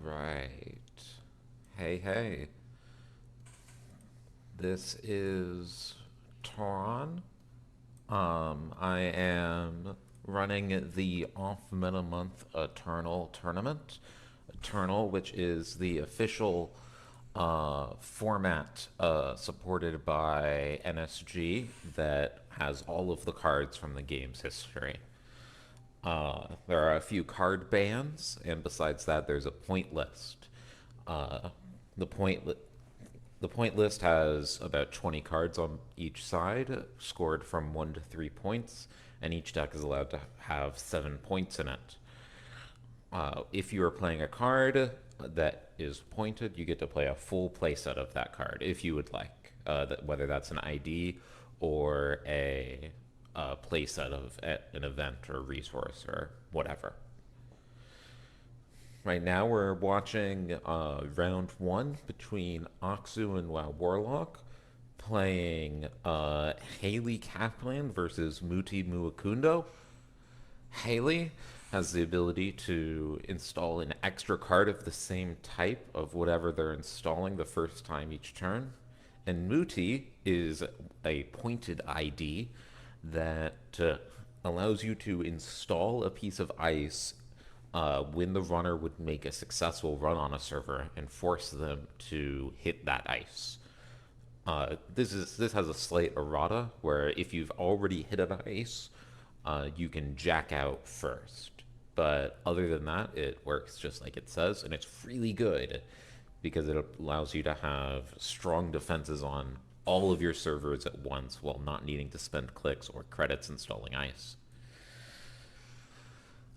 right. Hey, hey. This is Toron. I am running the off-meta month Eternal tournament. Eternal, which is the official format supported by NSG that has all of the cards from the game's history. There are a few card bans, and besides that, there's a point list. Uh, the point li- the point list has about 20 cards on each side, scored from 1 to 3 points, and each deck is allowed to have 7 points in it. If you are playing a card that is pointed, you get to play a full playset of that card if you would like, whether that's an ID or a playset of an event or resource or whatever. Right now, we're watching round one between Aksu and WoW Warlock playing Haley Kaplan versus Muti Muakundo. Haley has the ability to install an extra card of the same type of whatever they're installing the first time each turn. And Muti is a pointed ID that allows you to install a piece of ice when the runner would make a successful run on a server and force them to hit that ice. This has a slight errata where if you've already hit an ice, you can jack out first. But other than that, it works just like it says, and it's really good because it allows you to have strong defenses on all of your servers at once while not needing to spend clicks or credits installing ice.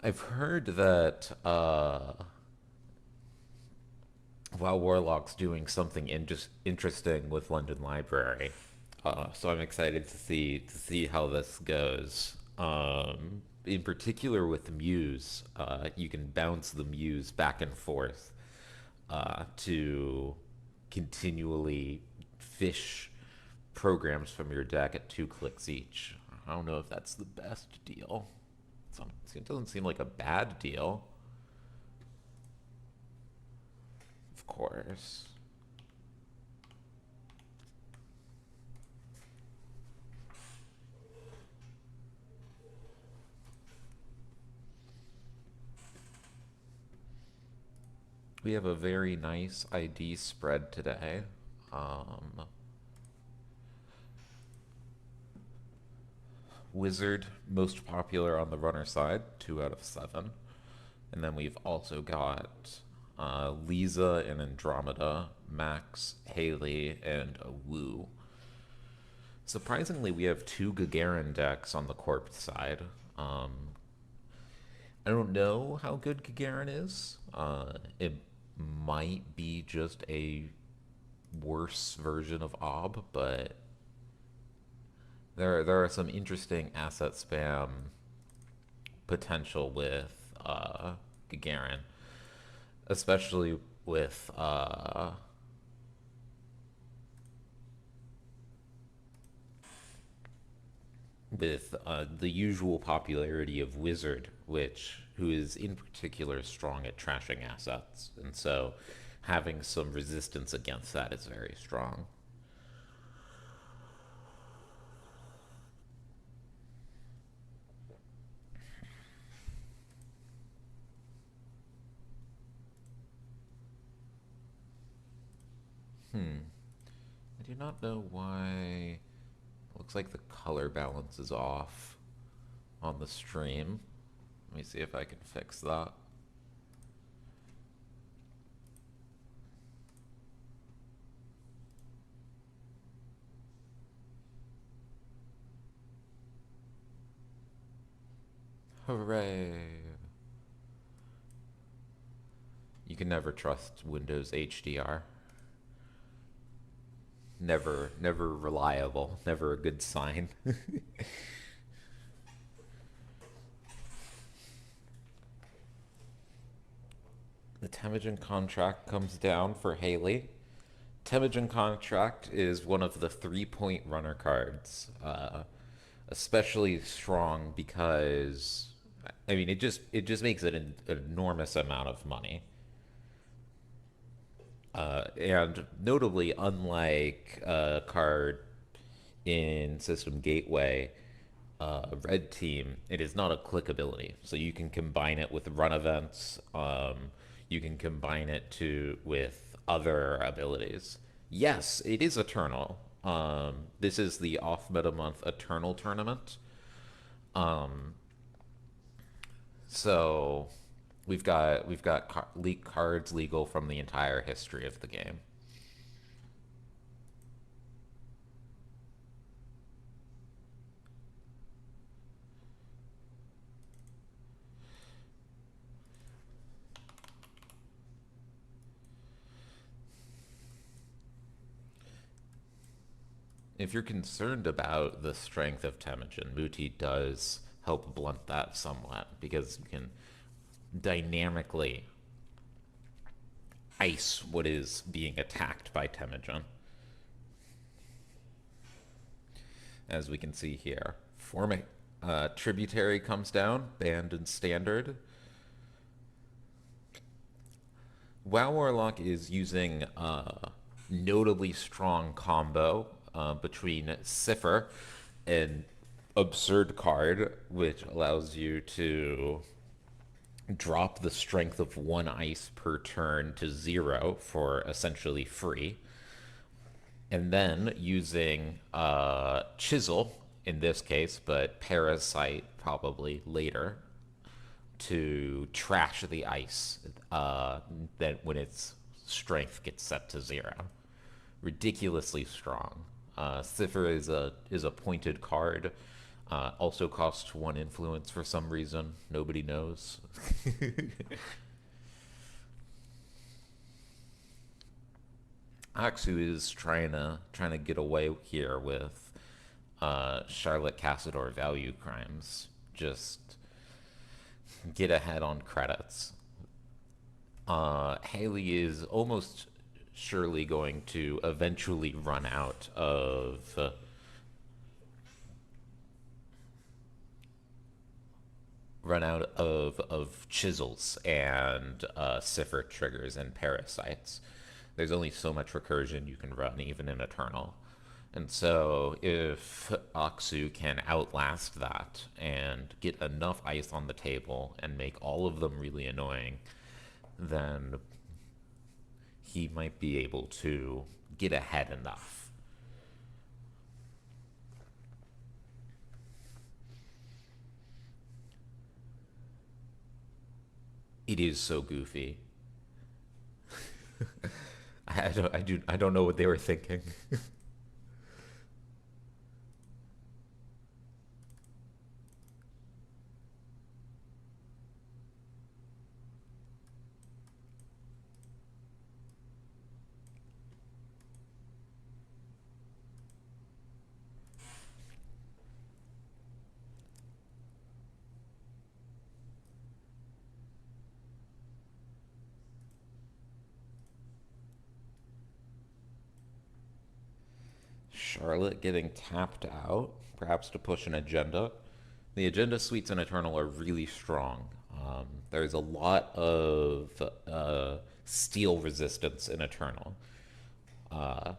I've heard that while Warlock's doing something interesting with London Library, so I'm excited to see how this goes. In particular with Muse, you can bounce the Muse back and forth to continually fish programs from your deck at 2 clicks each. I don't know if that's the best deal. It doesn't seem like a bad deal. Of course. We have a very nice ID spread today. Wizard, most popular on the runner side, 2 out of 7. And then we've also got Lisa and Andromeda, Max, Haley, and a Wu. Surprisingly, we have 2 Gagarin decks on the Corp side. I don't know how good Gagarin is. It might be just a worse version of Ob, but there are some interesting asset spam potential with Gagarin, especially with the usual popularity of Wizard, who is in particular strong at trashing assets, and so having some resistance against that is very strong. I do not know why. Looks like the color balance is off on the stream. Let me see if I can fix that. Hooray! You can never trust Windows HDR. Never reliable. Never a good sign. The Temujin contract comes down for Haley. Temujin contract is one of the 3 point runner cards, especially strong because I mean it just makes it an enormous amount of money. And notably, unlike a card in System Gateway, Red Team, it is not a click ability. So you can combine it with run events. You can combine it with other abilities. Yes, it is Eternal. This is the off meta month Eternal tournament. Um, so we've got leaked cards legal from the entire history of the game. If you're concerned about the strength of Temujin, Muti does help blunt that somewhat because you can dynamically ice what is being attacked by Temujin, as we can see here. Forming Tributary comes down, banned in standard. WoW Warlock is using a notably strong combo between Cipher and Absurd card, which allows you to drop the strength of one ice per turn to 0 for essentially free. And then using Chisel in this case, but Parasite probably later, to trash the ice that when its strength gets set to 0. Ridiculously strong. Cipher is a pointed card. Also costs 1 influence for some reason. Nobody knows. Aksu is trying to get away here with Charlotte Cassador value crimes. Just get ahead on credits. Haley is almost surely going to eventually run out of chisels and Cipher triggers and parasites. There's only so much recursion you can run, even in Eternal. And so, if Aksu can outlast that and get enough ice on the table and make all of them really annoying, then he might be able to get ahead enough. It is so goofy. I don't know what they were thinking. Charlotte getting tapped out, perhaps to push an agenda. The agenda suites in Eternal are really strong. There's a lot of steel resistance in Eternal. Uh,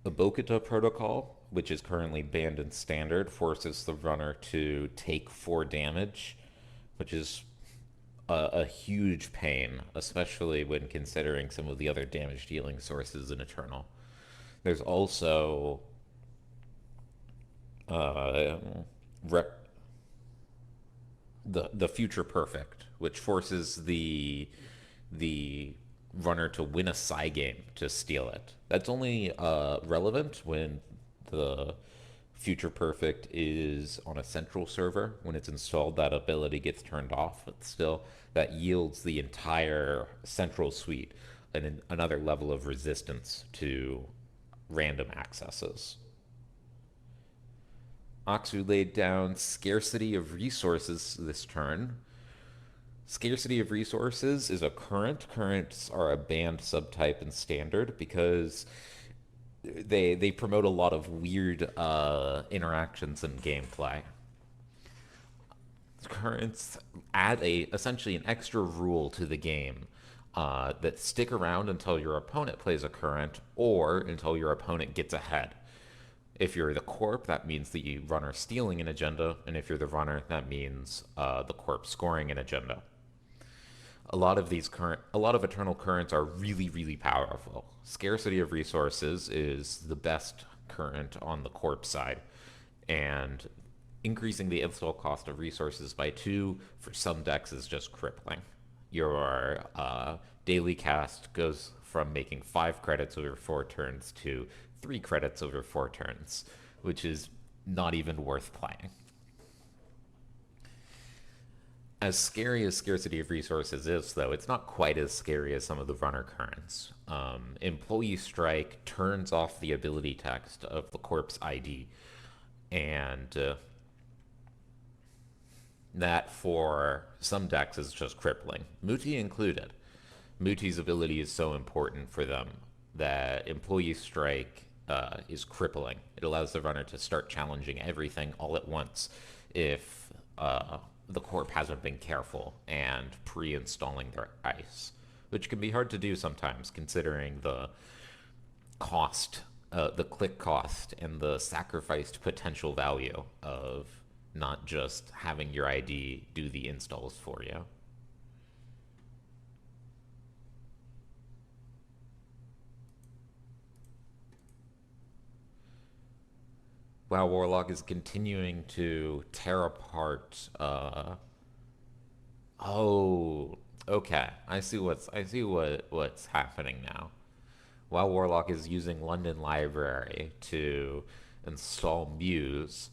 the Bokita protocol, which is currently banned in Standard, forces the runner to take 4 damage, which is a huge pain, especially when considering some of the other damage dealing sources in Eternal. There's also uh, rep- the future perfect, which forces the runner to win a side game to steal it. That's only relevant when the future perfect is on a central server. When it's installed, that ability gets turned off, but still that yields the entire central suite and another level of resistance to random accesses. Aksu laid down Scarcity of Resources this turn. Scarcity of Resources is a current. Currents are a banned subtype in Standard because they promote a lot of weird interactions in gameplay. Currents add essentially an extra rule to the game that stick around until your opponent plays a current or until your opponent gets ahead. If you're the corp, that means the runner stealing an agenda, and if you're the runner, that means the corp scoring an agenda. A lot of eternal currents are really, really powerful. Scarcity of resources is the best current on the corp side, and increasing the install cost of resources by 2 for some decks is just crippling. Your daily cast goes from making 5 credits over 4 turns to 3 credits over 4 turns, which is not even worth playing. As scary as scarcity of resources is, though, it's not quite as scary as some of the runner currents. Employee strike turns off the ability text of the corpse ID, and that for some decks is just crippling, Muti included. Muti's ability is so important for them that employee strike is crippling. It allows the runner to start challenging everything all at once if the corp hasn't been careful and pre-installing their ice, which can be hard to do sometimes considering the cost, the click cost, and the sacrificed potential value of not just having your ID do the installs for you. WoW Warlock is continuing to tear apart. Oh, okay. I see what's happening now. WoW Warlock is using London Library to install Muse,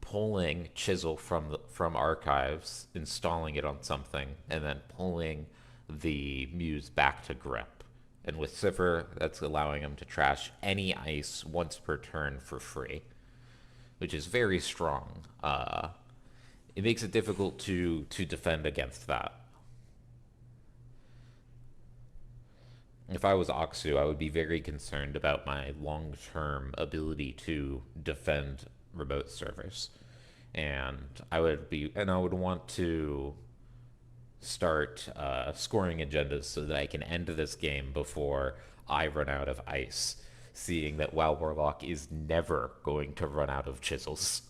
pulling Chisel from archives, installing it on something, and then pulling the Muse back to Grip. And with Cipher, that's allowing him to trash any ice once per turn for free, which is very strong. It makes it difficult to defend against that. If I was Aksu, I would be very concerned about my long-term ability to defend remote servers, and I would want to start scoring agendas so that I can end this game before I run out of ice, seeing that WoW Warlock is never going to run out of chisels.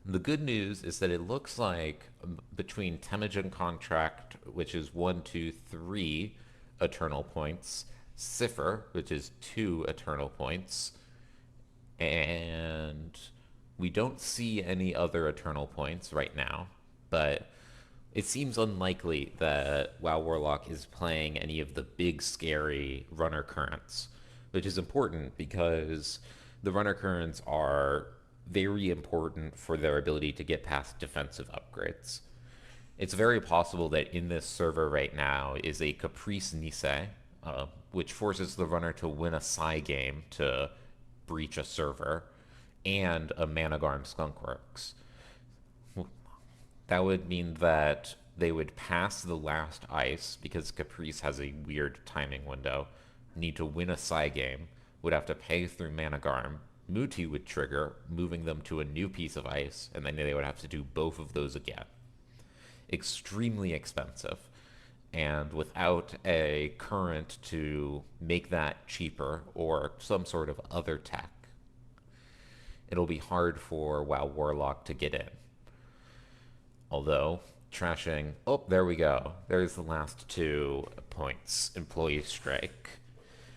The good news is that it looks like between Temujin Contract, which is 1, 2, 3 Eternal points, Cipher, which is 2 Eternal points, and we don't see any other Eternal points right now, but it seems unlikely that WoW Warlock is playing any of the big, scary runner currents, which is important because the runner currents are very important for their ability to get past defensive upgrades. It's very possible that in this server right now is a Caprice Nisei, which forces the runner to win a Psy game to breach a server, and a Managarm Skunkworks. That would mean that they would pass the last ice because Caprice has a weird timing window, need to win a Psy game, would have to pay through Managarm. Muti would trigger, moving them to a new piece of ice, and then they would have to do both of those again. Extremely expensive. And without a current to make that cheaper or some sort of other tech, it'll be hard for WoW Warlock to get in. Although, trashing... Oh, there we go. There's the last 2 points. Employee strike.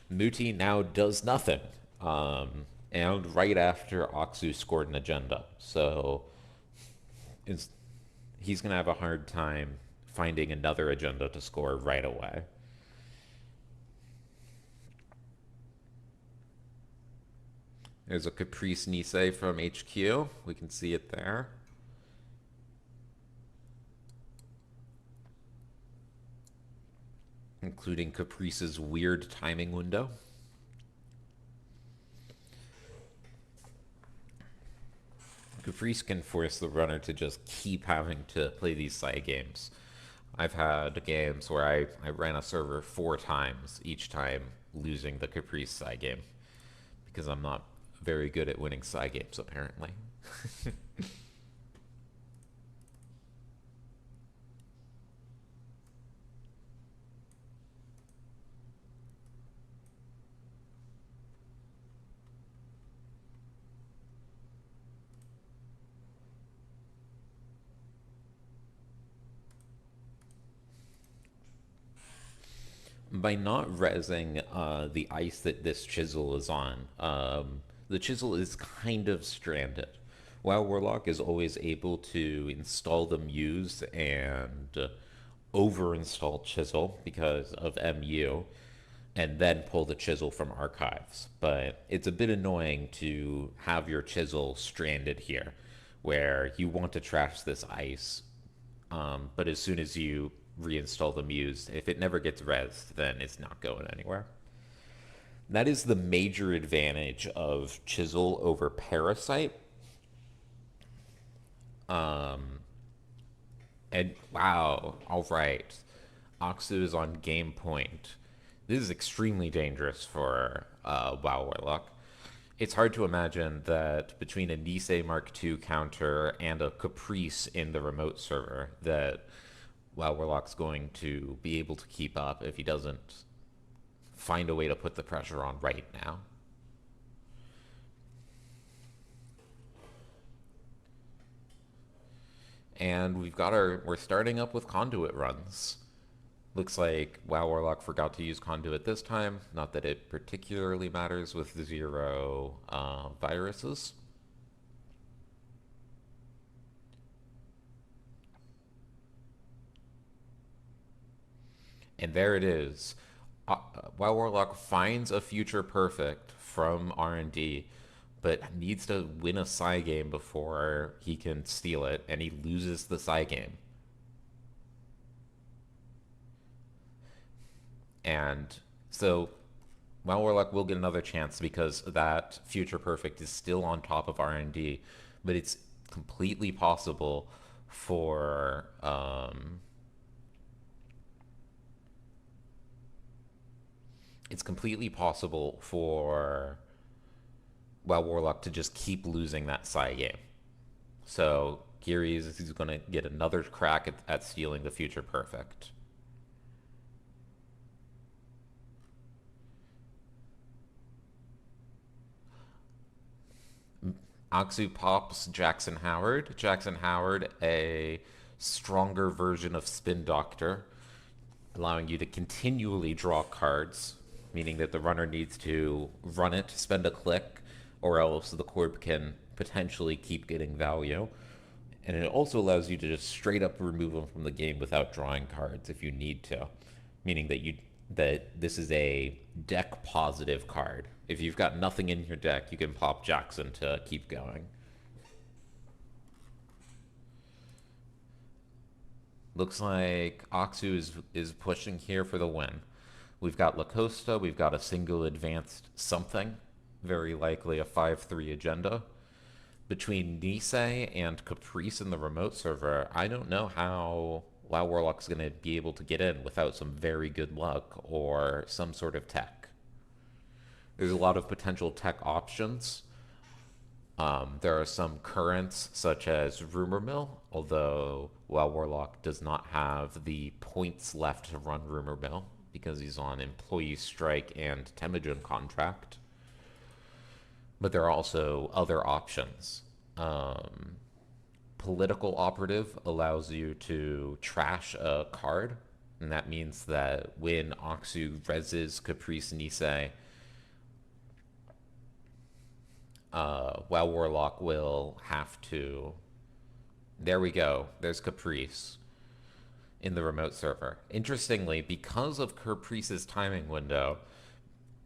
Muti now does nothing. And right after Aksu scored an agenda. So he's going to have a hard time finding another agenda to score right away. There's a Caprice Nisei from HQ. We can see it there. Including Caprice's weird timing window. Caprice can force the runner to just keep having to play these side games. I've had games where I ran a server 4 times, each time losing the Caprice side game. Because I'm not very good at winning side games, apparently. By not resing the ice that this chisel is on, the chisel is kind of stranded. While Warlock is always able to install the Muse and over-install Chisel because of MU, and then pull the Chisel from archives. But it's a bit annoying to have your Chisel stranded here, where you want to trash this ice, but as soon as you reinstall the Muse, if it never gets rezzed, then it's not going anywhere. That is the major advantage of Chisel over Parasite. And wow, all right. Oxu is on game point. This is extremely dangerous for WoW Warlock. It's hard to imagine that between a Nisei Mark II counter and a Caprice in the remote server that WoW Warlock's going to be able to keep up if he doesn't find a way to put the pressure on right now. And we're starting up with conduit runs. Looks like WoW Warlock forgot to use conduit this time. Not that it particularly matters with the 0 viruses. And there it is. WoW Warlock finds a future perfect from R&D, but needs to win a Psy game before he can steal it, and he loses the Psy game. And so WoW Warlock will get another chance because that future perfect is still on top of R&D, but it's completely possible for WoW Warlock to just keep losing that Psy game. So Geary is going to get another crack at stealing the future perfect. Aksu pops Jackson Howard. Jackson Howard, a stronger version of Spin Doctor, allowing you to continually draw cards, meaning that the runner needs to run it, spend a click, or else the corp can potentially keep getting value. And it also allows you to just straight up remove them from the game without drawing cards if you need to, meaning that this is a deck positive card. If you've got nothing in your deck, you can pop Jackson to keep going. Looks like Aksu is pushing here for the win. We've got Lacosta, we've got a single advanced something, very likely a 5-3 agenda. Between Nisei and Caprice in the remote server, I don't know how WoW Warlock's going to be able to get in without some very good luck or some sort of tech. There's a lot of potential tech options. There are some currents, such as Rumor Mill, although WoW Warlock does not have the points left to run Rumor Mill because he's on employee strike and Temujin contract. But there are also other options. Political Operative allows you to trash a card, and that means that when Aksu reses Caprice Nisei, WoW Warlock will have to... There we go. There's Caprice in the remote server. Interestingly, because of Caprice's timing window,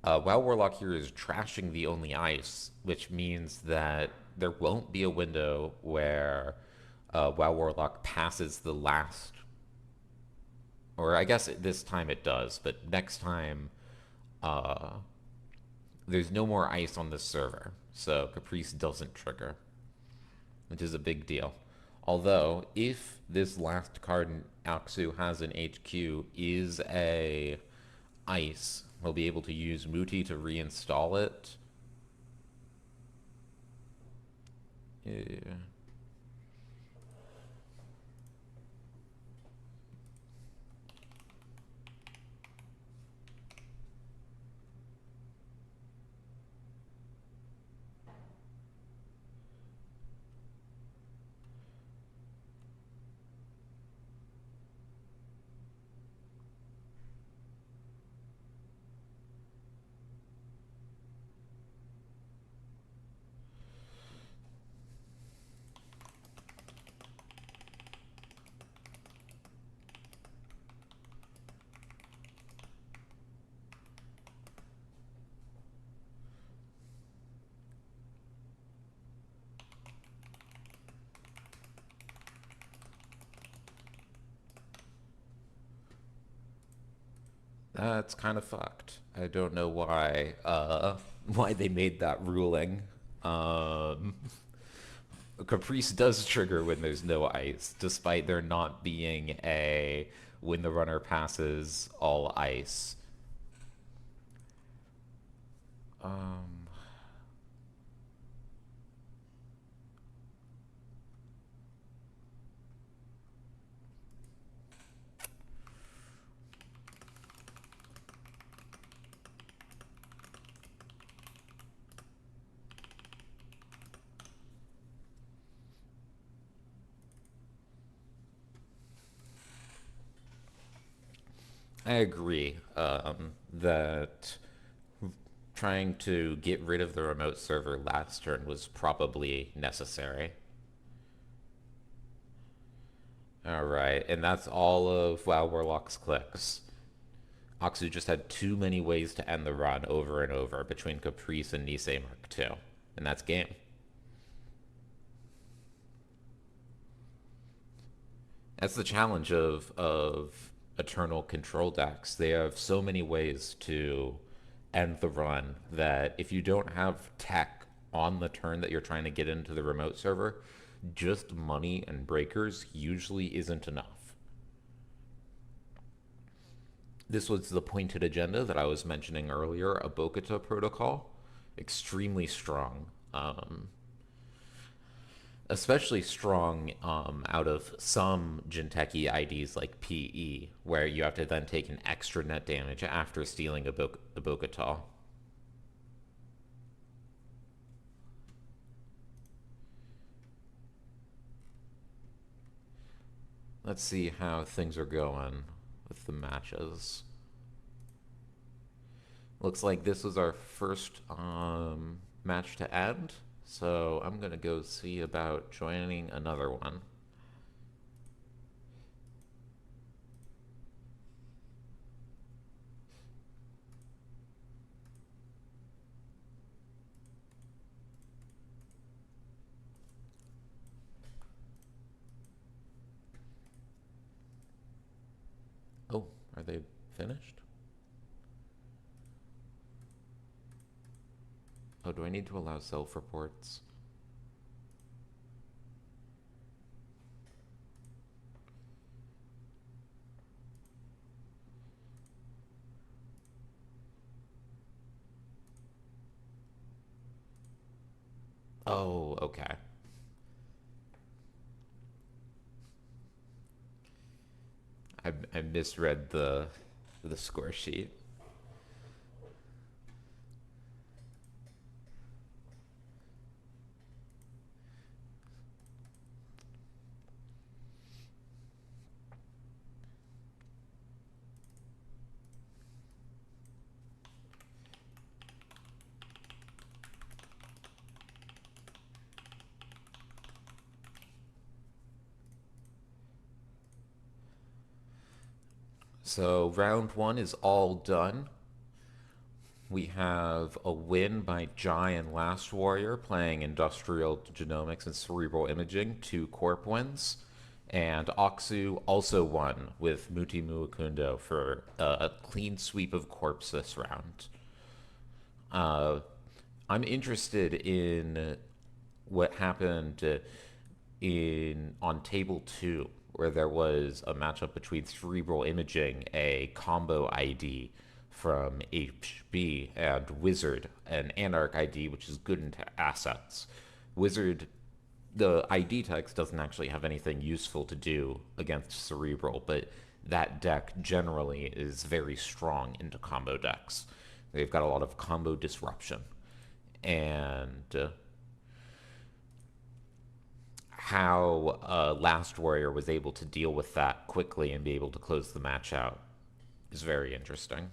WoW Warlock here is trashing the only ice, which means that there won't be a window where WoW Warlock passes the last... Or I guess this time it does, but next time there's no more ice on this server, so Caprice doesn't trigger, which is a big deal. Although, if this last card Aksu has in HQ is a ice, we'll be able to use Muti to reinstall it. Yeah. That's kind of fucked. I don't know why why they made that ruling. Um, Caprice does trigger when there's no ice, despite there not being a when the runner passes all ice. Um, I agree that trying to get rid of the remote server last turn was probably necessary. All right, and that's all of WoW Warlock's clicks. Oxu just had too many ways to end the run over and over between Caprice and Nisei Mark II, and that's game. That's the challenge of Eternal Control decks. They have so many ways to end the run that if you don't have tech on the turn that you're trying to get into the remote server, just money and breakers usually isn't enough. This was the pointed agenda that I was mentioning earlier, a Bokata protocol. Extremely strong. Especially strong out of some Jinteki IDs like PE, where you have to then take an extra net damage after stealing a Bokata. Let's see how things are going with the matches. Looks like this was our first match to end, so I'm gonna go see about joining another one. Oh, are they finished? Oh, do I need to allow self-reports? Oh, okay. I misread the score sheet. So round one is all done. We have a win by Jai and Last Warrior playing Industrial Genomics and Cerebral Imaging, two Corp wins. And Oksu also won with Muti Muakundo for a clean sweep of Corps this round. Uh, I'm interested in what happened in on table two, where there was a matchup between Cerebral Imaging, a combo ID from HB, and Wizard, an Anarch ID, which is good into assets. Wizard, the ID text doesn't actually have anything useful to do against Cerebral, but that deck generally is very strong into combo decks. They've got a lot of combo disruption. And how Last Warrior was able to deal with that quickly and be able to close the match out is very interesting.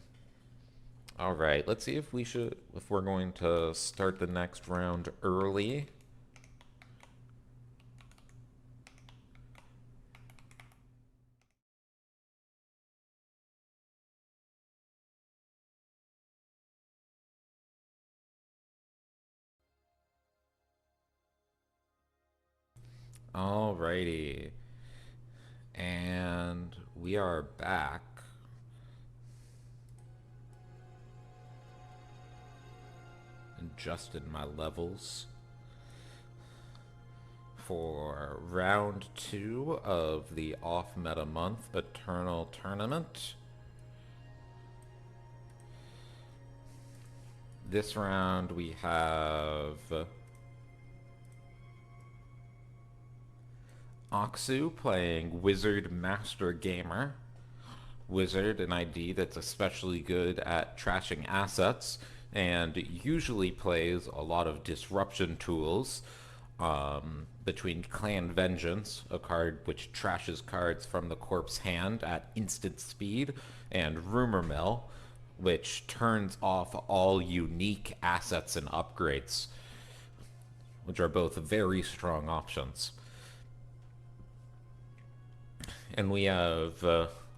All right, let's see if we're going to start the next round early. All righty, and we are back. adjusted my levels for round 2 of the off-meta month Eternal Tournament. This round we have Aksu playing Wizard Master Gamer. Wizard, an ID that's especially good at trashing assets and usually plays a lot of disruption tools, between Clan Vengeance, a card which trashes cards from the corpse hand at instant speed, and Rumor Mill, which turns off all unique assets and upgrades, which are both very strong options. And we have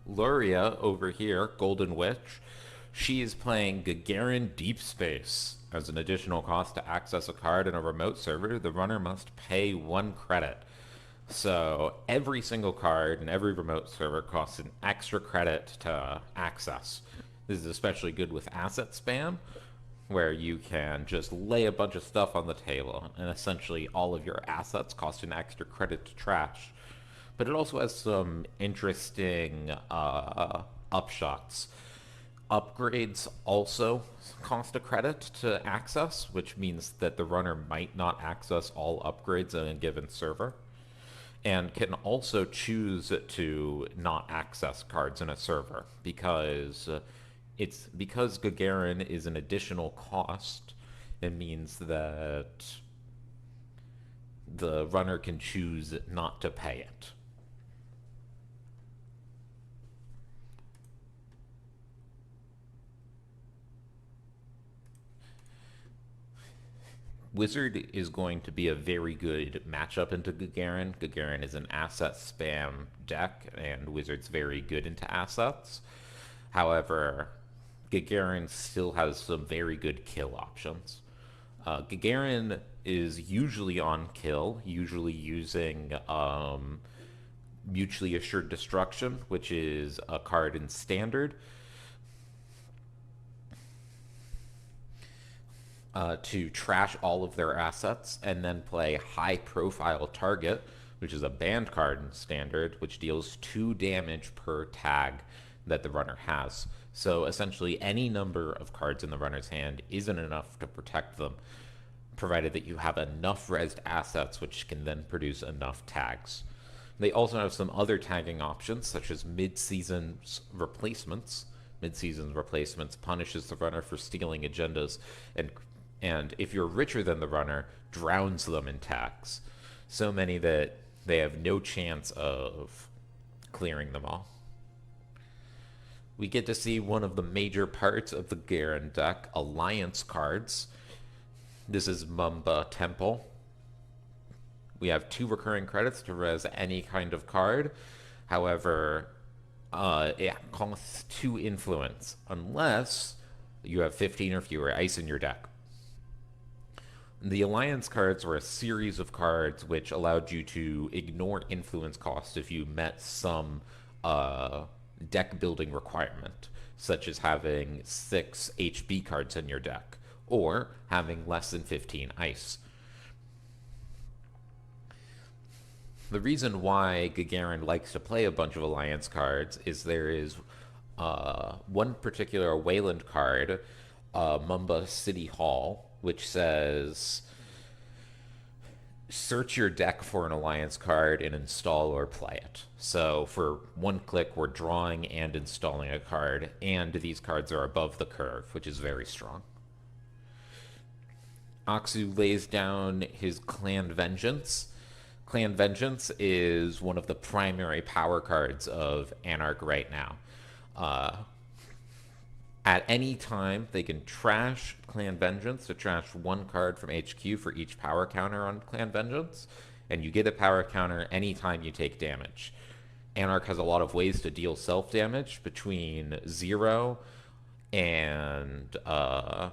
Luria over here, Golden Witch. She is playing Gagarin Deep Space. As an additional cost to access a card in a remote server, the runner must pay 1 credit. So every single card in every remote server costs an extra credit to access. This is especially good with asset spam, where you can just lay a bunch of stuff on the table, and essentially all of your assets cost an extra credit to trash. But it also has some interesting upshots. Upgrades also cost a credit to access, which means that the runner might not access all upgrades in a given server, and can also choose to not access cards in a server because because Gagarin is an additional cost. It means that the runner can choose not to pay it. Wizard is going to be a very good matchup into Gagarin. Gagarin is an asset spam deck, and Wizard's very good into assets. However, Gagarin still has some very good kill options. Gagarin is usually on kill, usually using Mutually Assured Destruction, which is a card in Standard, to trash all of their assets and then play High Profile Target, which is a banned card in Standard, which deals 2 damage per tag that the runner has. So essentially any number of cards in the runner's hand isn't enough to protect them, provided that you have enough rezzed assets which can then produce enough tags. They also have some other tagging options, such as Mid-Season's Replacements. Mid-Season's Replacements punishes the runner for stealing agendas, and if you're richer than the runner, drowns them in tags. So many that they have no chance of clearing them all. We get to see one of the major parts of the Garen deck, Alliance cards. This is Mumba Temple. We have 2 recurring credits to res any kind of card. However, it costs 2 influence, unless you have 15 or fewer ice in your deck. The Alliance cards were a series of cards which allowed you to ignore influence cost if you met some deck building requirement, such as having 6 HB cards in your deck, or having less than 15 ice. The reason why Gagarin likes to play a bunch of Alliance cards is there is one particular Wayland card, Mumba City Hall, which says, search your deck for an Alliance card and install or play it. So for 1 click, we're drawing and installing a card, and these cards are above the curve, which is very strong. Aksu lays down his Clan Vengeance. Clan Vengeance is one of the primary power cards of Anarch right now. At any time, they can trash Clan Vengeance to trash 1 card from HQ for each power counter on Clan Vengeance, and you get a power counter anytime you take damage. Anarch has a lot of ways to deal self-damage, between 0 and a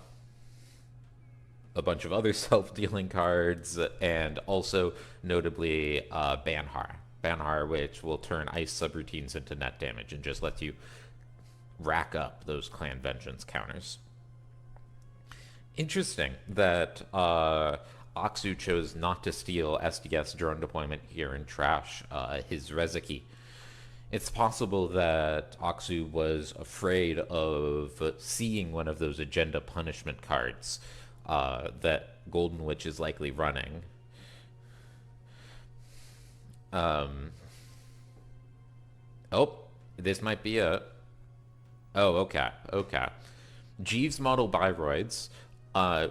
bunch of other self-dealing cards, and also, notably, Banhar. Banhar, which will turn ice subroutines into net damage and just lets you rack up those Clan Vengeance counters. Interesting that Aksu chose not to steal SDS drone deployment here and trash his Rezeki. It's possible that Aksu was afraid of seeing one of those agenda punishment cards that Golden Witch is likely running. Um, oh, this might be a. Oh, okay, okay. Jeeves model Biroids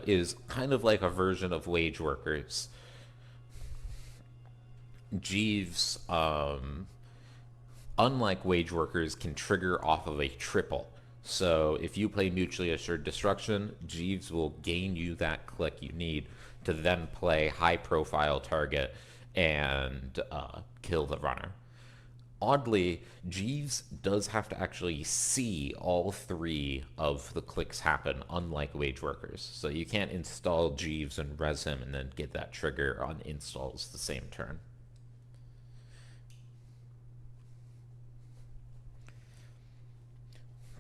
is kind of like a version of wage workers. Jeeves, unlike wage workers, can trigger off of a triple. So if you play mutually assured destruction, Jeeves will gain you that click you need to then play high profile target and kill the runner. Oddly, Jeeves does have to actually see all three of the clicks happen, unlike wage workers. So you can't install Jeeves and res him and then get that trigger on installs the same turn.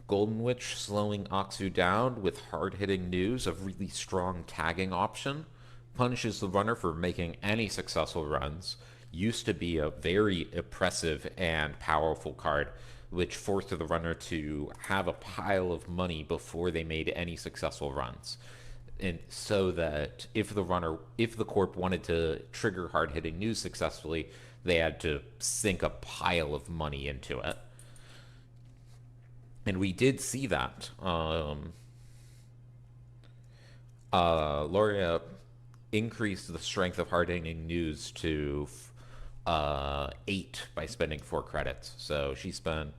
Golden Witch slowing Aksu down with hard-hitting news of really strong tagging option. Punishes the runner for making any successful runs. Used to be a very oppressive and powerful card, which forced the runner to have a pile of money before they made any successful runs. And so that if the corp wanted to trigger hard-hitting news successfully, they had to sink a pile of money into it. And we did see that. Loria increased the strength of hardening news to 8 by spending 4 credits. So she spent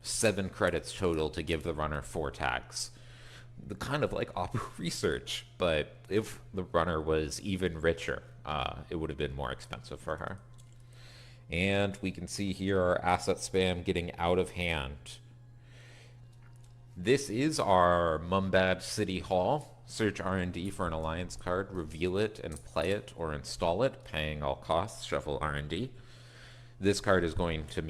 7 credits total to give the runner 4 tags. The kind of like op research, but if the runner was even richer, it would have been more expensive for her. And we can see here our asset spam getting out of hand. This is our Mumbad City Hall. Search R&D for an alliance card, reveal it and play it or install it, paying all costs, shuffle R&D. This card's going to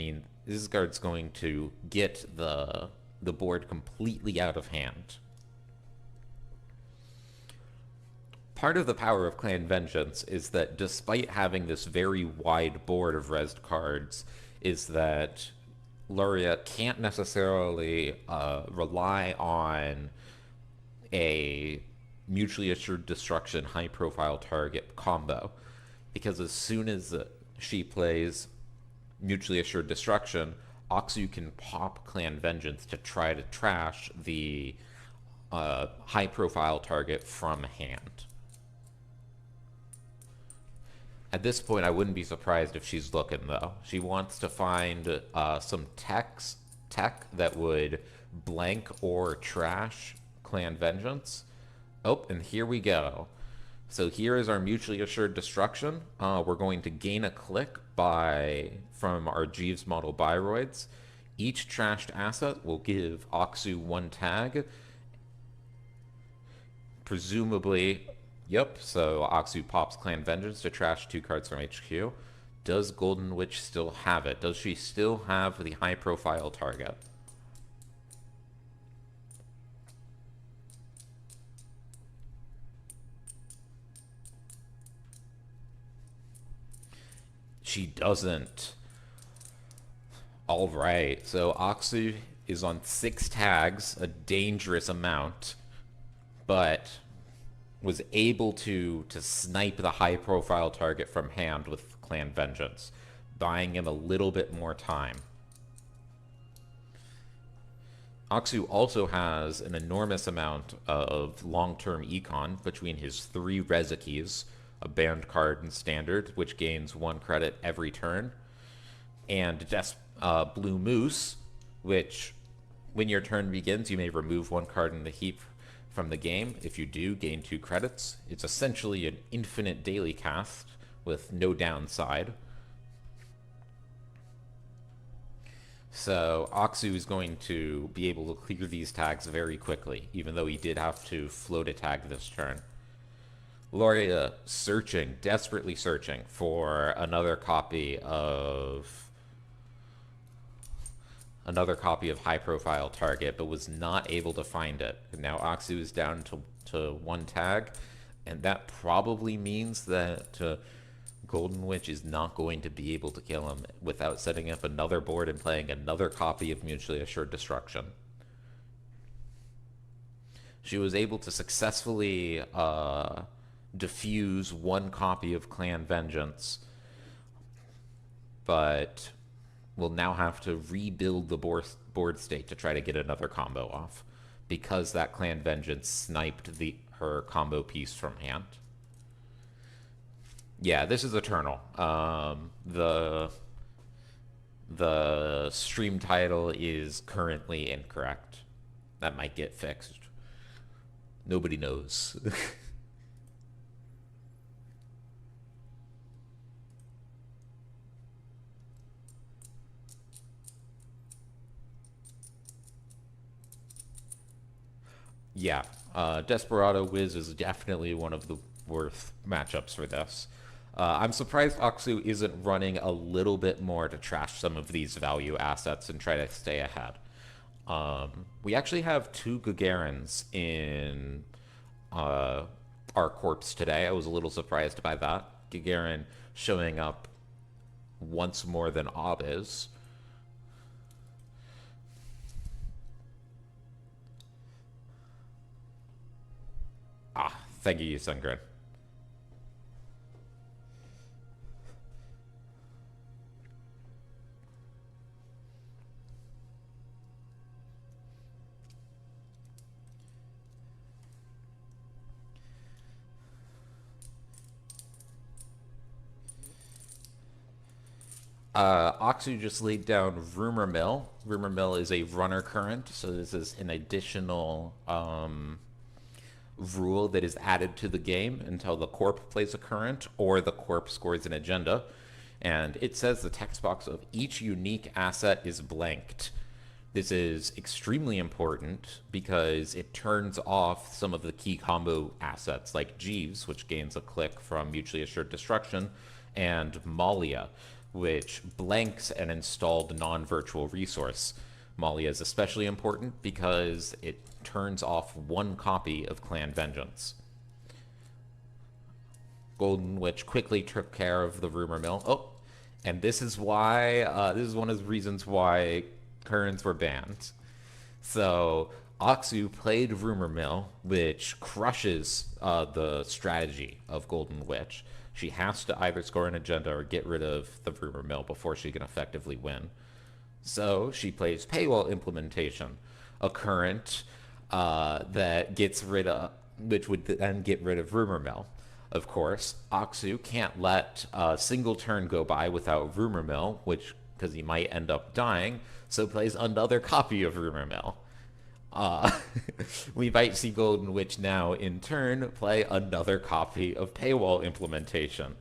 get the board completely out of hand. Part of the power of Clan Vengeance is that despite having this very wide board of rezzed cards, is that Luria can't necessarily rely on a mutually assured destruction high profile target combo, because as soon as she plays mutually assured destruction, Aksu can pop Clan Vengeance to try to trash the high profile target from hand. At this point, I wouldn't be surprised if she's looking, though. She wants to find some tech that would blank or trash Clan Vengeance. Oh, and here we go. So here is our mutually assured destruction. We're going to gain a click from our Jeeves model Biroids. Each trashed asset will give Aksu 1 tag. Presumably... Yep, so Aksu pops Clan Vengeance to trash 2 cards from HQ. Does Golden Witch still have it? Does she still have the high-profile target? She doesn't. Alright, so Aksu is on 6 tags, a dangerous amount, but was able to snipe the high profile target from hand with Clan Vengeance, buying him a little bit more time. Aksu also has an enormous amount of long-term econ between his 3 Rezekis, a banned card in Standard, which gains 1 credit every turn, and Blue Moose, which, when your turn begins, you may remove 1 card in the heap from the game. If you do, gain 2 credits. It's essentially an infinite daily cast with no downside. So Aksu is going to be able to clear these tags very quickly, even though he did have to float a tag this turn. Loria searching, desperately searching for another copy of another copy of high profile target, but was not able to find it. And now Aksu is down to one tag, and that probably means that Golden Witch is not going to be able to kill him without setting up another board and playing another copy of Mutually Assured Destruction. She was able to successfully diffuse one copy of Clan Vengeance, but will now have to rebuild the board state to try to get another combo off, because that Clan Vengeance sniped her combo piece from hand. Yeah, this is Eternal. The stream title is currently incorrect. That might get fixed. Nobody knows. Yeah, Desperado Wiz is definitely one of the worst matchups for this. I'm surprised Aksu isn't running a little bit more to trash some of these value assets and try to stay ahead. We actually have two Gagarins in our corpse today. I was a little surprised by that. Gagarin showing up once more than Ob is. Ah, thank you, Sungren. Aksu just laid down Rumor Mill. Rumor Mill is a runner current, so this is an additional rule that is added to the game until the corp plays a current or the corp scores an agenda. And it says the text box of each unique asset is blanked. This is extremely important because it turns off some of the key combo assets like Jeeves, which gains a click from Mutually Assured Destruction, and Malia, which blanks an installed non-virtual resource. Malia is especially important because it turns off one copy of Clan Vengeance. Golden Witch quickly took care of the Rumor Mill. Oh, and this is why, this is one of the reasons why currents were banned. So Aksu played Rumor Mill, which crushes the strategy of Golden Witch. She has to either score an agenda or get rid of the Rumor Mill before she can effectively win. So she plays Paywall Implementation, a current that gets rid of, which would then get rid of Rumor Mill. Of course, Aksu can't let a single turn go by without Rumor Mill, which, because he might end up dying, so plays another copy of Rumor Mill. We might see Golden Witch now, in turn, play another copy of Paywall Implementation.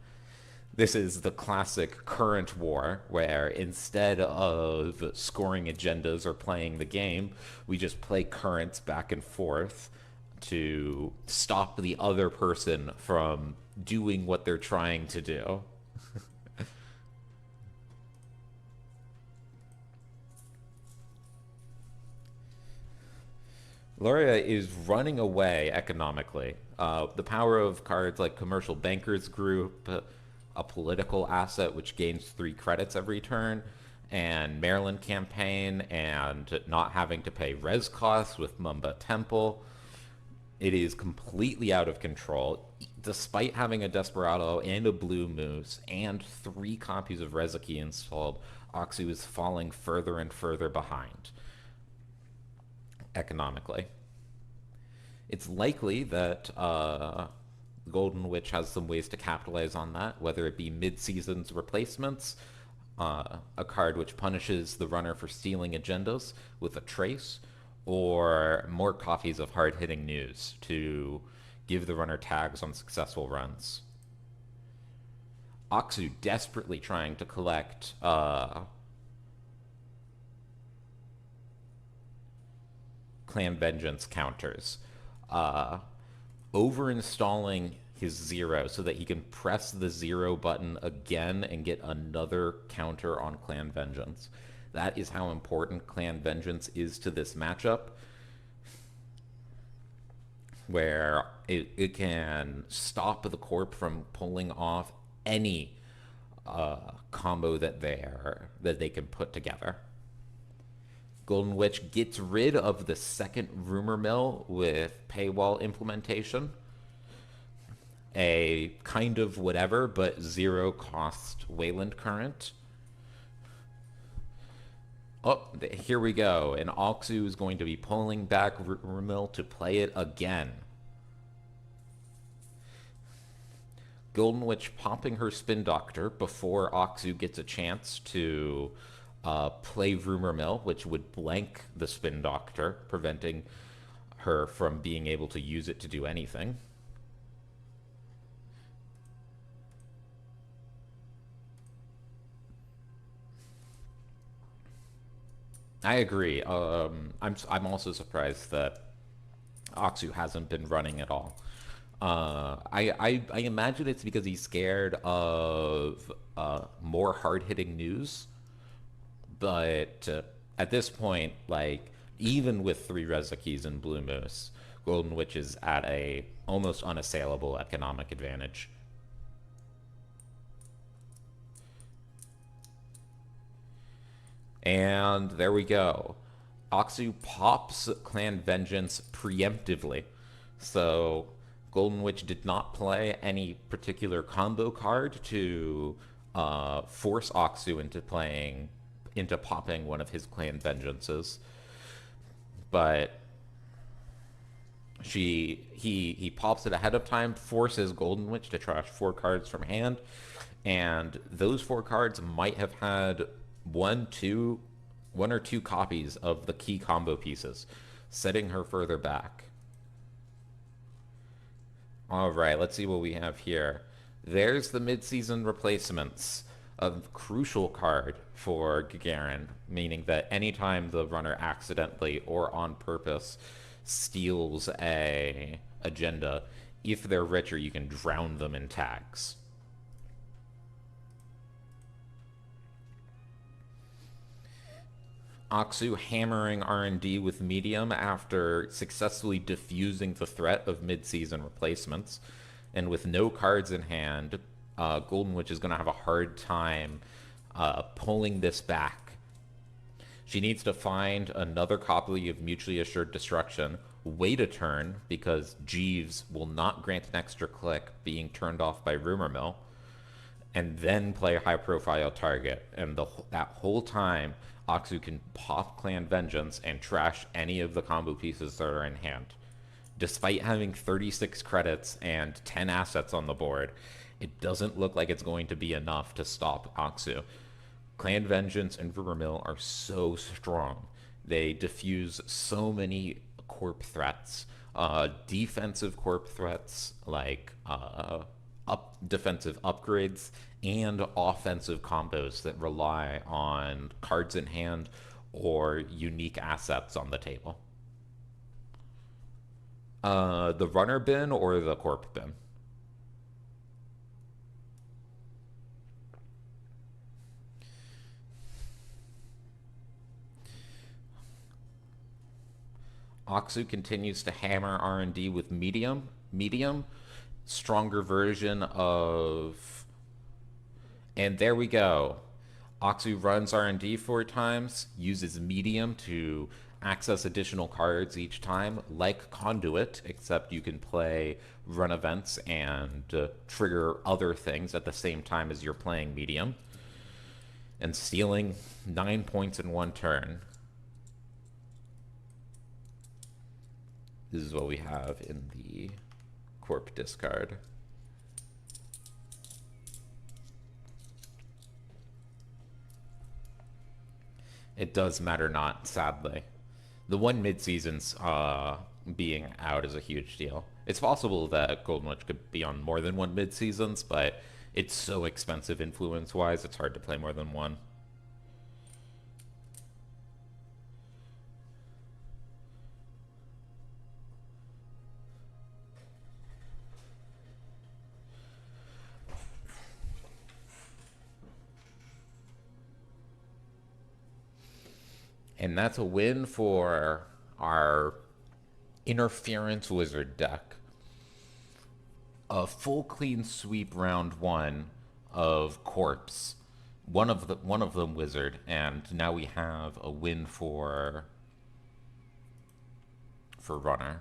This is the classic current war, where instead of scoring agendas or playing the game, we just play currents back and forth to stop the other person from doing what they're trying to do. Loria is running away economically. The power of cards like Commercial Bankers Group, a political asset which gains 3 credits every turn, and Maryland Campaign, and not having to pay res costs with Mumba Temple. It is completely out of control. Despite having a Desperado and a Blue Moose and 3 copies of Rezuki installed, Aksu is falling further and further behind economically. It's likely that Golden Witch has some ways to capitalize on that, whether it be mid-season's replacements, a card which punishes the runner for stealing agendas with a trace, or more copies of hard-hitting news to give the runner tags on successful runs. Aksu desperately trying to collect Clan Vengeance counters, over-installing his 0 so that he can press the 0 button again and get another counter on Clan Vengeance. That is how important Clan Vengeance is to this matchup, where it can stop the Corp from pulling off any combo that they can put together. Golden Witch gets rid of the second rumor mill with paywall implementation. A kind of whatever, but zero cost Wayland current. Oh, here we go. And Oxu is going to be pulling back rumor mill to play it again. Golden Witch popping her Spin Doctor before Oxu gets a chance to play Rumor Mill, which would blank the Spin Doctor, preventing her from being able to use it to do anything. I agree. I'm also surprised that Oxu hasn't been running at all. I imagine it's because he's scared of more hard-hitting news. But at this point, like, even with 3 Reza keys in Blue Moose, Golden Witch is at a almost unassailable economic advantage. And there we go. Oxu pops Clan Vengeance preemptively. So Golden Witch did not play any particular combo card to force Oxu into popping one of his Clan Vengeances. But he pops it ahead of time, forces Golden Witch to trash 4 cards from hand, and those 4 cards might have had one or two copies of the key combo pieces, setting her further back. All right, let's see what we have here. There's the mid-season replacements, a crucial card for Gagarin, meaning that anytime the runner accidentally or on purpose steals a agenda, if they're richer, you can drown them in tags. Oxu hammering R&D with medium after successfully diffusing the threat of mid-season replacements. And with no cards in hand, Golden Witch is going to have a hard time pulling this back. She needs to find another copy of Mutually Assured Destruction, wait a turn, because Jeeves will not grant an extra click being turned off by Rumor Mill, and then play a high-profile target. And that whole time, Oxu can pop Clan Vengeance and trash any of the combo pieces that are in hand. Despite having 36 credits and 10 assets on the board, it doesn't look like it's going to be enough to stop Oxu. Clan Vengeance and Rumor Mill are so strong. They diffuse so many corp threats. Defensive corp threats like defensive upgrades and offensive combos that rely on cards in hand or unique assets on the table. The runner bin or the corp bin? Oxu continues to hammer R&D with medium, stronger version of, and there we go. Oxu runs R&D 4 times, uses medium to access additional cards each time, like Conduit, except you can play run events and trigger other things at the same time as you're playing medium, and stealing 9 points in 1 turn. This is what we have in the Corp discard. It does matter not, sadly. The one mid-season's being out is a huge deal. It's possible that Golden Witch could be on more than one mid-seasons, but it's so expensive influence-wise, it's hard to play more than one. And that's a win for our Interference Wizard deck. A full clean sweep round one of Corpse. One of them Wizard, and now we have a win for Runner.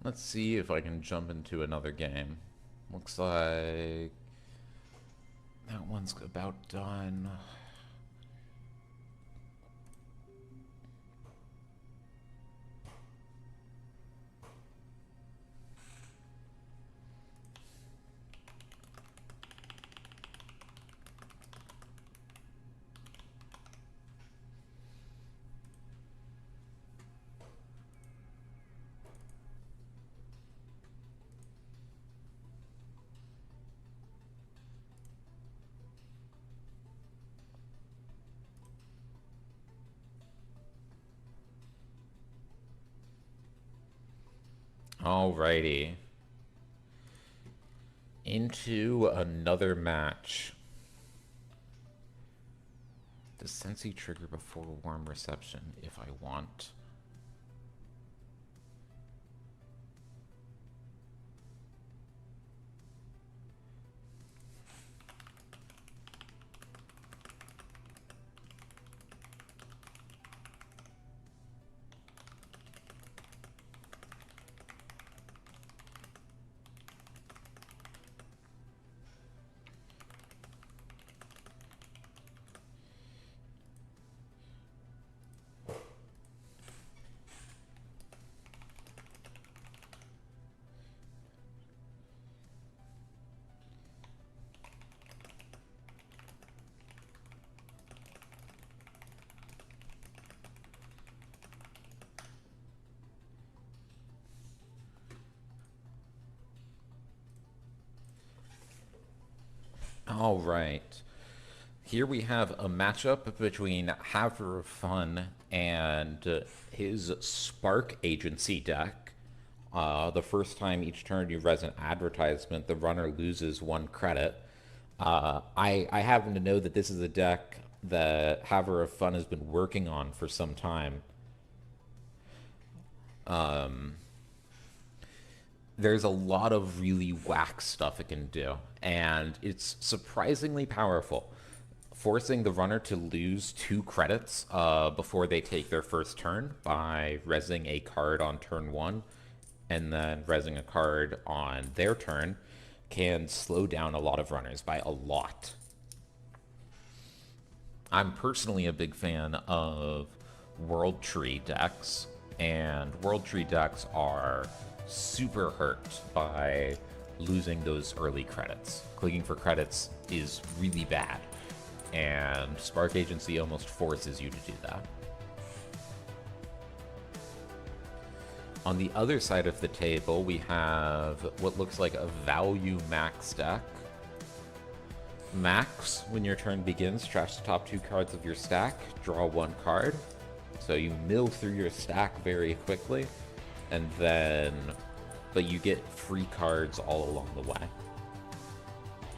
Let's see if I can jump into another game. Looks like that one's about done. Alrighty. Into another match. Does Sensi trigger before warm reception if I want? All right. Here we have a matchup between Haver of Fun and his Spark Agency deck. The first time each turn you res an advertisement, the runner loses 1 credit. I happen to know that this is a deck that Haver of Fun has been working on for some time. There's a lot of really whack stuff it can do, and it's surprisingly powerful. Forcing the runner to lose 2 credits before they take their first turn by resing a card on turn 1 and then resing a card on their turn can slow down a lot of runners by a lot. I'm personally a big fan of World Tree decks, and World Tree decks are super hurt by losing those early credits. Clicking for credits is really bad, and Spark Agency almost forces you to do that. On the other side of the table, we have what looks like a value max deck. Max, when your turn begins, trash the top 2 cards of your stack, draw 1 card. So you mill through your stack very quickly, and then, but you get free cards all along the way.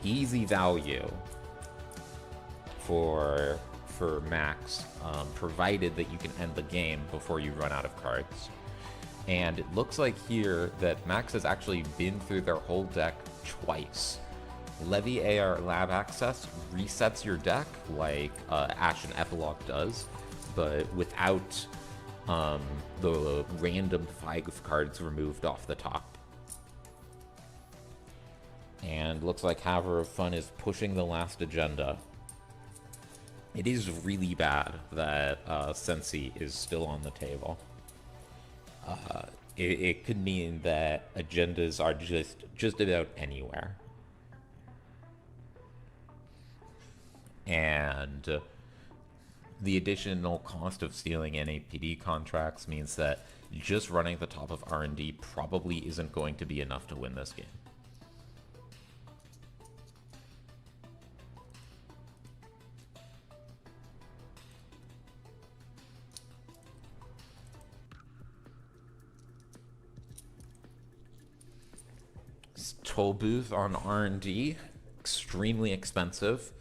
Easy value for Max, provided that you can end the game before you run out of cards. And it looks like here that Max has actually been through their whole deck twice. Levy AR Lab Access resets your deck like Ashen Epilogue does, but without the random 5 cards removed off the top. And looks like Haver of Fun is pushing the last agenda. It is really bad that Sensi is still on the table. It could mean that agendas are just about anywhere. And The additional cost of stealing NAPD contracts means that just running the top of R&D probably isn't going to be enough to win this game. Toll booth on R&D, extremely expensive.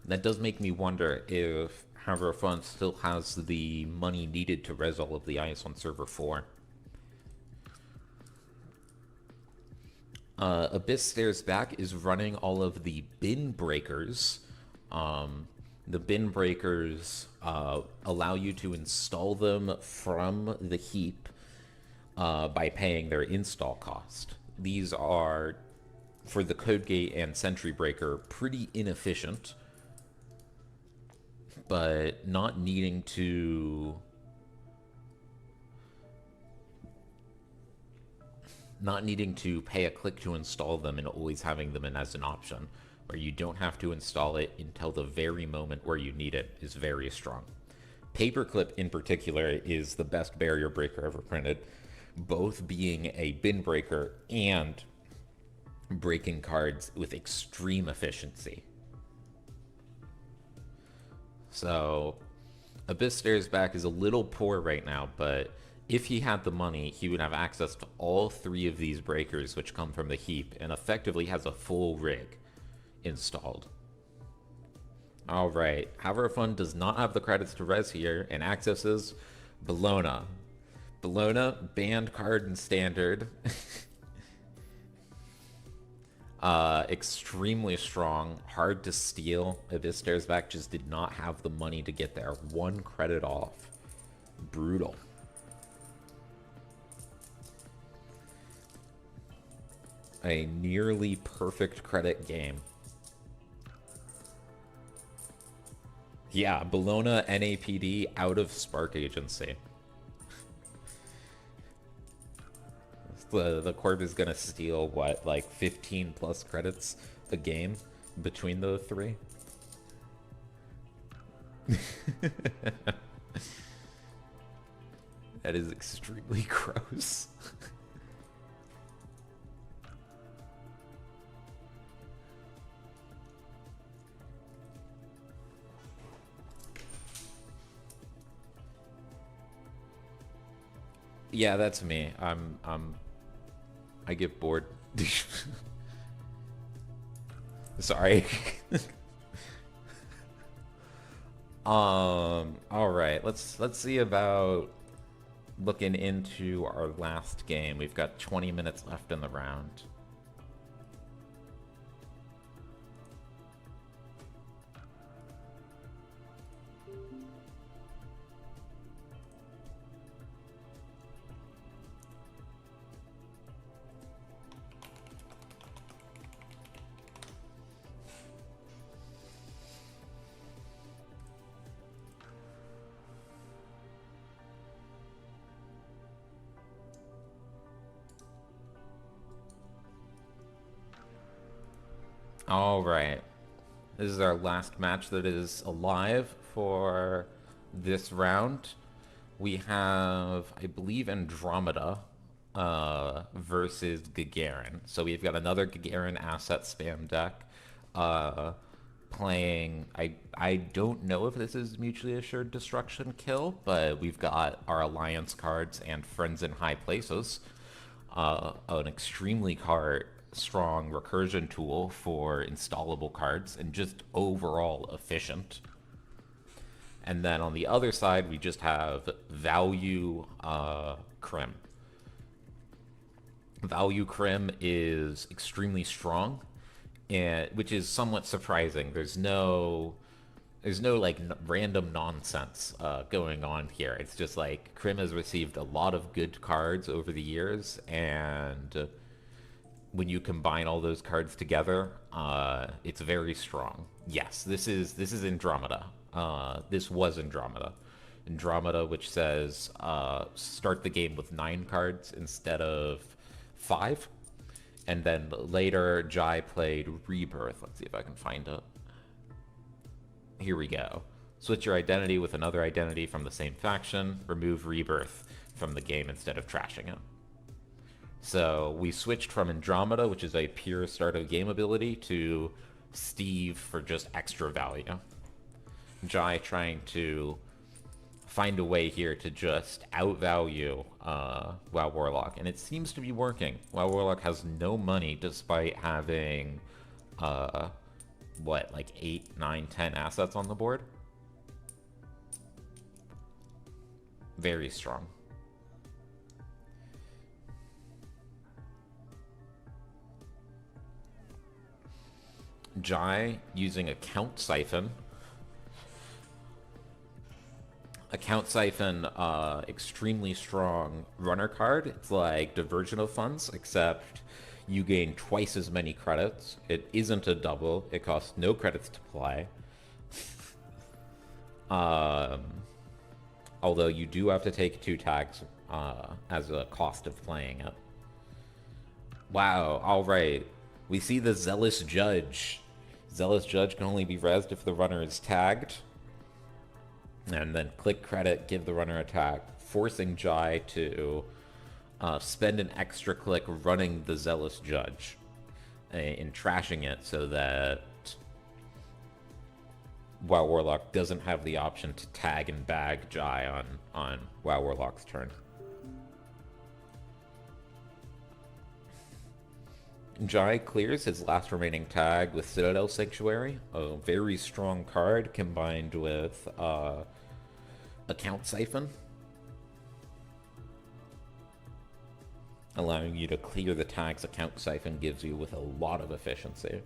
That does make me wonder if Havre Fund still has the money needed to res all of the ice on server 4. Abyss Stairs Back is running all of the bin breakers. The bin breakers allow you to install them from the heap by paying their install cost. These are, for the Code Gate and Sentry Breaker, pretty inefficient, but not needing to pay a click to install them and always having them in as an option, where you don't have to install it until the very moment where you need it, is very strong. Paperclip in particular is the best barrier breaker ever printed, both being a bin breaker and breaking cards with extreme efficiency. So Abyss Stairs Back is a little poor right now, but if he had the money, he would have access to all 3 of these breakers, which come from the heap, and effectively has a full rig installed. Alright, Havre Fund does not have the credits to res here, and accesses Bologna. Bologna, banned card in Standard. Extremely strong, hard to steal. Abyss Stairs Back just did not have the money to get there. 1 credit off. Brutal. A nearly perfect credit game. Yeah, Bologna NAPD out of Spark Agency. The Corp is gonna steal, what, like 15 plus credits a game between the 3? That is extremely gross. Yeah, that's me. I get bored. Sorry. All right. Let's see about looking into our last game. We've got 20 minutes left in the round. All right. This is our last match that is alive for this round. We have, I believe, Andromeda versus Gagarin. So we've got another Gagarin asset spam deck playing. I don't know if this is mutually assured destruction kill, but we've got our alliance cards and friends in high places. An extremely strong recursion tool for installable cards and just overall efficient. And then on the other side, we just have Value Crim. Value Crim is extremely strong, and which is somewhat surprising. There's no like random nonsense going on here. It's just like Crim has received a lot of good cards over the years, and when you combine all those cards together, it's very strong. Yes, this is Andromeda. This was Andromeda. Andromeda, which says start the game with 9 cards instead of 5. And then later, Jai played Rebirth. Let's see if I can find it. Here we go. Switch your identity with another identity from the same faction. Remove Rebirth from the game instead of trashing it. So we switched from Andromeda, which is a pure start of game ability, to Steve for just extra value. Jai trying to find a way here to just outvalue WoW Warlock, and it seems to be working. WoW Warlock has no money despite having what, like 8, 9, 10 assets on the board? Very strong. Jai using Account Siphon. Account Siphon, extremely strong runner card. It's like Diversion of Funds, except you gain twice as many credits. It isn't a double. It costs no credits to play. Although you do have to take 2 tags as a cost of playing it. Wow, alright. We see the Zealous Judge. Zealous Judge can only be rezzed if the runner is tagged. And then click credit, give the runner a tag, forcing Jai to spend an extra click running the Zealous Judge and trashing it so that WoW Warlock doesn't have the option to tag and bag Jai on WoW Warlock's turn. Jai clears his last remaining tag with Citadel Sanctuary, a very strong card combined with Account Siphon, allowing you to clear the tags Account Siphon gives you with a lot of efficiency.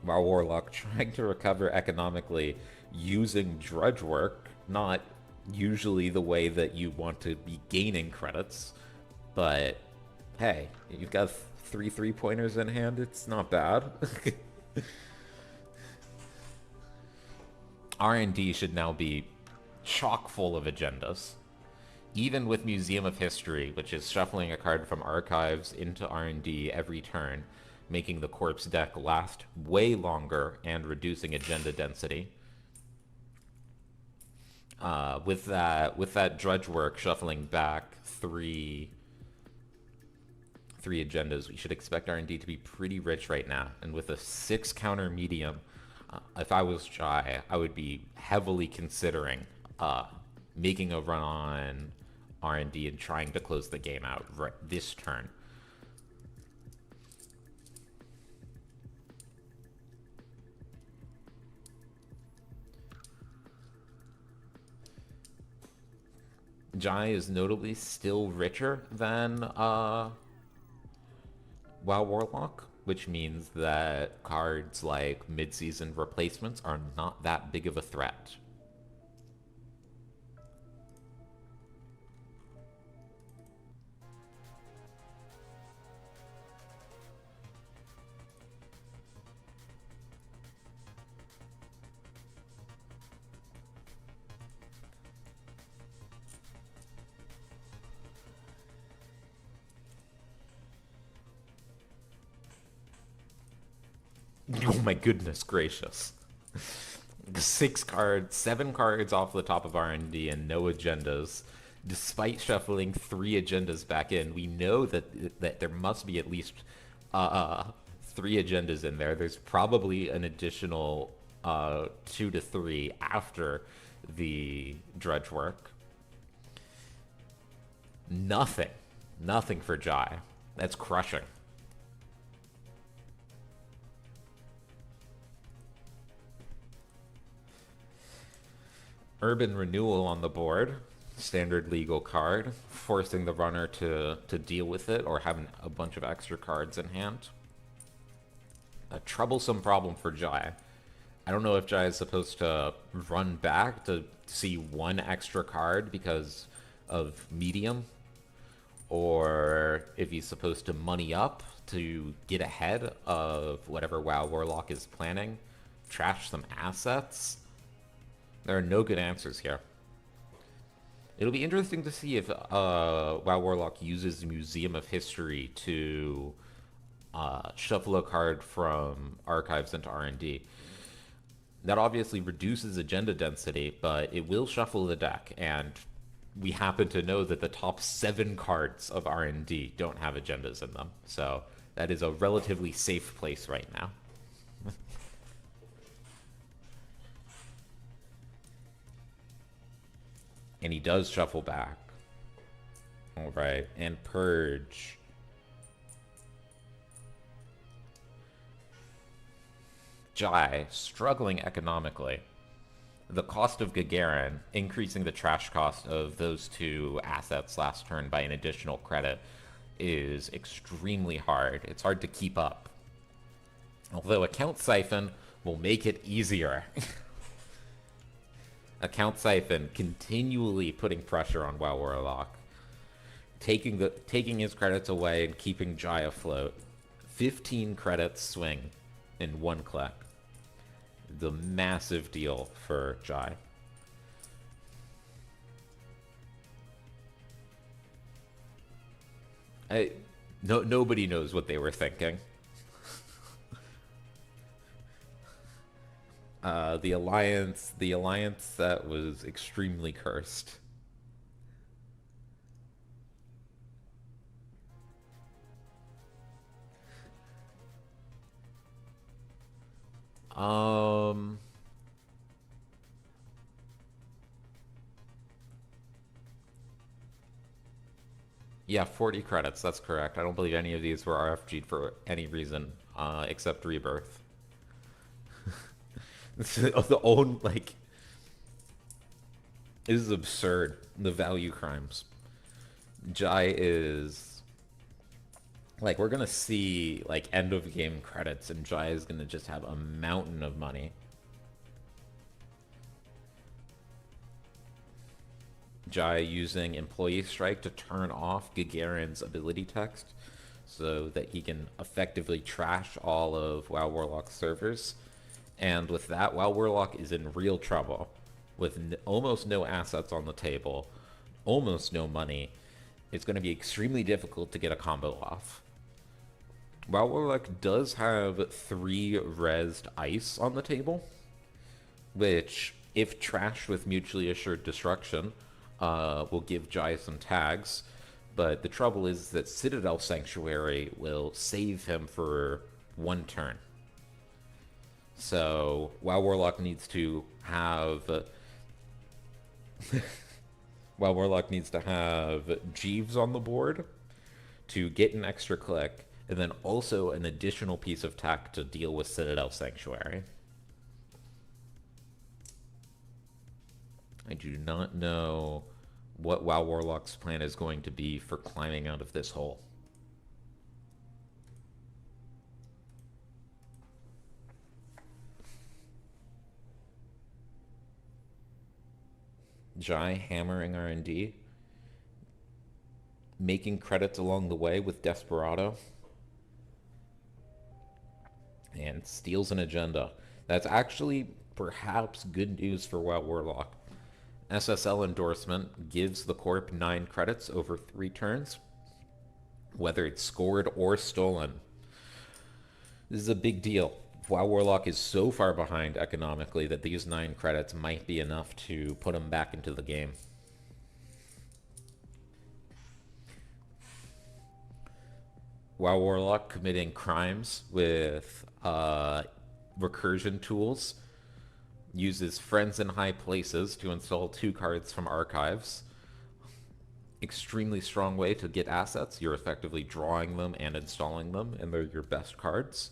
WoW Warlock trying to recover economically using Drudge Work, not usually the way that you want to be gaining credits, but hey, you've got 3 3-pointers in hand, it's not bad. R&D should now be chock full of agendas. Even with Museum of History, which is shuffling a card from Archives into R&D every turn, making the corpse deck last way longer and reducing agenda density. With that Drudge Work shuffling back 3 agendas, we should expect R&D to be pretty rich right now. And with a 6 counter medium, if I was Jai, I would be heavily considering making a run on R&D and trying to close the game out this turn. Jai is notably still richer than WoW Warlock, which means that cards like mid-season replacements are not that big of a threat. Oh my goodness gracious. 7 cards off the top of R&D and no agendas. Despite shuffling 3 agendas back in, we know that there must be at least 3 agendas in there. There's probably an additional 2 to 3 after the Drudge Work. Nothing for Jai. That's crushing. Urban Renewal on the board, standard legal card, forcing the runner to deal with it or having a bunch of extra cards in hand. A troublesome problem for Jai. I don't know if Jai is supposed to run back to see 1 extra card because of medium, or if he's supposed to money up to get ahead of whatever WoW Warlock is planning, trash some assets. There are no good answers here. It'll be interesting to see if WoW Warlock uses Museum of History to shuffle a card from Archives into R&D. That obviously reduces agenda density, but it will shuffle the deck, and we happen to know that the top 7 cards of R&D don't have agendas in them. So that is a relatively safe place right now. And he does shuffle back. All right, and Purge. Jai, struggling economically. The cost of Gagarin, increasing the trash cost of those 2 assets last turn by an additional credit, is extremely hard. It's hard to keep up. Although Account Siphon will make it easier. Account Siphon continually putting pressure on WoW Warlock. Taking his credits away and keeping Jai afloat. 15 credits swing in 1 click. The massive deal for Jai. Nobody knows what they were thinking. The alliance that was extremely cursed. Um, yeah, 40 credits. That's correct. I don't believe any of these were RFG'd for any reason except Rebirth. The own like, this is absurd. The value crimes. Jai is like, we're gonna see like end of game credits, and Jai is gonna just have a mountain of money. Jai using Employee Strike to turn off Gagarin's ability text so that he can effectively trash all of WoW Warlock's servers. And with that, WoW Warlock is in real trouble. With almost no assets on the table, almost no money, it's going to be extremely difficult to get a combo off. WoW Warlock does have 3 rezzed ice on the table, which, if trashed with mutually assured destruction, will give Jai some tags. But the trouble is that Citadel Sanctuary will save him for 1 turn. So WoW Warlock needs to have WoW Warlock needs to have Jeeves on the board to get an extra click, and then also an additional piece of tech to deal with Citadel Sanctuary. I do not know what WoW Warlock's plan is going to be for climbing out of this hole. Jai hammering R&D, making credits along the way with Desperado, and steals an agenda. That's actually perhaps good news for WoW Warlock. SSL endorsement gives the Corp 9 credits over 3 turns, whether it's scored or stolen. This is a big deal. WoW Warlock is so far behind economically that these 9 credits might be enough to put him back into the game. WoW Warlock committing crimes with recursion tools, uses Friends in High Places to install 2 cards from archives. Extremely strong way to get assets. You're effectively drawing them and installing them, and they're your best cards.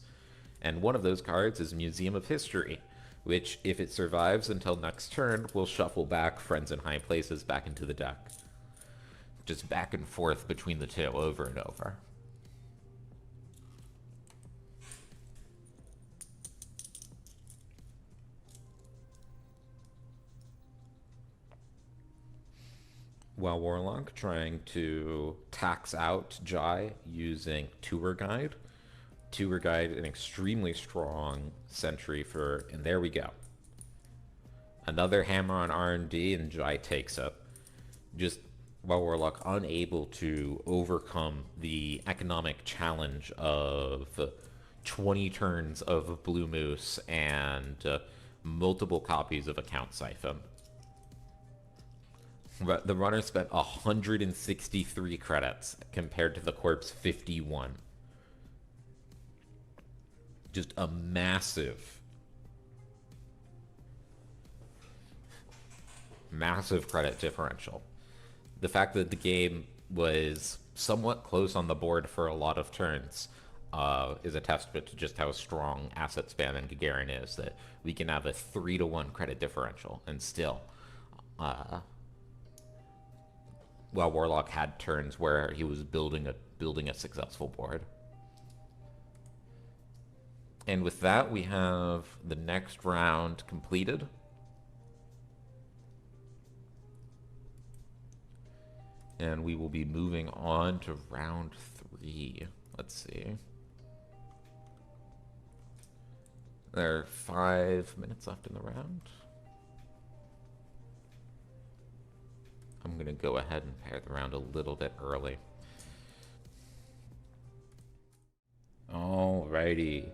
And one of those cards is Museum of History, which, if it survives until next turn, will shuffle back Friends in High Places back into the deck. Just back and forth between the 2 over and over. WoW Warlock trying to tax out Jai using Tour Guide. Tour Guide, an extremely strong sentry for, and there we go. Another hammer on R&D, and Jai takes it. Just WoW Warlock unable to overcome the economic challenge of 20 turns of Blue Moose and multiple copies of Account Siphon. The runner spent 163 credits compared to the corp's 51. Just a massive credit differential. The fact that the game was somewhat close on the board for a lot of turns is a testament to just how strong asset spamming Gagarin is, that we can have a 3-to-1 credit differential and still, while Warlock had turns where he was building a successful board. And with that, we have the next round completed. And we will be moving on to round 3. Let's see. There are 5 minutes left in the round. I'm going to go ahead and pair the round a little bit early. Alrighty.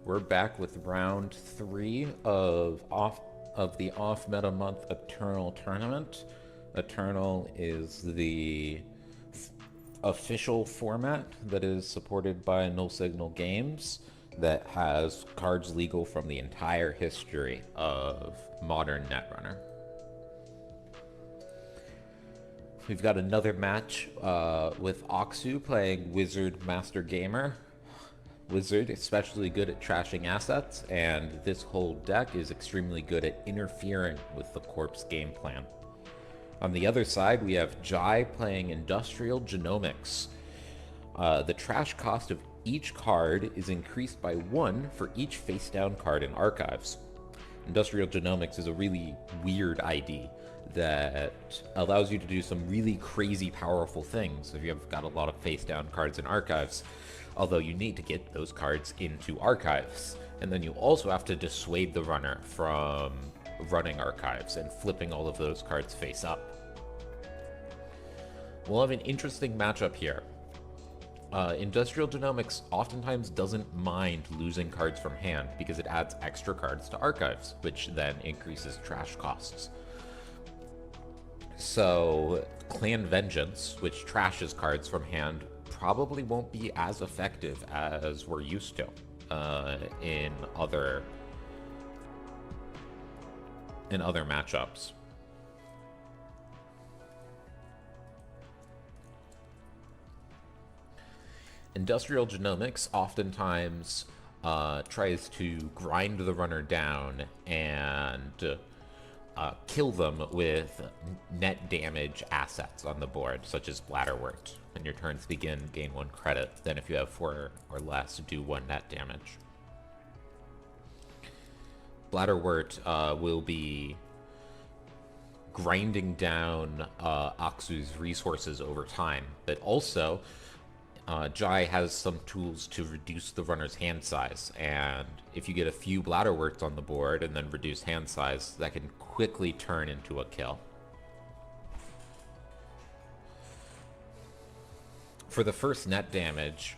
We're back with round 3 of the off-meta month Eternal Tournament. Eternal is the official format that is supported by Null Signal Games that has cards legal from the entire history of modern Netrunner. We've got another match with Oxu playing Wizard Master Gamer. Wizard especially good at trashing assets, and this whole deck is extremely good at interfering with the Corp's game plan. On the other side, we have Jai playing Industrial Genomics. The trash cost of each card is increased by 1 for each face-down card in Archives. Industrial Genomics is a really weird ID that allows you to do some really crazy powerful things if you've got a lot of face-down cards in Archives. Although you need to get those cards into Archives. And then you also have to dissuade the runner from running Archives and flipping all of those cards face up. We'll have an interesting matchup here. Industrial Genomics oftentimes doesn't mind losing cards from hand because it adds extra cards to Archives, which then increases trash costs. So Clan Vengeance, which trashes cards from hand, probably won't be as effective as we're used to in other matchups. Industrial Genomics oftentimes tries to grind the runner down and kill them with net damage assets on the board, such as Bladderwort. When your turns begin, gain 1 credit. Then if you have 4 or less, do 1 net damage. Bladderwort will be grinding down Aksu's resources over time, but also Jai has some tools to reduce the runner's hand size, and if you get a few Bladderworts on the board and then reduce hand size, that can quickly turn into a kill. For the first net damage,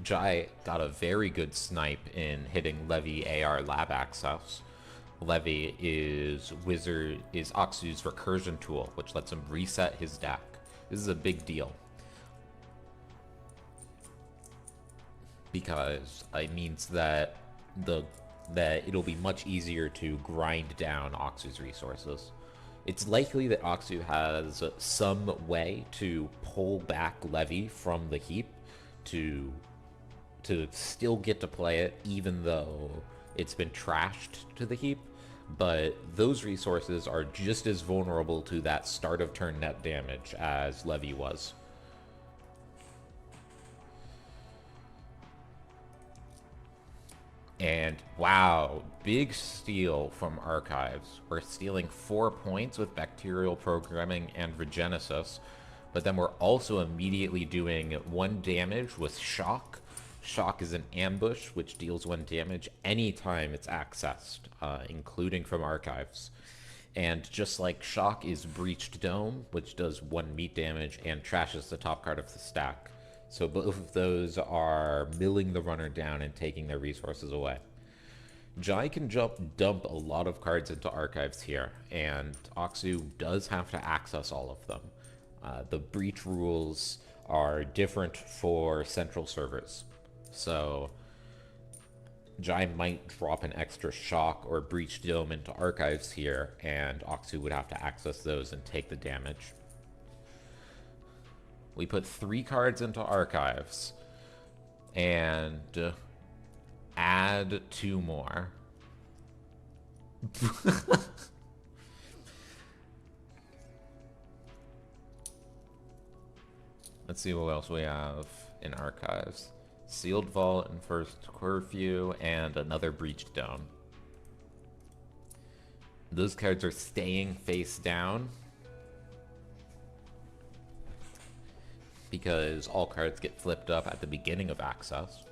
Jai got a very good snipe in hitting Levy AR Lab Access. Levy is Aksu's recursion tool, which lets him reset his deck. This is a big deal, because it means that it'll be much easier to grind down Aksu's resources. It's likely that Aksu has some way to pull back Levy from the heap to still get to play it, even though it's been trashed to the heap, but those resources are just as vulnerable to that start of turn net damage as Levy was. And wow, big steal from Archives. We're stealing 4 points with Bacterial Programming and Regenesis, but then we're also immediately doing 1 damage with Shock. Shock is an ambush, which deals 1 damage anytime it's accessed, including from Archives. And just like Shock is Breached Dome, which does 1 meat damage and trashes the top card of the stack. So both of those are milling the runner down and taking their resources away. Jai can dump a lot of cards into archives here, and Aksu does have to access all of them. The breach rules are different for central servers. So Jai might drop an extra shock or breach dome into archives here, and Aksu would have to access those and take the damage. We put 3 cards into archives and add 2 more. Let's see what else we have in archives. Sealed Vault and First Curfew, and another Breached Dome. Those cards are staying face down because all cards get flipped up at the beginning of access.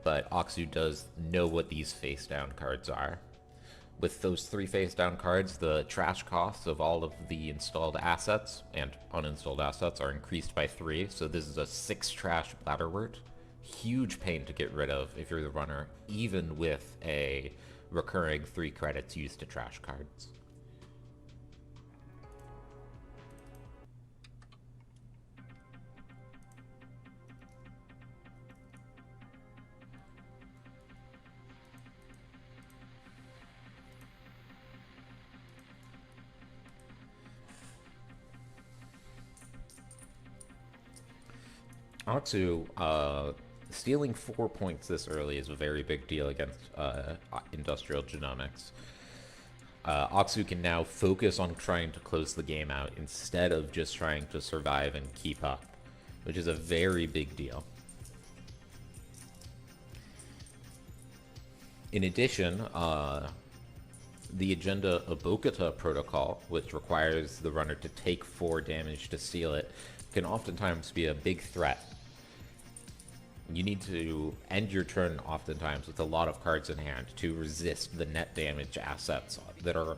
But Aksu does know what these face down cards are. With those 3 face down cards, the trash costs of all of the installed assets and uninstalled assets are increased by 3, so this is a 6 trash Bladderwort. Huge pain to get rid of if you're the runner, even with a recurring 3 credits used to trash cards. Aksu, stealing 4 points this early is a very big deal against Industrial Genomics. Aksu can now focus on trying to close the game out instead of just trying to survive and keep up, which is a very big deal. In addition, the Agenda Abokata protocol, which requires the runner to take 4 damage to steal it, can oftentimes be a big threat. You need to end your turn oftentimes with a lot of cards in hand to resist the net damage assets that are...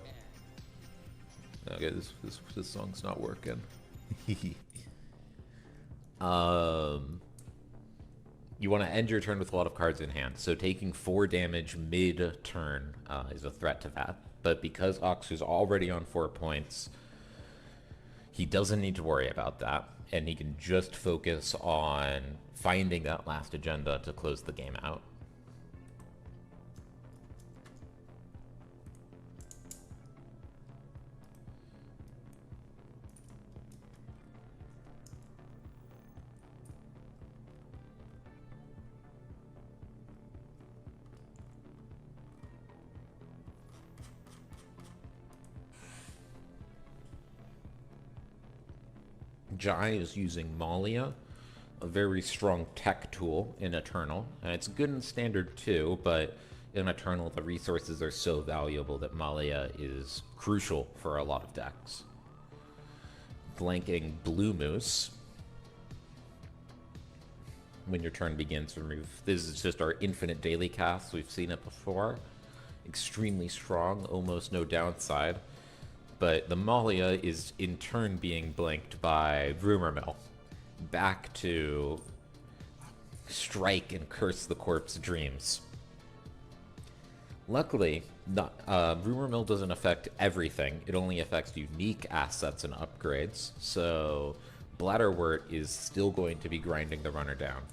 Okay, this song's not working. You want to end your turn with a lot of cards in hand, so taking 4 damage mid-turn is a threat to that. But because Aksu's already on 4 points, he doesn't need to worry about that, and he can just focus on finding that last agenda to close the game out. Jai is using Malia, a very strong tech tool in Eternal, and it's good in Standard too, but in Eternal the resources are so valuable that Malia is crucial for a lot of decks. Blanking Blue Moose when your turn begins. Remove. This is just our infinite daily cast. We've seen it before. Extremely strong, almost no downside. But the Malia is in turn being blanked by Rumor Mill. Back to strike and curse the corpse dreams. Luckily, Rumor Mill doesn't affect everything. It only affects unique assets and upgrades. So Bladderwort is still going to be grinding the runner down.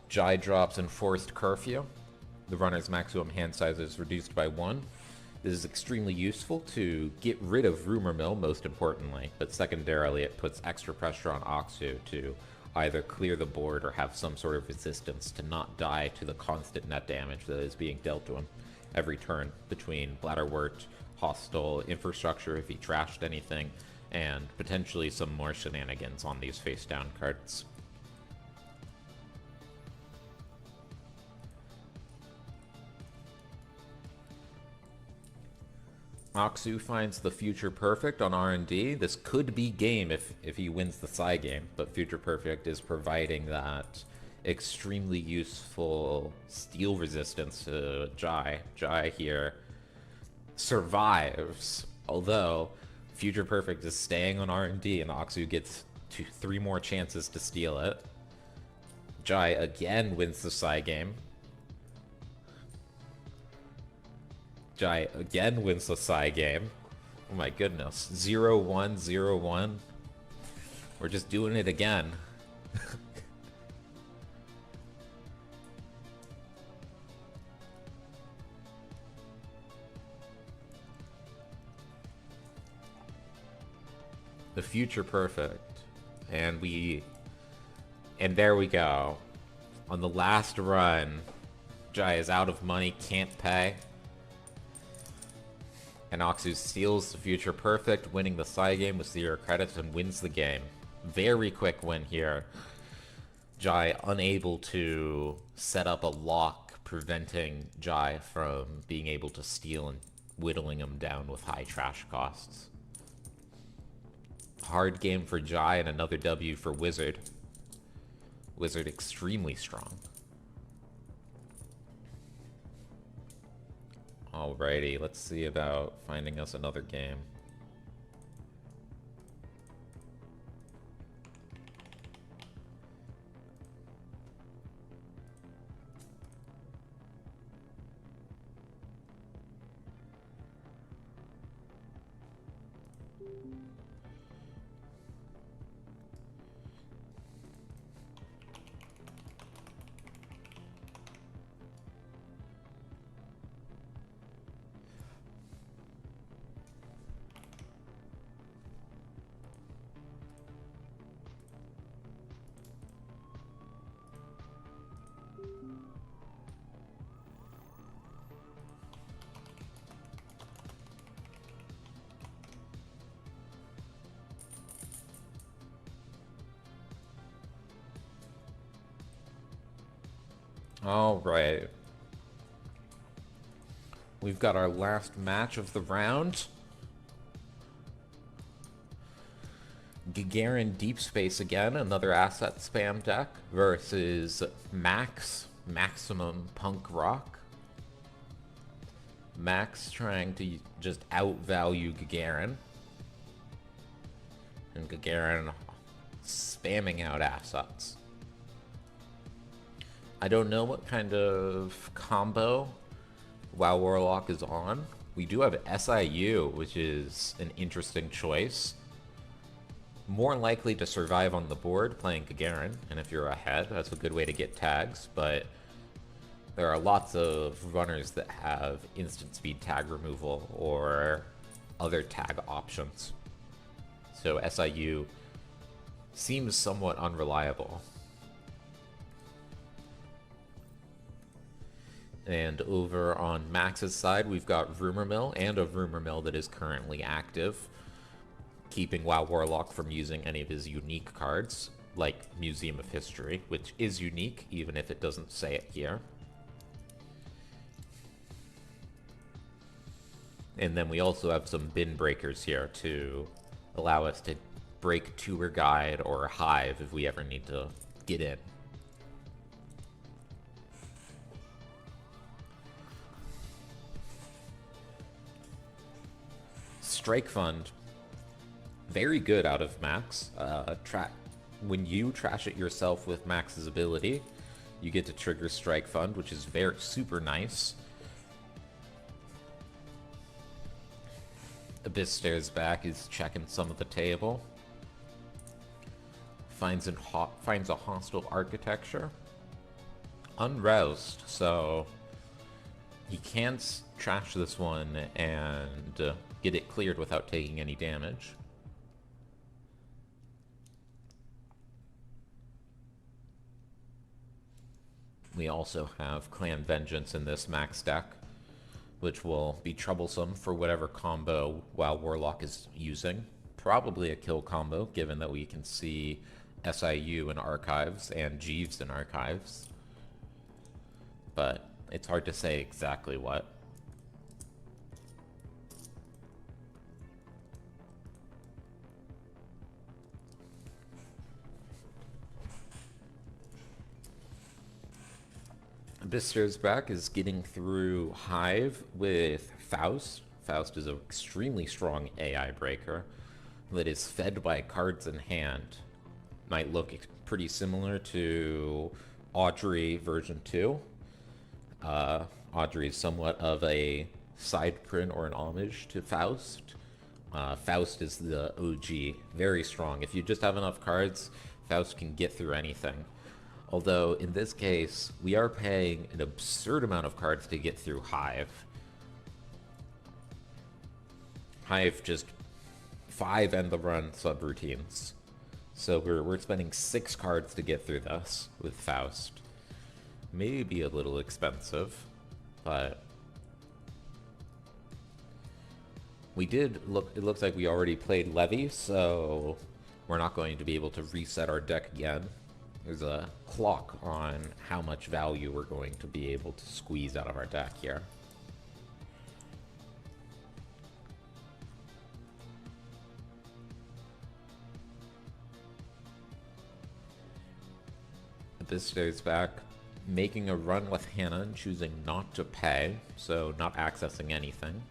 Jai drops Enforced Curfew. The runner's maximum hand size is reduced by 1. This is extremely useful to get rid of Rumor Mill, most importantly, but secondarily it puts extra pressure on Aksu to either clear the board or have some sort of resistance to not die to the constant net damage that is being dealt to him every turn between Bladderwort, hostile infrastructure if he trashed anything, and potentially some more shenanigans on these face-down cards. Aksu finds the Future Perfect on R&D. This could be game if he wins the Psy game, but Future Perfect is providing that extremely useful steal resistance to Jai. Jai here survives, although Future Perfect is staying on R&D and Aksu gets 3 more chances to steal it. Jai again wins the Psy game. Jai again wins the Psy game. Oh my goodness. 0-1, 0-1. We're just doing it again. The future perfect. And there we go. On the last run, Jai is out of money, can't pay. And Oxu steals the future perfect, winning the Psy game with 0 credits and wins the game. Very quick win here. Jai unable to set up a lock, preventing Jai from being able to steal and whittling him down with high trash costs. Hard game for Jai and another W for Wizard. Wizard extremely strong. Alrighty, let's see about finding us another game. Alright. We've got our last match of the round. Gagarin Deep Space again, another asset spam deck, versus Maximum Punk Rock. Max trying to just outvalue Gagarin. And Gagarin spamming out assets. I don't know what kind of combo WoW Warlock is on. We do have SIU, which is an interesting choice. More likely to survive on the board playing Gagarin, and if you're ahead, that's a good way to get tags, but there are lots of runners that have instant speed tag removal or other tag options. So SIU seems somewhat unreliable. And over on Max's side, we've got Rumor Mill, and a Rumor Mill that is currently active, keeping WoW Warlock from using any of his unique cards, like Museum of History, which is unique, even if it doesn't say it here. And then we also have some bin breakers here to allow us to break Tour Guide or Hive if we ever need to get in. Strike Fund, very good out of Max. When you trash it yourself with Max's ability, you get to trigger Strike Fund, which is super nice. Abyss stares back, is checking some of the table. Finds a hostile architecture. Unroused, so he can't trash this one and get it cleared without taking any damage. We also have Clan Vengeance in this max deck, which will be troublesome for whatever combo WoW Warlock is using. Probably a kill combo, given that we can see SIU in Archives and Jeeves in Archives. But it's hard to say exactly what. Abyssir's back is getting through Hive with Faust. Faust is an extremely strong AI breaker that is fed by cards in hand. Might look pretty similar to Audrey version 2. Audrey is somewhat of a side print or an homage to Faust. Faust is the OG, very strong. If you just have enough cards, Faust can get through anything. Although, in this case, we are paying an absurd amount of cards to get through Hive. Hive just 5 end the run subroutines. So we're spending 6 cards to get through this with Faust. Maybe a little expensive, but we did look. It looks like we already played Levy, so we're not going to be able to reset our deck again. There's a clock on how much value we're going to be able to squeeze out of our deck here. This goes back, making a run with Hannah and choosing not to pay, so not accessing anything.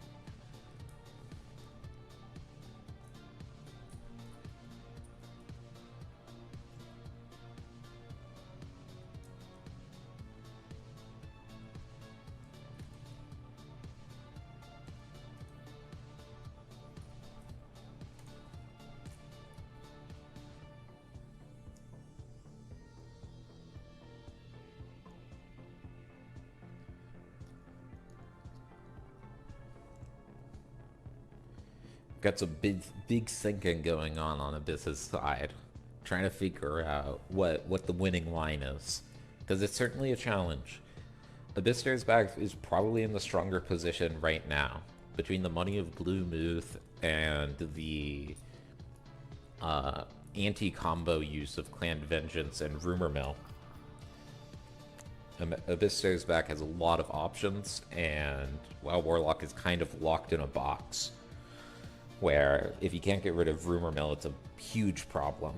Got some big thinking going on Abyss's side, trying to figure out what the winning line is, because it's certainly a challenge. Abyss Stares Back is probably in the stronger position right now, between the money of Blue Muth and the anti-combo use of Clan Vengeance and Rumor Mill. Abyss Stares Back has a lot of options, and WoW Warlock is kind of locked in a box, where if you can't get rid of Rumor Mill, it's a huge problem.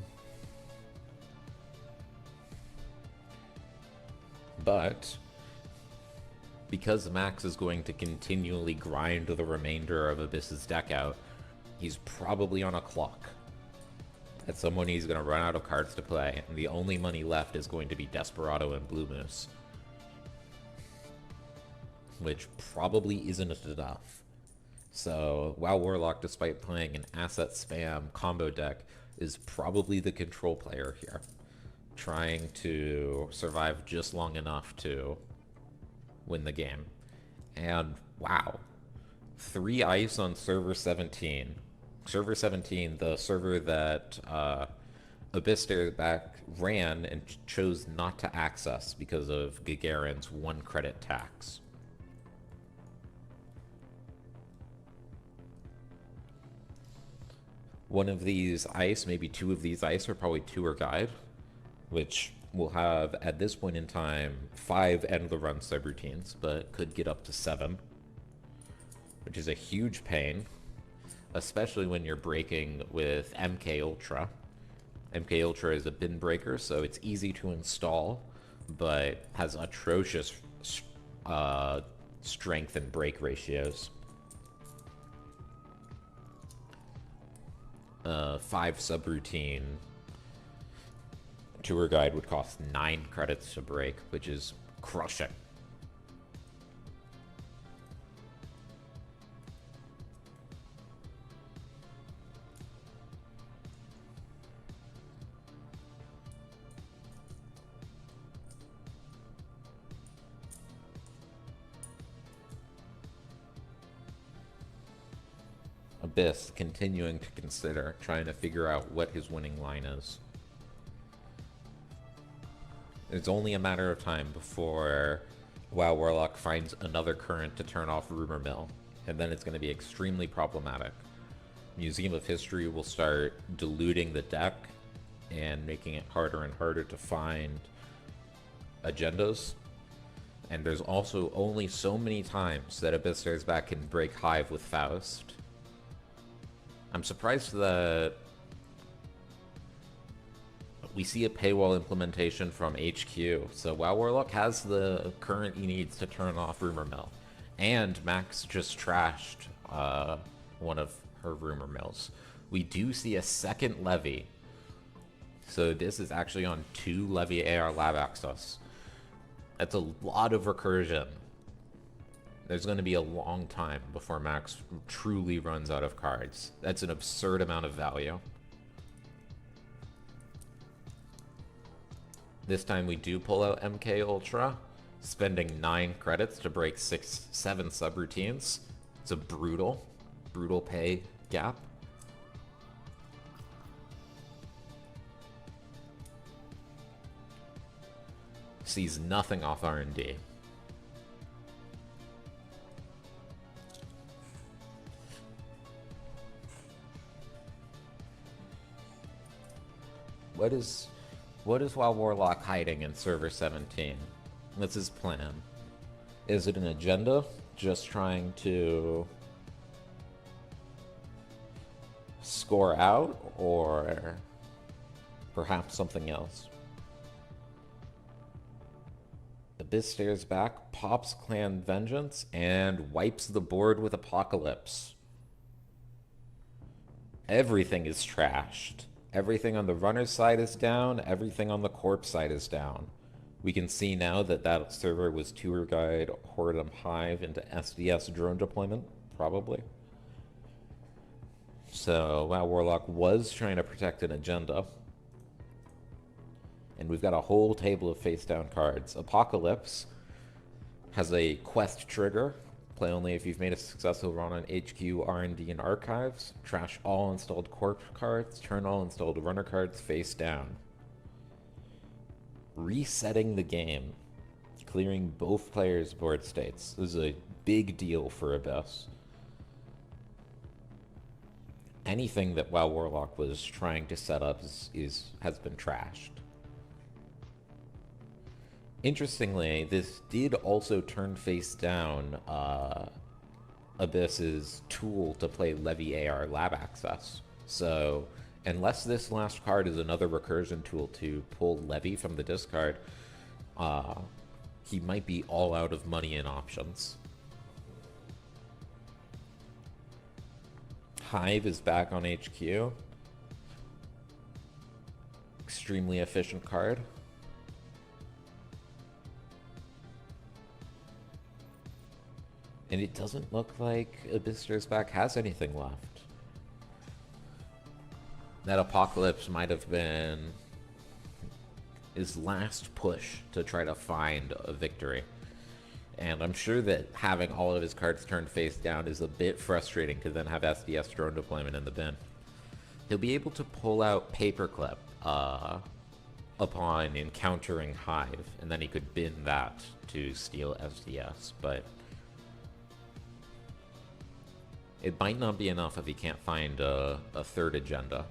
But because Max is going to continually grind the remainder of Abyss's deck out, he's probably on a clock. At some point he's going to run out of cards to play, and the only money left is going to be Desperado and Blue Moose. Which probably isn't enough. So, WoW Warlock, despite playing an asset spam combo deck, is probably the control player here, trying to survive just long enough to win the game. And wow, 3 ice on server 17. Server 17, the server that Abyss Stares Back ran and chose not to access because of Gagarin's 1 credit tax. One of these ice, maybe 2 of these ice, are probably tour guide, which will have, at this point in time, 5 end the run subroutines, but could get up to 7, which is a huge pain, especially when you're breaking with MK Ultra. MK Ultra is a bin breaker, so it's easy to install, but has atrocious strength and break ratios. 5 subroutine tour guide would cost 9 credits to break, which is crushing. Abyss continuing to consider, trying to figure out what his winning line is. It's only a matter of time before WoW Warlock finds another current to turn off Rumor Mill, and then it's going to be extremely problematic. Museum of History will start diluting the deck and making it harder and harder to find agendas. And there's also only so many times that Abyss Stares Back can break Hive with Faust. I'm surprised that we see a paywall implementation from HQ. So WoW Warlock has the current he needs to turn off Rumor Mill. And Max just trashed one of her Rumor Mills. We do see a second Levy. So this is actually on 2 Levy AR lab access. That's a lot of recursion. There's going to be a long time before Max truly runs out of cards. That's an absurd amount of value. This time we do pull out MK Ultra, spending 9 credits to break 7 subroutines. It's a brutal pay gap. Sees nothing off R&D. What is Wild Warlock hiding in server 17? What's his plan? Is it an agenda? Just trying to score out, or perhaps something else? Abyss stares back, pops Clan Vengeance, and wipes the board with Apocalypse. Everything is trashed. Everything on the runner's side is down, everything on the corpse side is down. We can see now that that server was Tour Guide, Hordem Hive into SDS drone deployment, probably. So, wow, Warlock was trying to protect an agenda. And we've got a whole table of face-down cards. Apocalypse has a quest trigger. Play only if you've made a successful run on HQ, R&D, and Archives. Trash all installed Corp cards. Turn all installed Runner cards face down. Resetting the game. Clearing both players' board states. This is a big deal for Abyss. Anything that WoW Warlock was trying to set up has been trashed. Interestingly, this did also turn face down Abyss's tool to play Levy AR lab access. So, unless this last card is another recursion tool to pull Levy from the discard, he might be all out of money and options. Hive is back on HQ. Extremely efficient card. And it doesn't look like Abyss back has anything left. That Apocalypse might have been his last push to try to find a victory. And I'm sure that having all of his cards turned face down is a bit frustrating to then have SDS drone deployment in the bin. He'll be able to pull out Paperclip upon encountering Hive, and then he could bin that to steal SDS, but it might not be enough if he can't find a third agenda.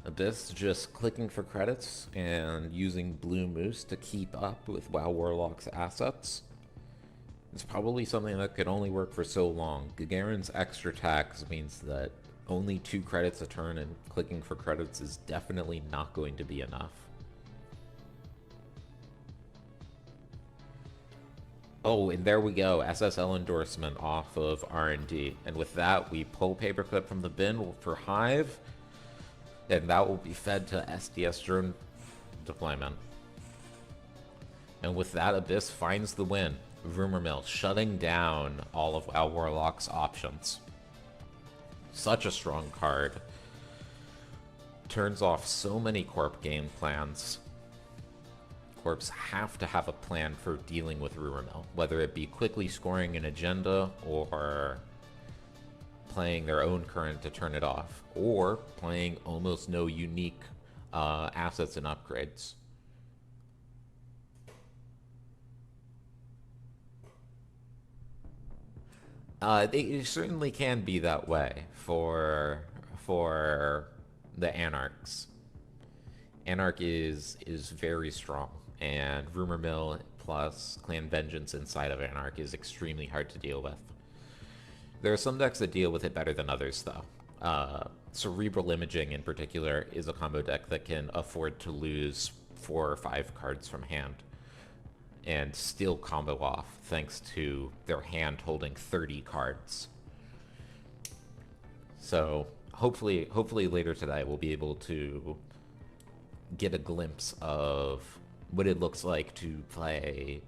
Abyss just clicking for credits and using Blue Moose to keep up with WoW Warlock's assets. It's probably something that could only work for so long. Gagarin's extra tax means that only 2 credits a turn, and clicking for credits is definitely not going to be enough. Oh, and there we go. SSL endorsement off of R&D. And with that, we pull Paperclip from the bin for Hive, and that will be fed to SDS drone deployment. And with that, Abyss finds the win. Rumor Mill shutting down all of WoW Warlock's options. Such a strong card. Turns off so many Corp game plans. Corps have to have a plan for dealing with Rumor Mill, whether it be quickly scoring an agenda or playing their own current to turn it off, or playing almost no unique assets and upgrades. They certainly can be that way for the Anarchs. Anarch is very strong, and Rumor Mill plus Clan Vengeance inside of Anarch is extremely hard to deal with. There are some decks that deal with it better than others, though. Cerebral Imaging, in particular, is a combo deck that can afford to lose 4 or 5 cards from hand. and still combo off thanks to their hand holding 30 cards. So hopefully later today we'll be able to get a glimpse of what it looks like to play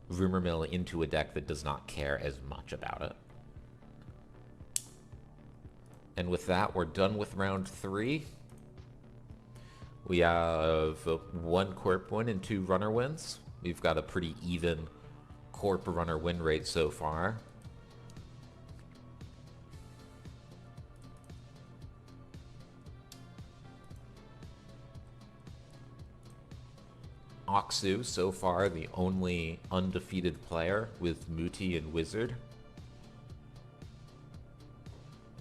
Rumor Mill into a deck that does not care as much about it. And with that, we're done with round 3. We have 1 Corp win and 2 Runner wins. We've got a pretty even Corp Runner win rate so far. Aksu, so far, the only undefeated player with Muti and Wizard.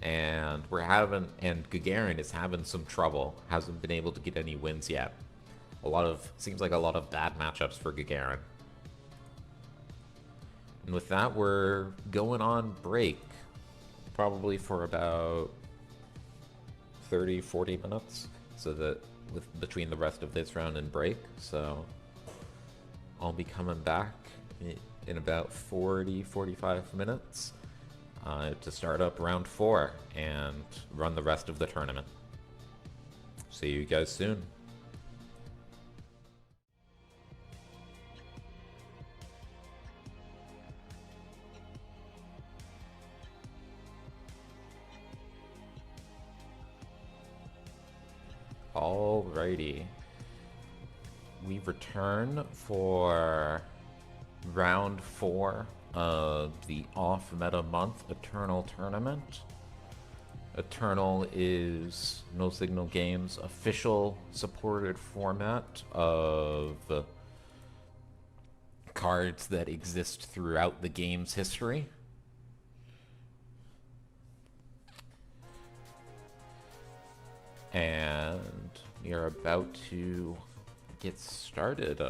And Gagarin is having some trouble. Hasn't been able to get any wins yet. Seems like a lot of bad matchups for Gagarin. And with that, we're going on break. Probably for about 30, 40 minutes. So that between the rest of this round and break. So I'll be coming back in about 40, 45 minutes to start up round 4 and run the rest of the tournament. See you guys soon. Alrighty. We return for round 4 of the off-meta month Eternal Tournament. Eternal is No Signal Games' official supported format of cards that exist throughout the game's history. And we are about to get started.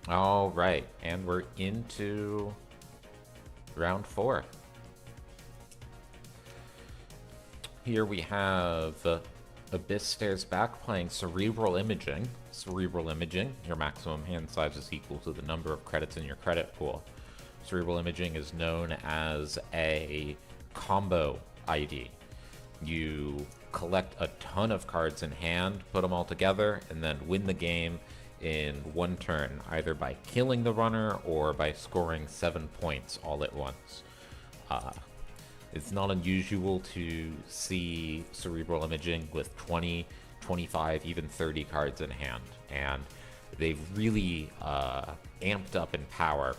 All right, and we're into round 4. Here we have Abyss Stares Back playing Cerebral Imaging. Cerebral Imaging, your maximum hand size is equal to the number of credits in your credit pool. Cerebral Imaging is known as a combo ID. You collect a ton of cards in hand, put them all together, and then win the game in one turn, either by killing the runner or by scoring 7 points all at once. It's not unusual to see Cerebral Imaging with 20, 25, even 30 cards in hand, and they've really amped up in power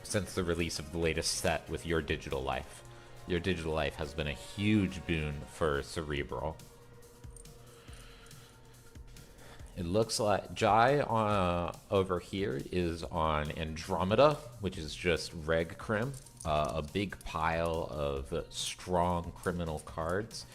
since the release of the latest set with Your Digital Life. Your Digital Life has been a huge boon for Cerebral. It looks like Jai over here is on Andromeda, which is just Reg Crim, a big pile of strong criminal cards,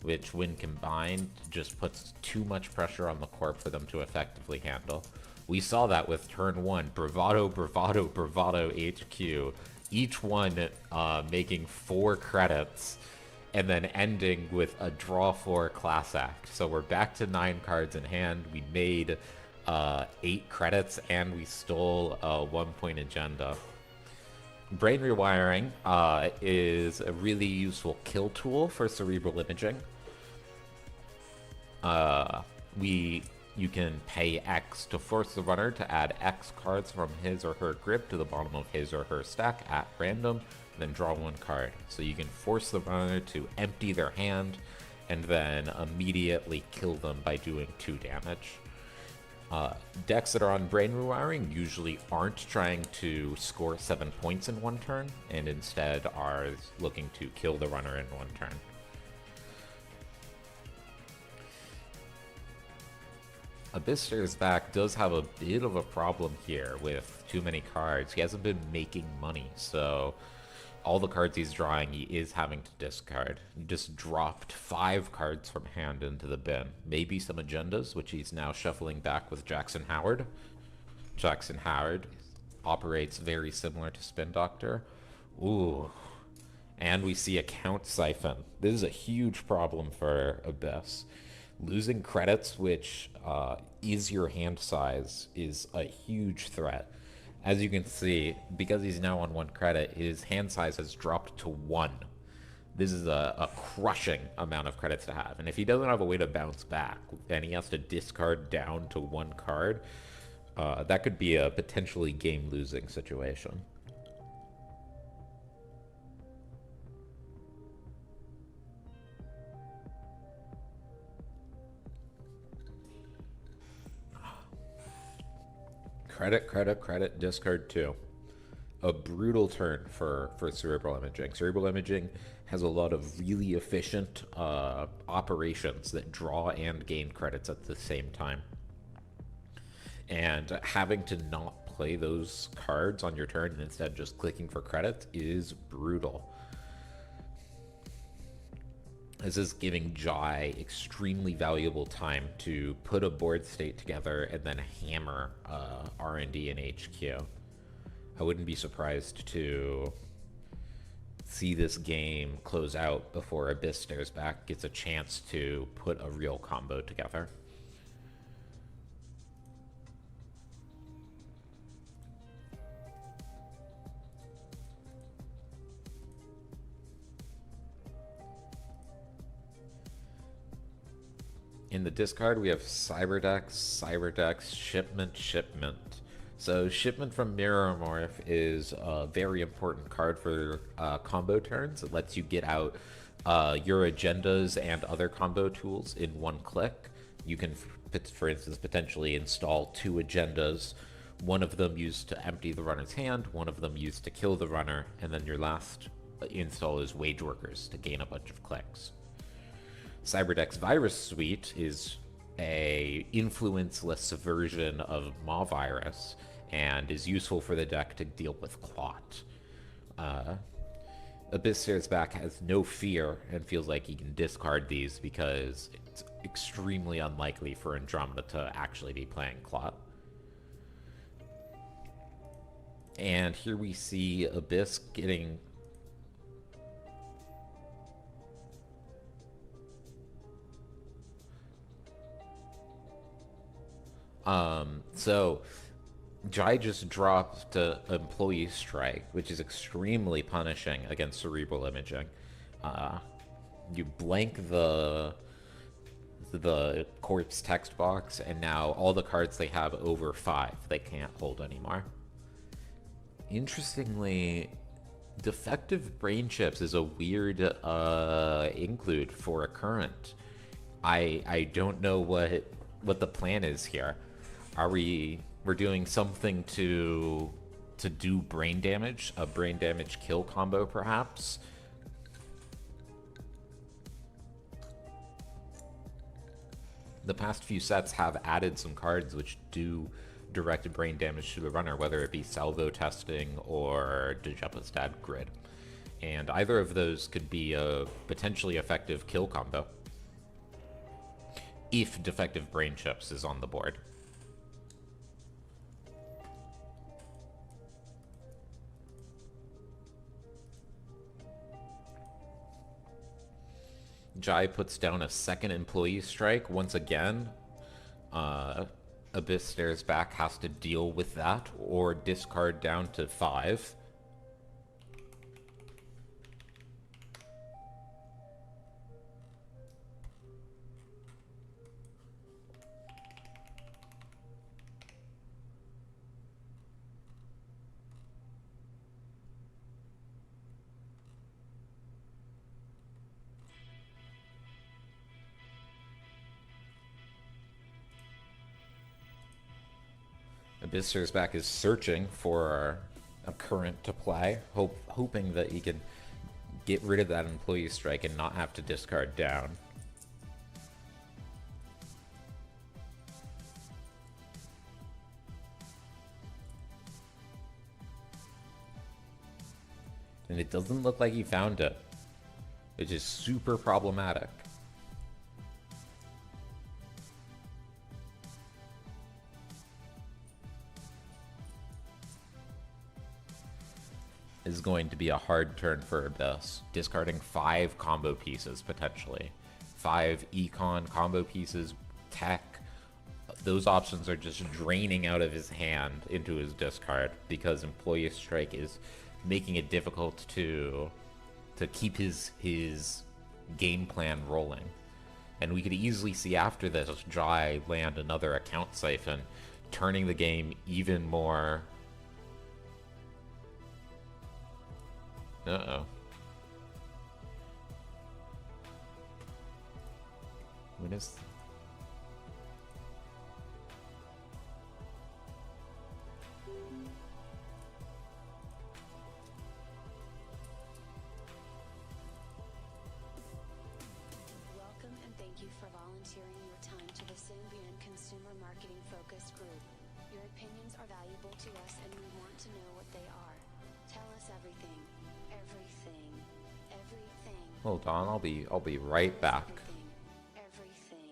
which when combined just puts too much pressure on the corp for them to effectively handle. We saw that with turn 1, Bravado, Bravado, Bravado HQ, each one making 4 credits, and then ending with a draw 4 class act. So we're back to 9 cards in hand. We made 8 credits, and we stole a 1-point agenda. Brain Rewiring is a really useful kill tool for Cerebral Imaging. You can pay X to force the runner to add X cards from his or her grip to the bottom of his or her stack at random, then draw 1 card. So you can force the runner to empty their hand and then immediately kill them by doing 2 damage. Decks that are on Brain Rewiring usually aren't trying to score 7 points in 1 turn, and instead are looking to kill the runner in 1 turn. Abyss Stares Back does have a bit of a problem here with too many cards. He hasn't been making money, so all the cards he's drawing, he is having to discard. He just dropped 5 cards from hand into the bin. Maybe some agendas, which he's now shuffling back with Jackson Howard. Jackson Howard operates very similar to Spin Doctor. Ooh. And we see a Count Siphon. This is a huge problem for Abyss. Losing credits, which is your hand size, is a huge threat. As you can see, because he's now on 1 credit, his hand size has dropped to 1. This is a crushing amount of credits to have. And if he doesn't have a way to bounce back, and he has to discard down to 1 card, that could be a potentially game-losing situation. Credit, credit, credit, discard 2. A brutal turn for Cerebral Imaging. Cerebral Imaging has a lot of really efficient operations that draw and gain credits at the same time. And having to not play those cards on your turn and instead just clicking for credits is brutal. This is giving Jai extremely valuable time to put a board state together and then hammer R&D and HQ. I wouldn't be surprised to see this game close out before Abyss Stares Back gets a chance to put a real combo together. In the discard, we have Cyberdex, Shipment. So Shipment from Mirror Morph is a very important card for combo turns. It lets you get out your agendas and other combo tools in 1 click. You can, for instance, potentially install 2 agendas, one of them used to empty the runner's hand, one of them used to kill the runner, and then your last install is Wage Workers to gain a bunch of clicks. Cyberdex Virus Suite is a influenceless version of Maw Virus and is useful for the deck to deal with Clot. Abyss Stares Back has no fear and feels like he can discard these because it's extremely unlikely for Andromeda to actually be playing Clot. And here we see Abyss getting... So Jai just dropped Employee Strike, which is extremely punishing against Cerebral Imaging. You blank the corpse text box, and now all the cards they have over 5 they can't hold anymore. Interestingly, Defective Brain Chips is a weird include for a current. I don't know what the plan is here. We're doing something to do brain damage, a brain damage kill combo perhaps. The past few sets have added some cards which do direct brain damage to the runner, whether it be salvo testing or Dejepistad Grid. And either of those could be a potentially effective kill combo if Defective Brain Chips is on the board. Jai puts down a second Employee Strike once again. Abyss Stares Back has to deal with that or discard down to 5. Abyss Stares Back is searching for a current to play, hoping that he can get rid of that Employee Strike and not have to discard down. And it doesn't look like he found it, which is super problematic. Is going to be a hard turn for Abyss. Discarding 5 combo pieces, potentially. 5 econ combo pieces, tech. Those options are just draining out of his hand into his discard because Employee Strike is making it difficult to keep his game plan rolling. And we could easily see after this Jai land another account siphon, turning the game even more... Uh-oh. What is... Welcome and thank you for volunteering your time to the Symbian Consumer Marketing Focus Group. Your opinions are valuable to us and we want to know what they are. Tell us everything. Everything. Hold on, I'll be right back. Everything.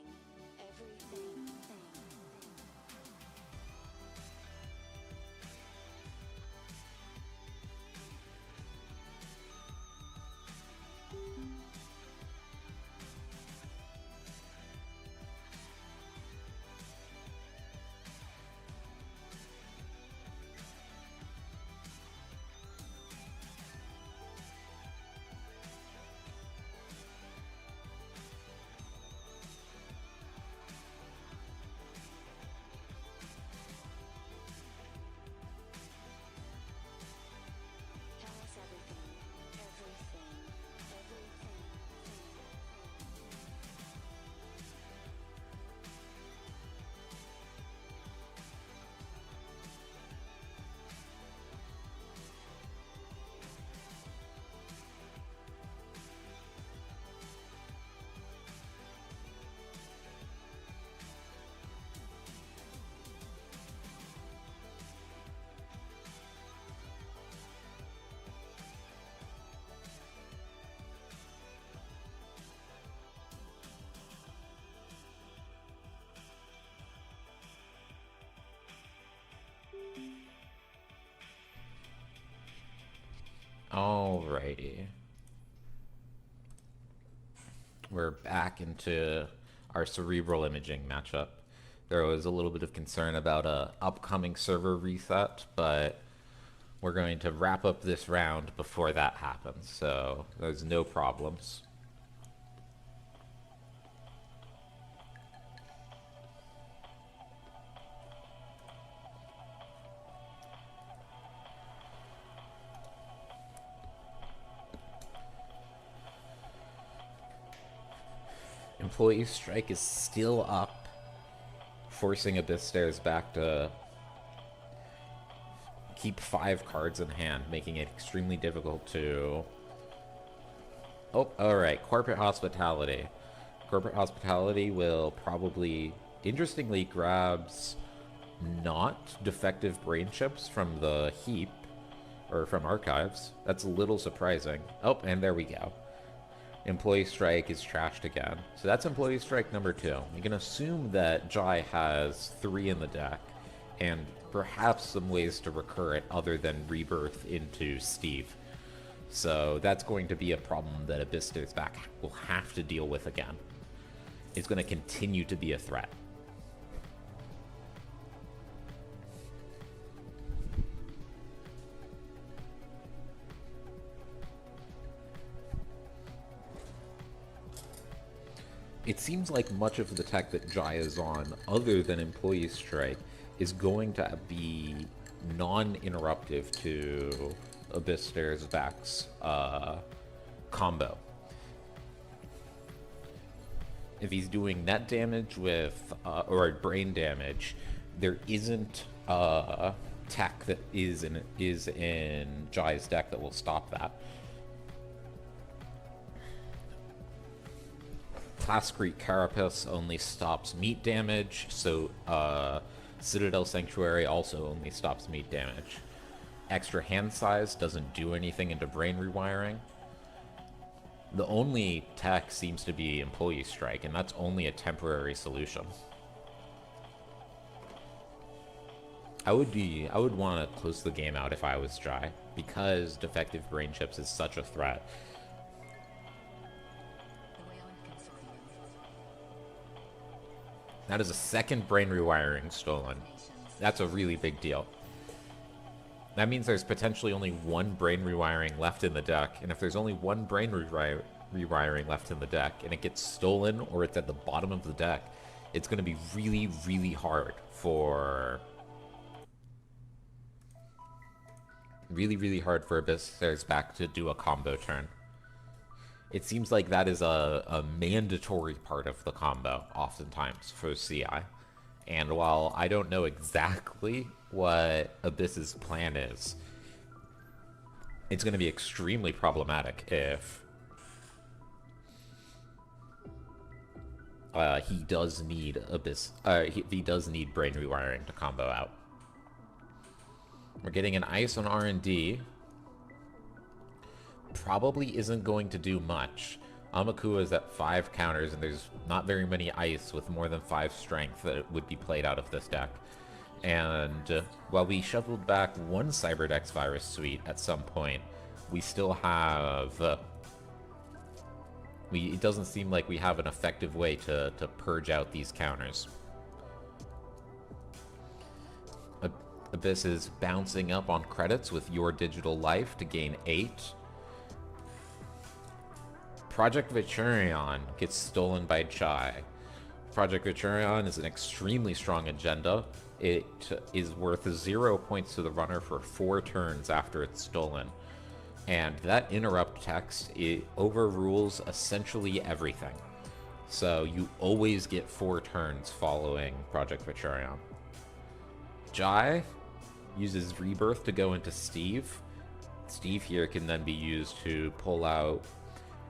Alrighty. We're back into our cerebral imaging matchup. There was a little bit of concern about a upcoming server reset, but we're going to wrap up this round before that happens, so there's no problems. Employee Strike is still up, forcing Abyss Stairs back to keep 5 cards in hand, making it extremely difficult to... Oh, alright, Corporate Hospitality. Corporate Hospitality will probably, interestingly, grabs not defective brain chips from the heap, or from archives. That's a little surprising. Oh, and there we go. Employee Strike is trashed again. So that's Employee Strike number 2. You can assume that Jai has 3 in the deck, and perhaps some ways to recur it other than Rebirth into Steve. So that's going to be a problem that Abyss Stairs back will have to deal with again. It's going to continue to be a threat. It seems like much of the tech that Jai is on, other than Employee Strike, is going to be non-interruptive to Abyss Stairs back's combo. If he's doing net damage with, or brain damage, there isn't tech that is in Jai's deck that will stop that. Plascrete Carapace only stops meat damage, so Citadel Sanctuary also only stops meat damage. extra hand size doesn't do anything into brain rewiring. The only tech seems to be Employee Strike, and that's only a temporary solution. I would want to close the game out if I was Jai, because defective brain chips is such a threat. That is a second brain rewiring stolen. That's a really big deal. That means there's potentially only one brain rewiring left in the deck, and if there's only one brain rewiring left in the deck, and it gets stolen or it's at the bottom of the deck, it's going to be really, really hard for... Really hard for Abyss's back to do a combo turn. It seems like that is a mandatory part of the combo, oftentimes, for CI. And while I don't know exactly what Abyss's plan is, it's going to be extremely problematic if he does need Abyss. He does need brain rewiring to combo out. We're getting an ice on R&D. Probably isn't going to do much. Amakua is at 5 counters, and there's not very many ice with more than 5 strength that would be played out of this deck. And while we shoveled back one Cyberdex Virus Suite at some point, we still have... it doesn't seem like we have an effective way to purge out these counters. Abyss is bouncing up on credits with Your Digital Life to gain 8. Project Viturion gets stolen by Chai. Project Viturion is an extremely strong agenda. It is worth 0 points to the runner for 4 turns after it's stolen. And that interrupt text, it overrules essentially everything. So you always get 4 turns following Project Viturion. Jai uses Rebirth to go into Steve. Steve here can then be used to pull out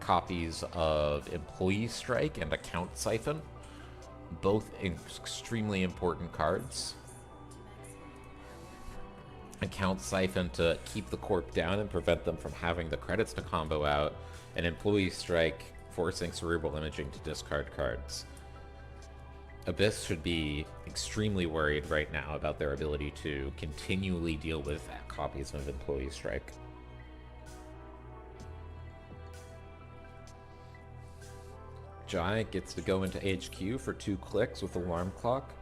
copies of Employee Strike and Account Siphon, both extremely important cards. Account Siphon to keep the corp down and prevent them from having the credits to combo out, and Employee Strike forcing Cerebral Imaging to discard cards. Abyss should be extremely worried right now about their ability to continually deal with copies of Employee Strike. Jai gets to go into HQ for 2 clicks with Alarm Clock.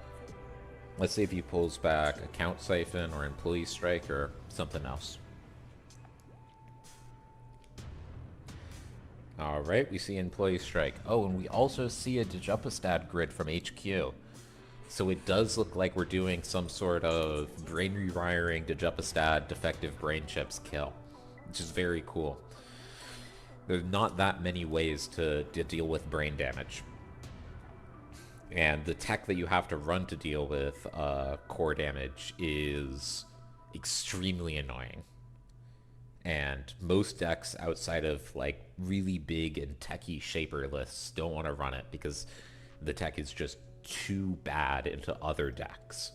Let's see if he pulls back Account Siphon or Employee Strike or something else. Alright, we see Employee Strike. Oh, and we also see a Djupastad grid from HQ. So it does look like we're doing some sort of brain rewiring Djupastad defective brain chips kill, which is very cool. There's not that many ways to deal with brain damage. And the tech that you have to run to deal with core damage is extremely annoying. And most decks outside of like really big and techie shaper lists don't want to run it because the tech is just too bad into other decks.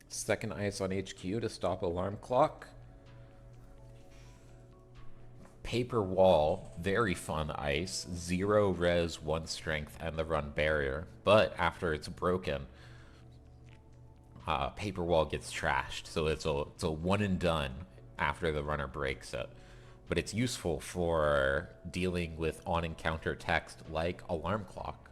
Second ice on HQ to stop Alarm Clock. Paper Wall, very fun ice. 0 res, 1 strength, and the run barrier. But after it's broken, Paper Wall gets trashed. So it's a one and done after the runner breaks it. But it's useful for dealing with on-encounter text like Alarm Clock.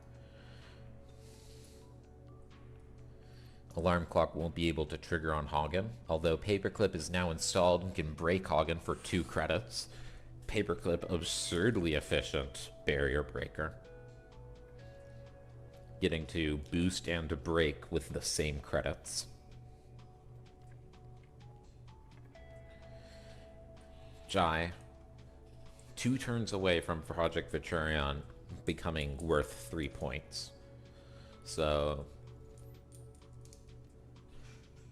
Alarm Clock won't be able to trigger on Hagen, although Paperclip is now installed and can break Hagen for 2 credits. Paperclip, absurdly efficient barrier breaker. Getting to boost and to break with the same credits. Jai, 2 turns away from Project Viturion, becoming worth 3 points. So,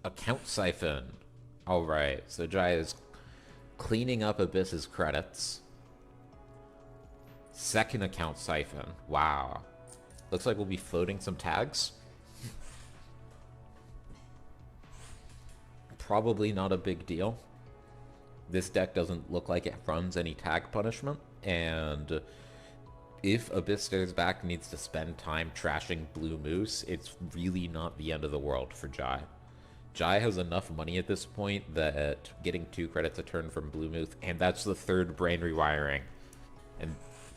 account siphon. Alright, so Jai is cleaning up Abyss's credits. Second account siphon. Wow. Looks like we'll be floating some tags. Probably not a big deal. This deck doesn't look like it runs any tag punishment, and if Abyss Stares Back needs to spend time trashing Blue Moose, it's really not the end of the world for Jai. Jai has enough money at this point that getting 2 credits a turn from Blue Moose, and that's the third brain rewiring.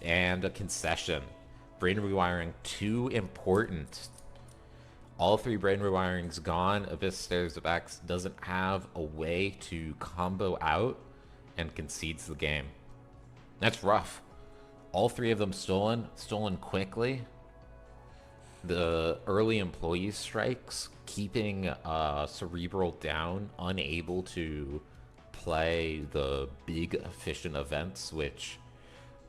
And a concession. Brain rewiring, too important. All 3 brain rewirings gone. Abyss Stares Back doesn't have a way to combo out and concedes the game. That's rough. All 3 of them stolen quickly. The early employee strikes, keeping Cerebral down, unable to play the big efficient events, which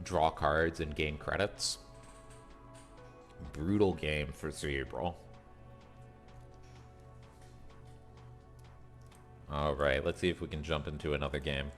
draw cards and gain credits. Brutal game for Cerebral. Alright, let's see if we can jump into another game.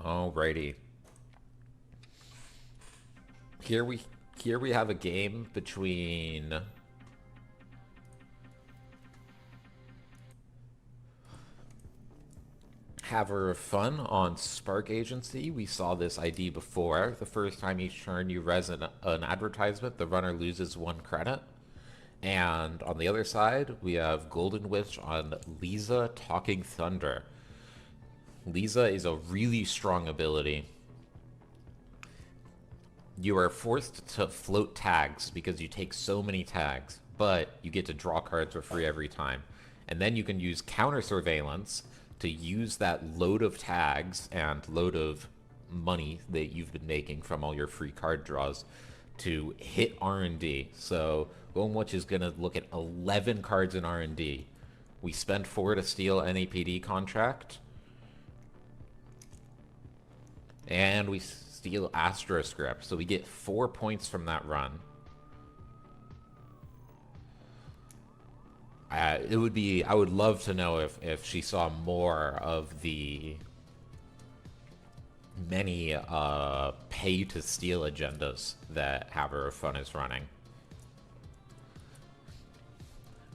Alrighty. Here we have a game between Haver of Fun on Spark Agency. We saw this ID before. The first time each turn you res an advertisement, the runner loses 1 credit. And on the other side, we have Golden Witch on Lisa Talking Thunder. Lisa is a really strong ability. You are forced to float tags because you take so many tags, but you get to draw cards for free every time. And then you can use counter surveillance to use that load of tags and load of money that you've been making from all your free card draws to hit R&D. So Golden Witch is going to look at 11 cards in R&D. We spend 4 to steal NAPD contract. And we steal Astroscript, so we get 4 points from that run. I would love to know if she saw more of the many pay to steal agendas that Haver of Fun is running.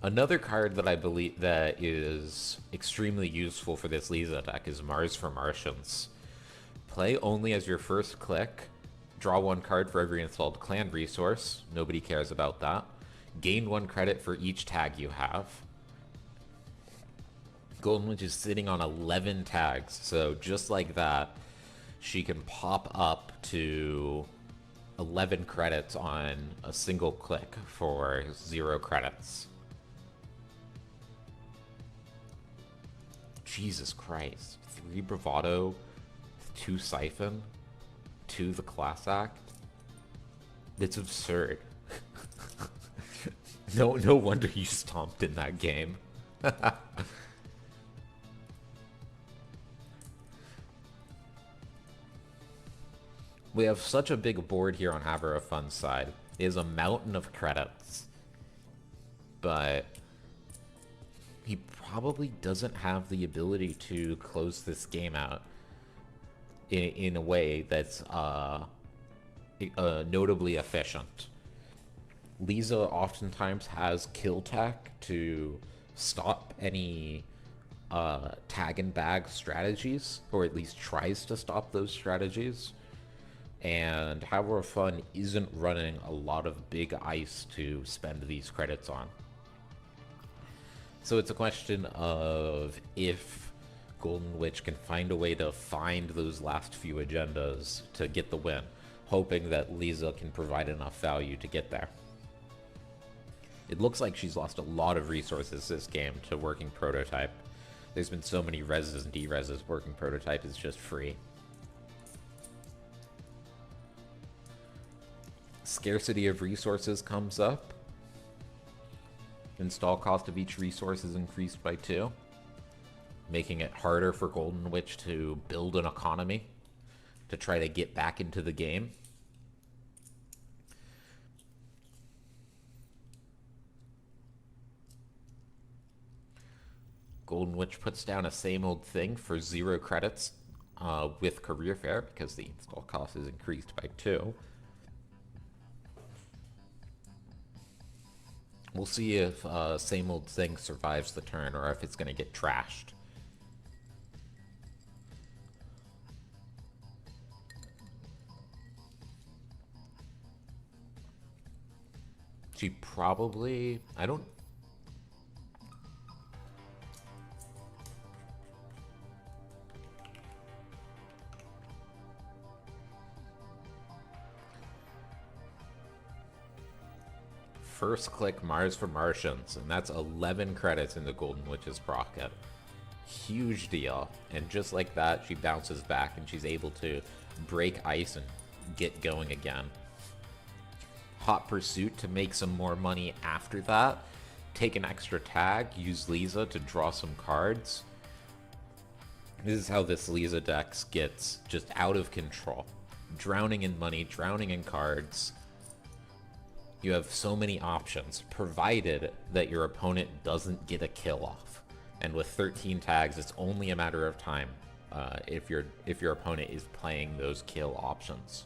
Another card that I believe that is extremely useful for this Lisa deck is Mars for Martians. Play only as your first click. Draw 1 card for every installed clan resource. Nobody cares about that. Gain 1 credit for each tag you have. Golden Witch is sitting on 11 tags, so just like that, she can pop up to 11 credits on a single click for 0 credits. Jesus Christ. 3 Bravado, 2 Siphon, 2 the Class Act. It's absurd. No wonder you stomped in that game. We have such a big board here on Haver of Fun's side. It is a mountain of credits. But he probably doesn't have the ability to close this game out in a way that's notably efficient. Lisa oftentimes has kill tech to stop any tag and bag strategies, or at least tries to stop those strategies. And Hour of Fun isn't running a lot of big ice to spend these credits on. So it's a question of if Golden Witch can find a way to find those last few agendas to get the win, hoping that Lisa can provide enough value to get there. It looks like she's lost a lot of resources this game to working prototype. There's been so many reses and dereses, working prototype is just free. Scarcity of resources comes up. Install cost of each resource is increased by 2, making it harder for Golden Witch to build an economy to try to get back into the game. Golden Witch puts down a same old thing for 0 credits with Career Fair because the install cost is increased by 2. We'll see if same old thing survives the turn or if it's going to get trashed. She probably... I don't... First click Mars for Martians, and that's 11 credits in the Golden Witch's pocket. Huge deal. And just like that, she bounces back and she's able to break ice and get going again. Hot Pursuit to make some more money after that. Take an extra tag, use Lisa to draw some cards. This is how this Lisa deck gets just out of control. Drowning in money, drowning in cards. You have so many options, provided that your opponent doesn't get a kill off. And with 13 tags, it's only a matter of time if your opponent is playing those kill options.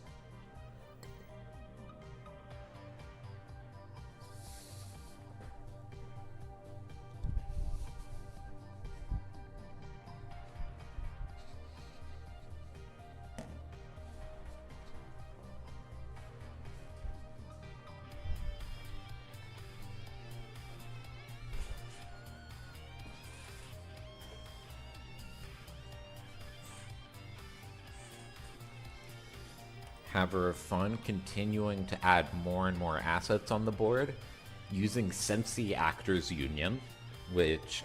Haver of Fun continuing to add more and more assets on the board, using Sensi Actors Union, which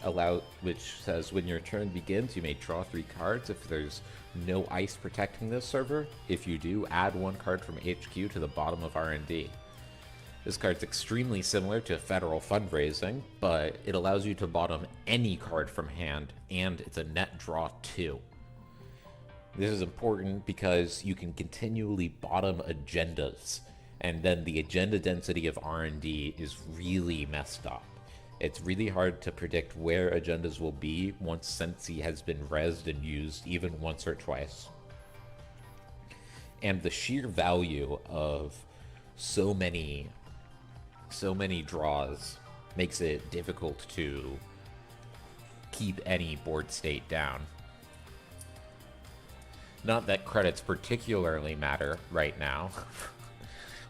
says when your turn begins, you may draw 3 cards if there's no ice protecting this server. If you do, add 1 card from HQ to the bottom of R&D. This card's extremely similar to Federal Fundraising, but it allows you to bottom any card from hand, and it's a net draw 2. This is important because you can continually bottom agendas, and then the agenda density of R&D is really messed up. It's really hard to predict where agendas will be once Sensi has been rezzed and used even once or twice. And the sheer value of so many draws makes it difficult to keep any board state down. Not that credits particularly matter right now,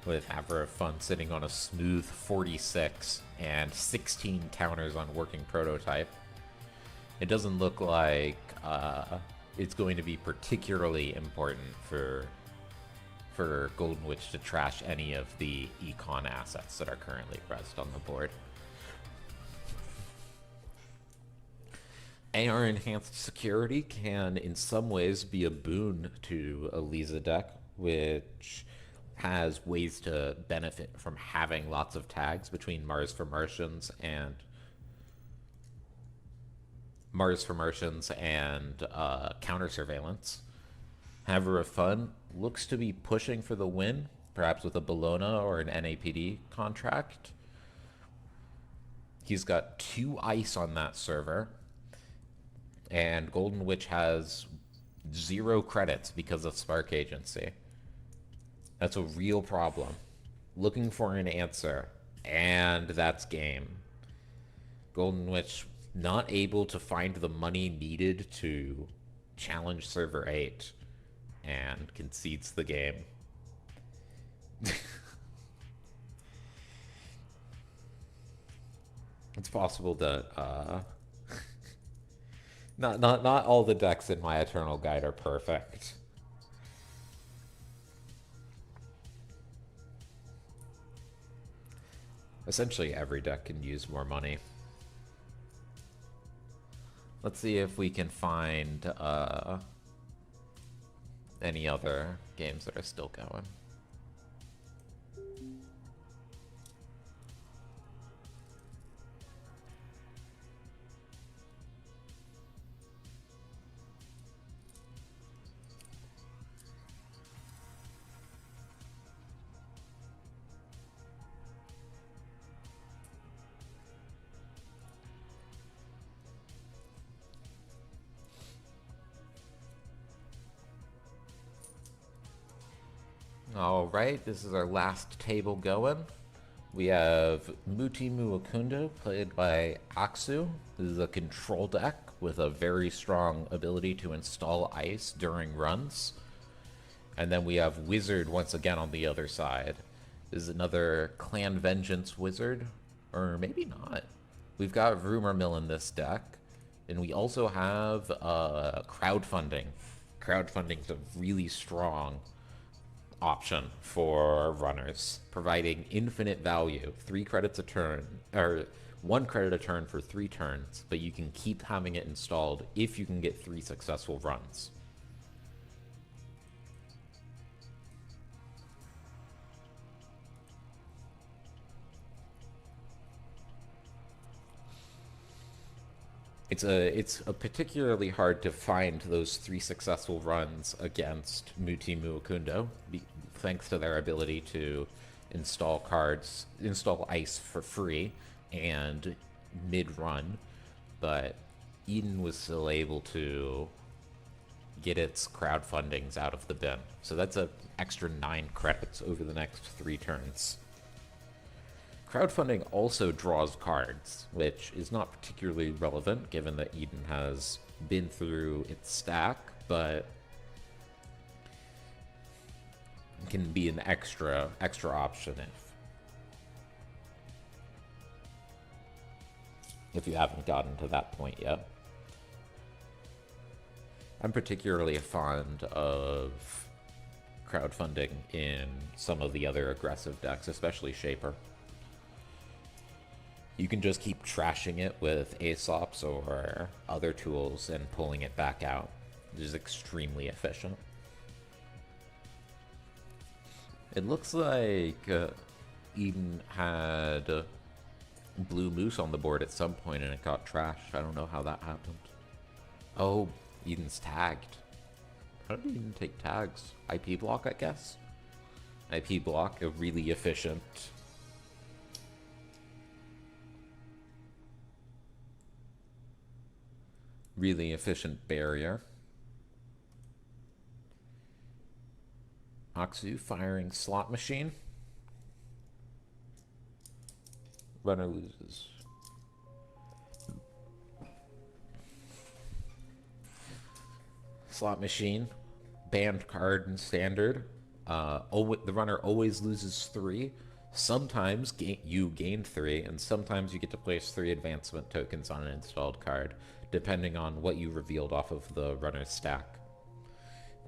with Haver of Fun sitting on a smooth 46 and 16 counters on working prototype. It doesn't look like it's going to be particularly important for Golden Witch to trash any of the econ assets that are currently pressed on the board. AR Enhanced Security can in some ways be a boon to a Lisa deck, which has ways to benefit from having lots of tags between Mars for Martians and counter surveillance. Haver of Fun looks to be pushing for the win, perhaps with a Bologna or an NAPD contract. He's got 2 ice on that server. And Golden Witch has 0 credits because of Spark Agency. That's a real problem. Looking for an answer, and that's game. Golden Witch not able to find the money needed to challenge Server 8, and concedes the game. It's possible that not all the decks in my Eternal Guide are perfect. Essentially, every deck can use more money. Let's see if we can find any other games that are still going. Alright, this is our last table going. We have Muti Muakundo, played by Aksu. This is a control deck with a very strong ability to install ice during runs. And then we have Wizard once again on the other side. This is another Clan Vengeance Wizard, or maybe not. We've got Rumor Mill in this deck, and we also have crowdfunding. Crowdfunding is a really strong option for runners, providing infinite value, 3 credits a turn, or 1 credit a turn for 3 turns, but you can keep having it installed if you can get 3 successful runs. It's a particularly hard to find those 3 successful runs against Muti Muakundo, thanks to their ability to install ice for free and mid-run, but Eden was still able to get its crowdfundings out of the bin. So that's an extra 9 credits over the next 3 turns. Crowdfunding also draws cards, which is not particularly relevant given that Eden has been through its stack, but can be an extra option if you haven't gotten to that point yet. I'm particularly fond of crowdfunding in some of the other aggressive decks, especially Shaper. You can just keep trashing it with Aesops or other tools and pulling it back out, which is extremely efficient. It looks like Eden had Blue Moose on the board at some point and it got trashed. I don't know how that happened. Oh, Eden's tagged. How did Eden take tags? IP block, I guess? IP block, a really efficient... really efficient barrier. Aksu firing slot machine. Runner loses. Slot machine. Banned card in standard. The runner always loses 3. Sometimes you gain 3, and sometimes you get to place 3 advancement tokens on an installed card, depending on what you revealed off of the runner's stack.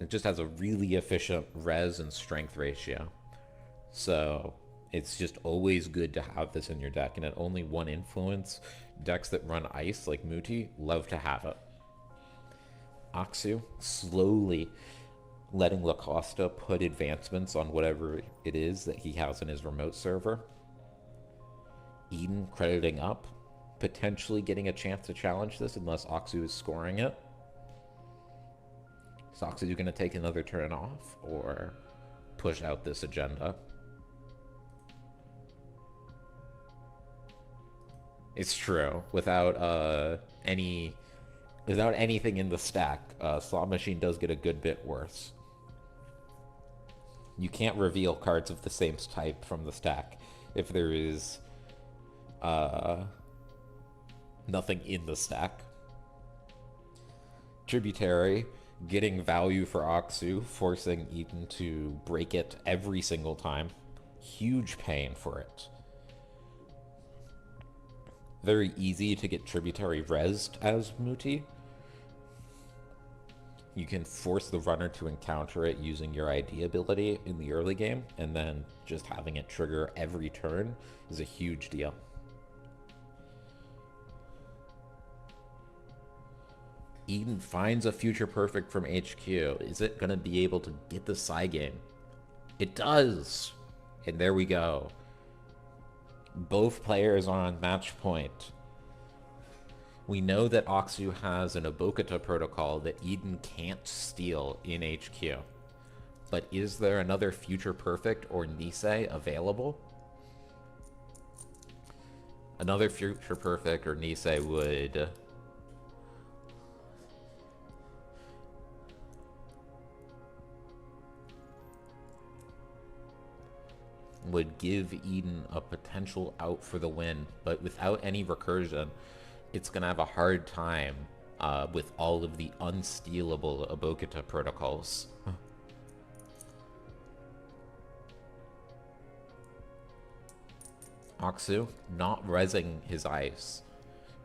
It just has a really efficient res and strength ratio. So it's just always good to have this in your deck. And at only 1 influence, decks that run ice like Muti love to have it. Aksu slowly letting Lacosta put advancements on whatever it is that he has in his remote server. Eden crediting up, potentially getting a chance to challenge this unless Aksu is scoring it. Is Aksu going to take another turn off or push out this agenda? It's true. Without anything in the stack, Slot Machine does get a good bit worse. You can't reveal cards of the same type from the stack if there is nothing in the stack. Tributary Getting value for Aksu, forcing Eden to break it every single time. Huge pain for it. Very easy to get tributary rezzed as Muti. You can force the runner to encounter it using your ID ability in the early game, and then just having it trigger every turn is a huge deal. Eden finds a future perfect from HQ. Is it going to be able to get the side game? It does! And there we go. Both players are on match point. We know that Aksu has an Abokata protocol that Eden can't steal in HQ. But is there another Future Perfect or Nisei available? Another Future Perfect or Nisei would give Eden a potential out for the win, but without any recursion, it's going to have a hard time with all of the unstealable Abokata protocols. Aksu, not rezzing his ice,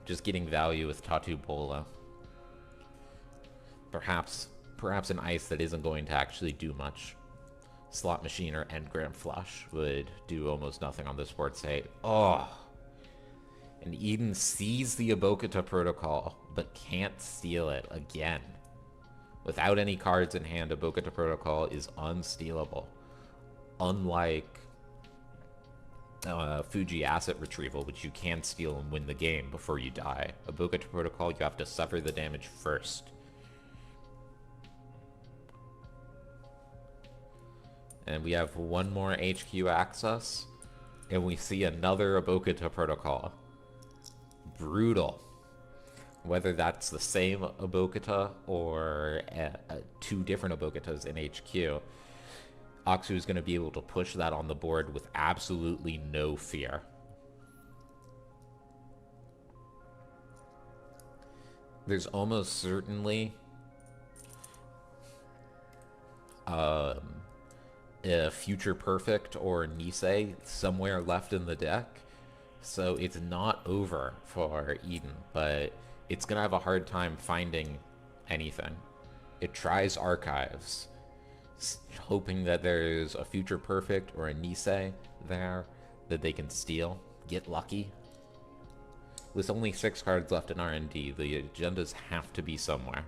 just getting value with Tatu Bola. Perhaps an ice that isn't going to actually do much. Slot Machine or Engram Flush would do almost nothing on this board. Say, oh. And Eden sees the Abokata protocol, but can't steal it again. Without any cards in hand, Abokata protocol is unstealable. Unlike Fuji Asset Retrieval, which you can steal and win the game before you die. Abokata protocol, you have to suffer the damage first. And we have one more HQ access, and we see another Abokata protocol. Brutal. Whether that's the same Abokata or two different Abokatas in HQ, Aksu is going to be able to push that on the board with absolutely no fear. There's almost certainly a Future Perfect or Nisei somewhere left in the deck. So it's not over for Eden, but it's going to have a hard time finding anything. It tries Archives, hoping that there's a Future Perfect or a Nisei there that they can steal. Get lucky. With only 6 cards left in R&D, the agendas have to be somewhere.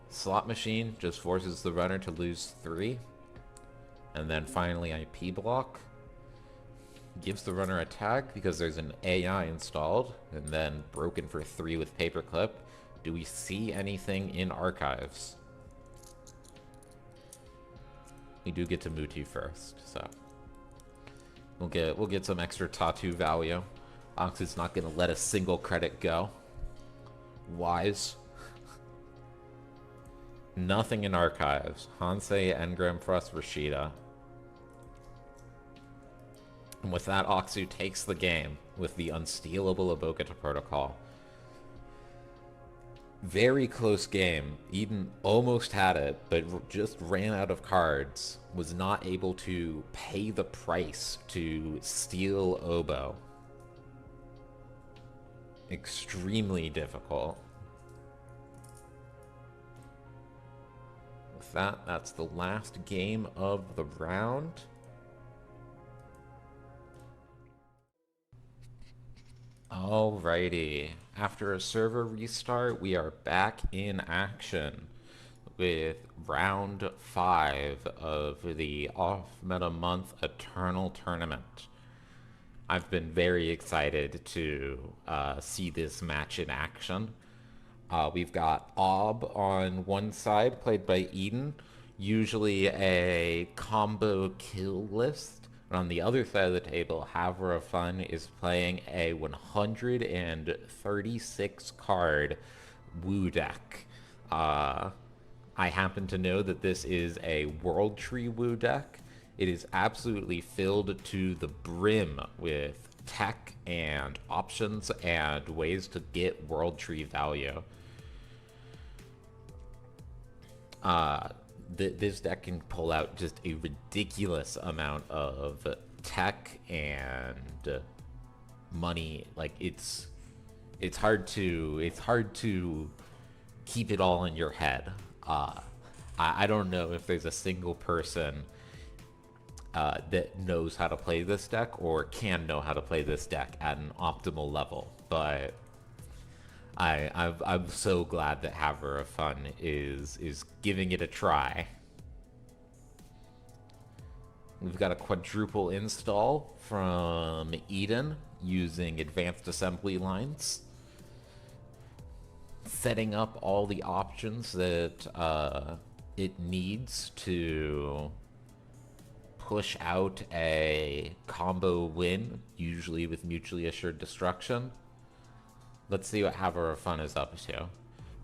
Slot Machine just forces the runner to lose 3. And then finally IP Block gives the runner a tag because there's an AI installed, and then broken for 3 with Paperclip. Do we see anything in Archives? We do get to Muti first, so we'll get some extra Tatu value. Ox is not gonna let a single credit go. Wise. Nothing in Archives. Hansei, Engram Frost, Rashida. And with that, Aksu takes the game with the unstealable Abokata protocol. Very close game. Eden almost had it, but just ran out of cards. Was not able to pay the price to steal Obo. Extremely difficult. With that, that's the last game of the round. Alrighty. After a server restart, we are back in action with round 5 of the off-meta month Eternal Tournament. I've been very excited to see this match in action. We've got Ob on one side, played by Eden, usually a combo kill list. And on the other side of the table, Havre of Fun is playing a 136 card Woo deck. I happen to know that this is a World Tree Woo deck. It is absolutely filled to the brim with tech and options and ways to get World Tree value. This deck can pull out just a ridiculous amount of tech and money. Like it's hard to keep it all in your head. I don't know if there's a single person that knows how to play this deck or can know how to play this deck at an optimal level, but I'm so glad that Haver of Fun is giving it a try. We've got a quadruple install from Eden using advanced assembly lines, setting up all the options that it needs to push out a combo win, usually with mutually assured destruction. Let's see what Haver of Fun is up to.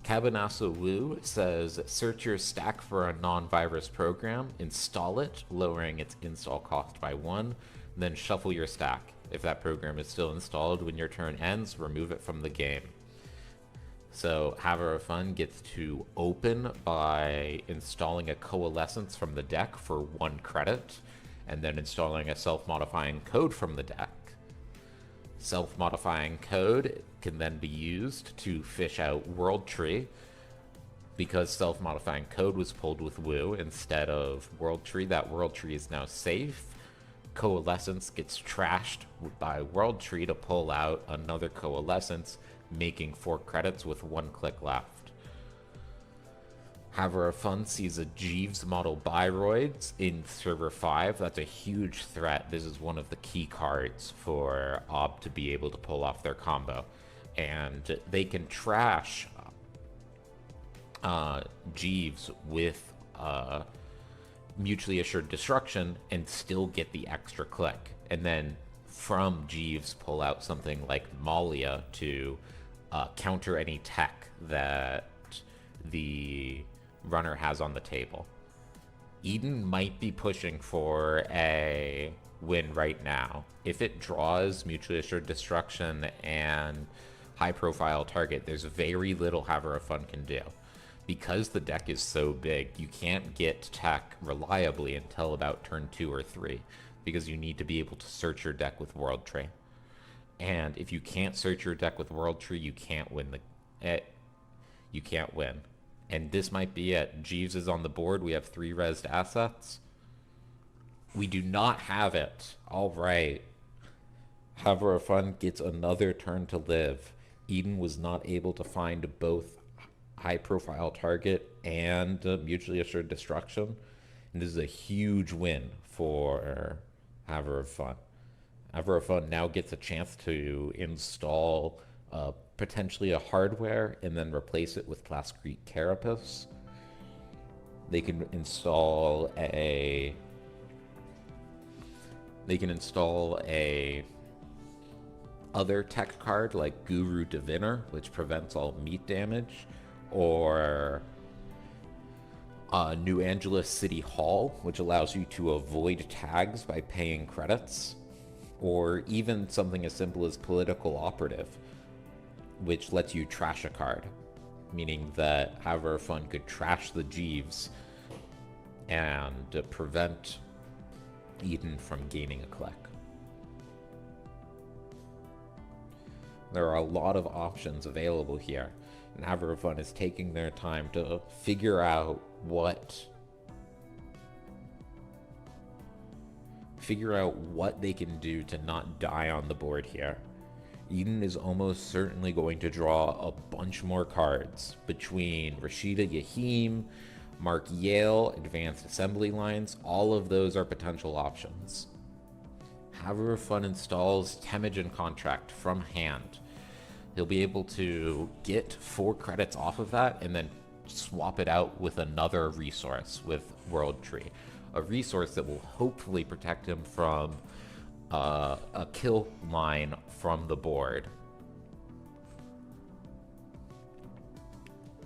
Cabanasso Wu says, search your stack for a non-virus program, install it, lowering its install cost by 1, then shuffle your stack. If that program is still installed when your turn ends, remove it from the game. So Haver of Fun gets to open by installing a Coalescence from the deck for 1 credit, and then installing a self-modifying code from the deck. Self-modifying code can then be used to fish out World Tree. Because self-modifying code was pulled with Wu instead of World Tree, that World Tree is now safe. Coalescence gets trashed by World Tree to pull out another Coalescence, making 4 credits with 1 click left. Haver of Fun sees a Jeeves model Biroids in Server 5. That's a huge threat. This is one of the key cards for Ob to be able to pull off their combo. And they can trash Jeeves with mutually assured destruction and still get the extra click. And then from Jeeves pull out something like Malia to counter any tech that the runner has on the table. Eden might be pushing for a win right now. If it draws mutually assured destruction and high profile target, there's very little Haver of Fun can do. Because the deck is so big, you can't get tech reliably until about turn 2 or 3, because you need to be able to search your deck with World Tree. And if you can't search your deck with World Tree, you can't win you can't win. And this might be it. Jeeves is on the board. We have 3 rezzed assets. We do not have it. All right. Haver of Fun gets another turn to live. Eden was not able to find both high-profile target and mutually assured destruction. And this is a huge win for Haver of Fun. Haver of Fun now gets a chance to install potentially a hardware and then replace it with Plascrete Carapace. They can install a other tech card like Guru Diviner, which prevents all meat damage, or New Angeles City Hall, which allows you to avoid tags by paying credits, or even something as simple as Political Operative, which lets you trash a card, meaning that Haver of Fun could trash the Jeeves and prevent Eden from gaining a click. There are a lot of options available here, and Haver of Fun is taking their time to figure out what they can do to not die on the board here. Eden is almost certainly going to draw a bunch more cards between Rashida Yahim, Mark Yale, Advanced Assembly Lines. All of those are potential options. Haver of Fun installs Temujin Contract from hand. He'll be able to get 4 credits off of that and then swap it out with another resource with World Tree. A resource that will hopefully protect him from a kill line from the board.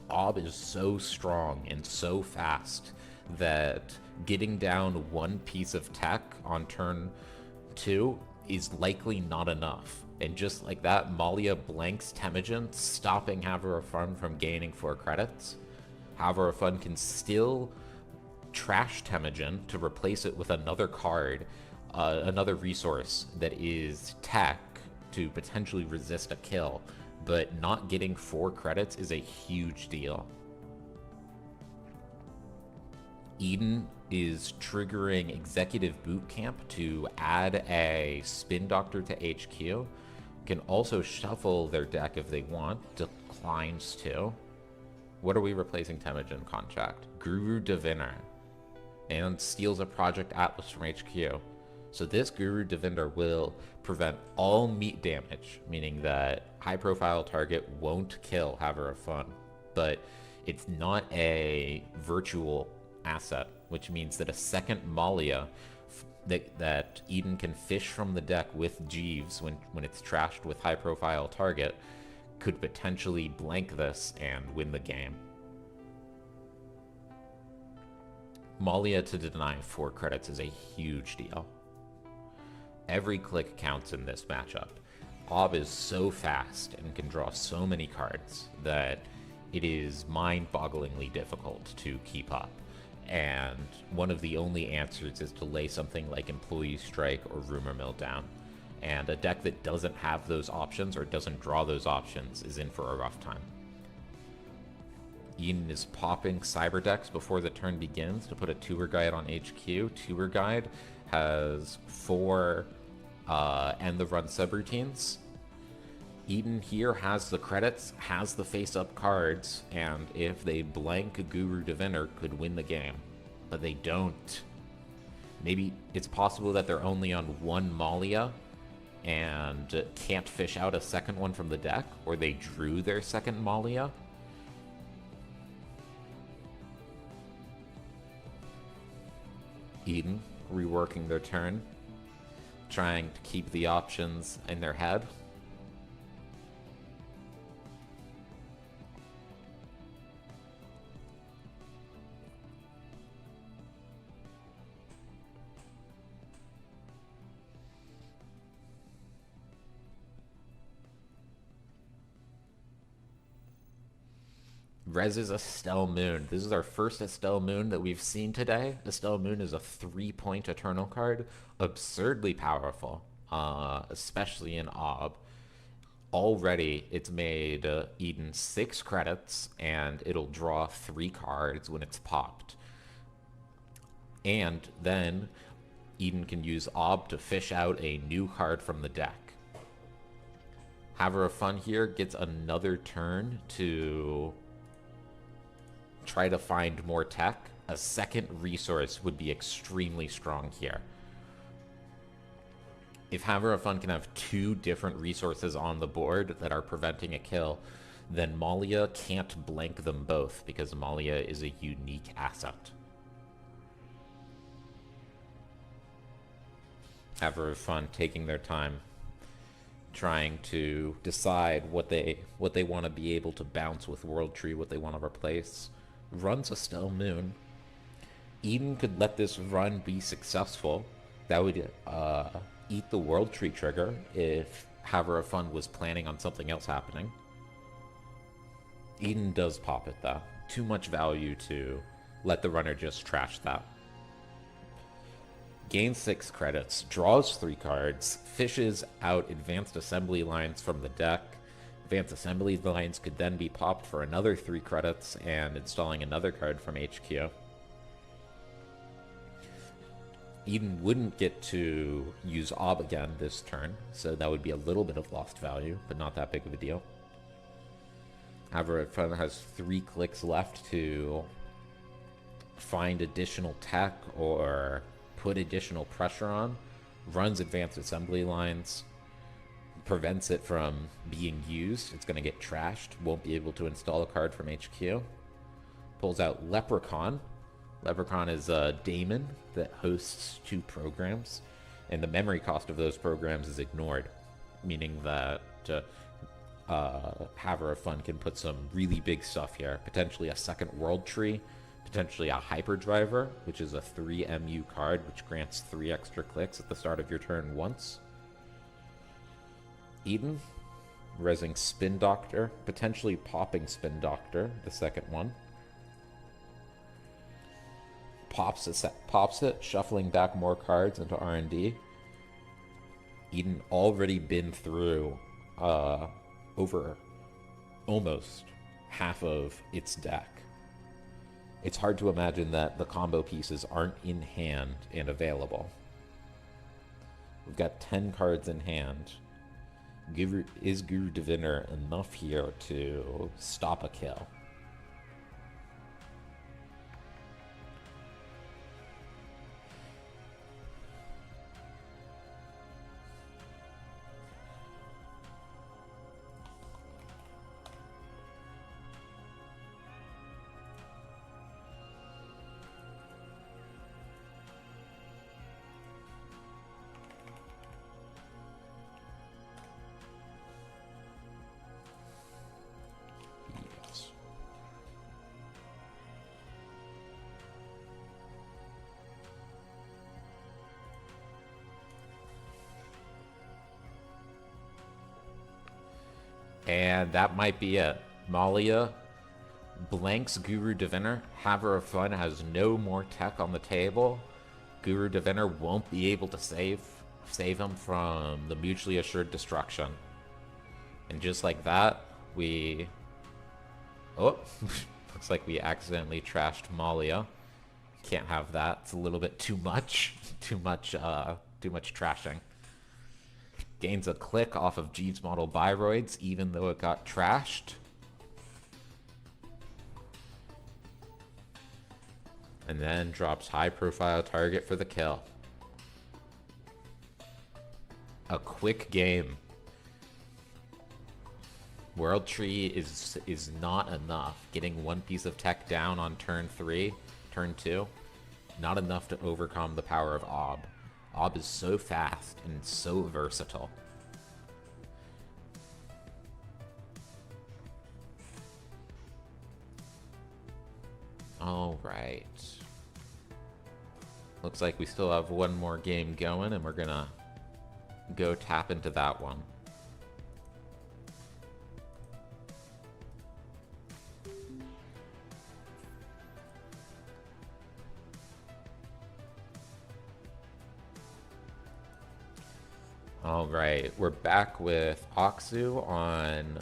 Ob is so strong and so fast that getting down 1 piece of tech on turn 2 is likely not enough. And just like that, Malia blanks Temujin, stopping Havre Fun from gaining 4 credits. Havre Fun can still trash Temujin to replace it with another card, another resource that is tech to potentially resist a kill, but not getting 4 credits is a huge deal. Eden is triggering Executive Boot Camp to add a Spin Doctor to HQ. Can also shuffle their deck if they want, declines to. What are we replacing Temujin contract? Guru Diviner. And steals a Project Atlas from HQ. So this Guru Diviner will prevent all meat damage, meaning that high profile target won't kill Havre Fun. But it's not a virtual asset, which means that a second Malia that Eden can fish from the deck with Jeeves when it's trashed with high profile target could potentially blank this and win the game. Malia to deny 4 credits is a huge deal. Every click counts in this matchup. Ob is so fast and can draw so many cards that it is mind-bogglingly difficult to keep up. And one of the only answers is to lay something like Employee Strike or Rumor Mill down. And a deck that doesn't have those options or doesn't draw those options is in for a rough time. Eden is popping Cyber decks before the turn begins to put a tour guide on HQ. Tour guide has 4 end the run subroutines. Eden here has the credits, has the face-up cards, and if they blank Guru Diviner, could win the game. But they don't. Maybe it's possible that they're only on 1 Malia and can't fish out a second one from the deck, or they drew their second Malia. Eden reworking their turn, trying to keep the options in their head. Rez is Estelle Moon. This is our first Estelle Moon that we've seen today. Estelle Moon is a 3-point Eternal card. Absurdly powerful, especially in Ob. Already, it's made Eden 6 credits, and it'll draw 3 cards when it's popped. And then Eden can use Ob to fish out a new card from the deck. Havre Fun here gets another turn to try to find more tech. A second resource would be extremely strong here. If Havre Fun can have 2 different resources on the board that are preventing a kill, then Malia can't blank them both because Malia is a unique asset. Havre Fun taking their time, trying to decide what they want to be able to bounce with World Tree, what they want to replace. Runs Estelle Moon. Eden could let this run be successful. That would eat the World Tree trigger if Havre Fun was planning on something else happening. Eden does pop it though. Too much value to let the runner just trash that. Gains 6 credits, draws 3 cards, fishes out advanced assembly lines from the deck. Advanced assembly lines could then be popped for another 3 credits and installing another card from HQ. Eden wouldn't get to use Ob again this turn, so that would be a little bit of lost value, but not that big of a deal. Havre Fun has 3 clicks left to find additional tech or put additional pressure on. Runs advanced assembly lines, prevents it from being used. It's going to get trashed. Won't be able to install a card from HQ. Pulls out Leprechaun. Leprechaun is a daemon that hosts 2 programs, and the memory cost of those programs is ignored, meaning that Havre Fun can put some really big stuff here. Potentially a second World Tree, potentially a Hyperdriver, which is a 3 MU card, which grants 3 extra clicks at the start of your turn once. Eden, resing Spin Doctor, potentially popping Spin Doctor, the second one. Pops it, shuffling back more cards into R&D. Eden already been through over almost half of its deck. It's hard to imagine that the combo pieces aren't in hand and available. We've got 10 cards in hand. Is Guru Diviner enough here to stop a kill? Yes. And that might be it. Malia blanks Guru Diviner. Haver of Fun has no more tech on the table. Guru Diviner won't be able to save him from the mutually assured destruction. And just like that, we... Oh, looks like we accidentally trashed Malia. Can't have that. It's a little bit too much. too much trashing. Gains a click off of Jeeves model Biroids, even though it got trashed. And then drops high profile target for the kill. A quick game. World Tree is not enough. Getting one piece of tech down on turn 3, turn 2, not enough to overcome the power of Ob. Ob is so fast and so versatile. All right. Looks like we still have one more game going, and we're gonna go tap into that one. All right, we're back with Aksu on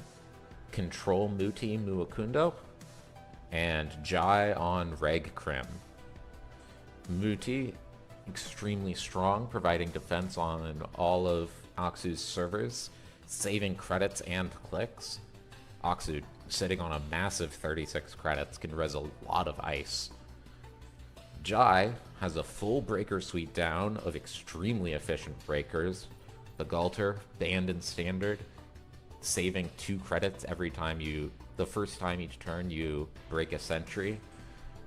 Control Muti Muakundo and Jai on Reg Krim. Muti, extremely strong, providing defense on all of Aksu's servers, saving credits and clicks. Aksu, sitting on a massive 36 credits, can res a lot of ice. Jai has a full breaker suite down of extremely efficient breakers. The Galter, banned in standard, saving 2 credits every time the first time each turn you break a sentry.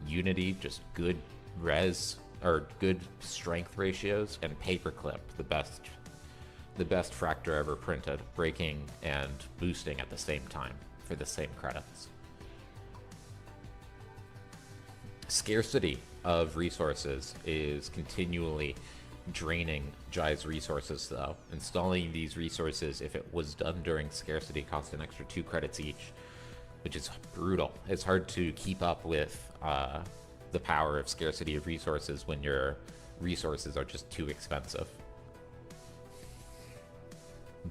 Unity, just good res, or good strength ratios, and Paperclip, the best Fractor ever printed, breaking and boosting at the same time for the same credits. Scarcity of resources is continually draining Jai's resources, though. Installing these resources, if it was done during scarcity, cost an extra 2 credits each, which is brutal. It's hard to keep up with the power of scarcity of resources when your resources are just too expensive.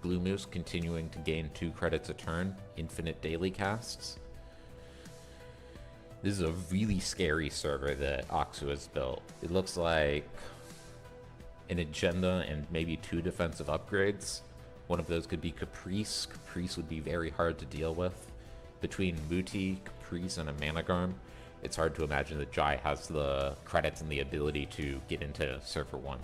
Blue Moose continuing to gain 2 credits a turn, infinite daily casts. This is a really scary server that Aksu has built. It looks like an agenda and maybe 2 defensive upgrades. One of those could be Caprice. Caprice would be very hard to deal with. Between Muti, Caprice, and a Managarm, it's hard to imagine that Jai has the credits and the ability to get into Surfer 1.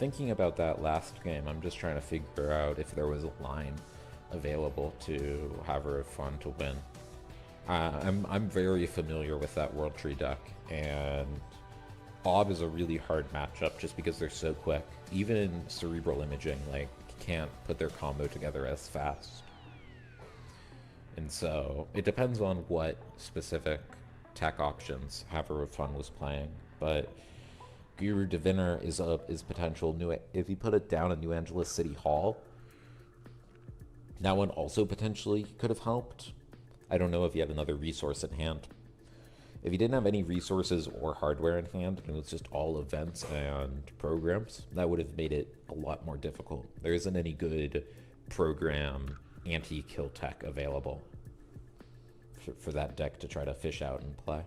thinking about that last game. I'm just trying to figure out if there was a line available to have her have fun to win. I'm very familiar with that World Tree deck, and Bob is a really hard matchup just because they're so quick. Even in cerebral imaging, like, can't put their combo together as fast. And so it depends on what specific tech options Haver of Fun was playing. But Guru Diviner is potential new. If you put it down in New Angeles City Hall, that one also potentially could have helped. I don't know if you had another resource at hand. If you didn't have any resources or hardware in hand, and it was just all events and programs, that would have made it a lot more difficult. There isn't any good program anti-kill tech available for that deck to try to fish out and play.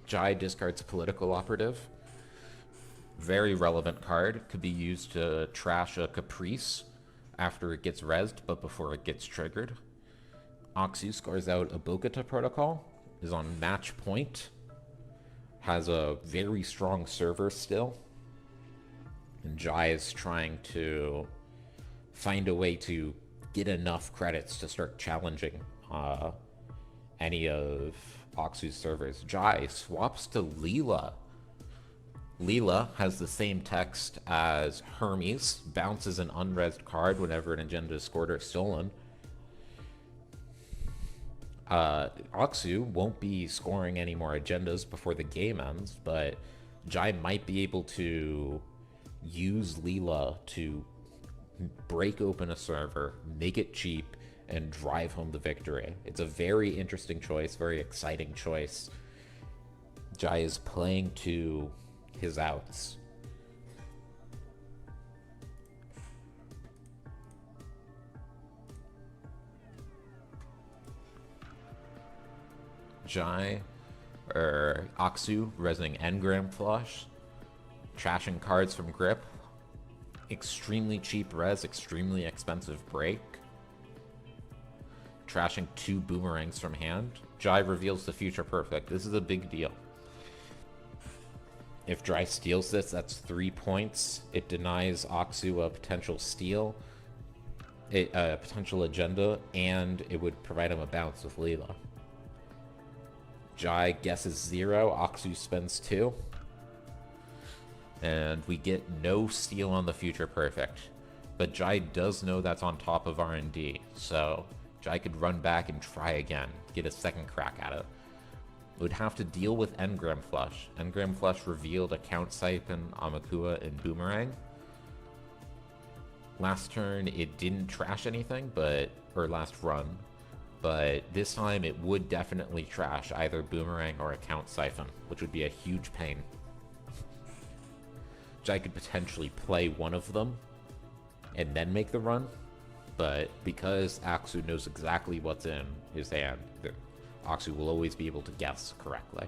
Jai discards Political Operative. Very relevant card. Could be used to trash a Caprice after it gets rezzed, but before it gets triggered. Oxu scores out a Bokata Protocol, is on match point, has a very strong server still, and Jai is trying to find a way to get enough credits to start challenging any of Oxu's servers. Jai swaps to Leela. Leela has the same text as Hermes, bounces an unrezzed card whenever an agenda is scored or stolen. Oxu won't be scoring any more agendas before the game ends, but Jai might be able to use Leela to break open a server, make it cheap, and drive home the victory. It's a very interesting choice, very exciting choice. Jai is playing to his outs. Jai, or Oxu, resing Engram Flush, trashing cards from Grip. Extremely cheap res, extremely expensive break. Trashing 2 boomerangs from hand. Jai reveals the future perfect. This is a big deal. If Jai steals this, that's 3 points. It denies Oxu a potential steal, a potential agenda, and it would provide him a bounce with Leela. Jai guesses 0, Oxu spends 2. And we get no steal on the future perfect. But Jai does know that's on top of R&D, so Jai could run back and try again, get a second crack at it. Would have to deal with Engram Flush. Engram Flush revealed a Count Siphon, Amakua, and Boomerang. Last turn, it didn't trash anything, or last run, but this time it would definitely trash either Boomerang or a Count Siphon, which would be a huge pain. Jai could potentially play one of them and then make the run, but because Oxu knows exactly what's in his hand, Oxu will always be able to guess correctly.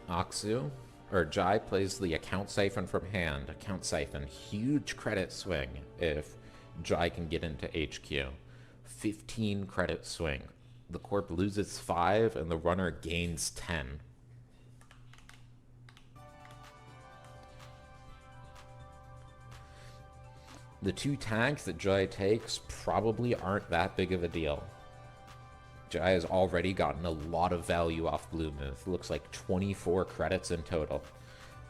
Oxu, or Jai, plays the Account Siphon from hand. Account Siphon, huge credit swing if Jai can get into HQ. 15 credit swing. The corp loses 5 and the runner gains 10. The 2 tags that Jai takes probably aren't that big of a deal. Jai has already gotten a lot of value off Bluemouth. Looks like 24 credits in total.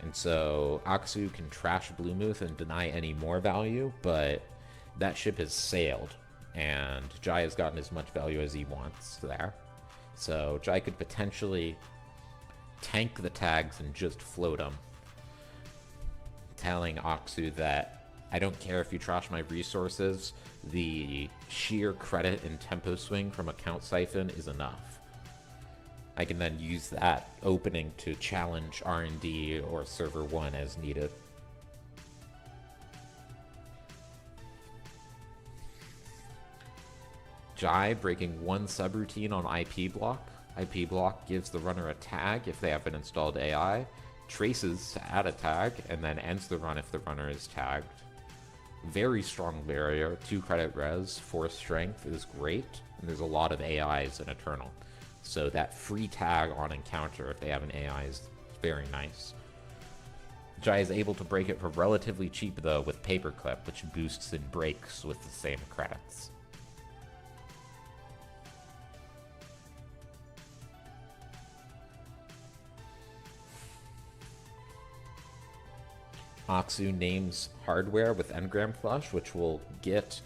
And so Oxu can trash Bluemouth and deny any more value, but that ship has sailed. And Jai has gotten as much value as he wants there. So Jai could potentially tank the tags and just float them, telling Oxu that I don't care if you trash my resources, the sheer credit and tempo swing from Account Siphon is enough. I can then use that opening to challenge R&D or Server 1 as needed. Jai breaking one subroutine on IP block. IP block gives the runner a tag if they have an installed AI, traces to add a tag, and then ends the run if the runner is tagged. Very strong barrier, 2 credit res, 4 strength is great, and there's a lot of AIs in Eternal. So that free tag on encounter if they have an AI is very nice. Jai is able to break it for relatively cheap though with Paperclip, which boosts and breaks with the same credits. Aksu names hardware with Engram Flush, which will get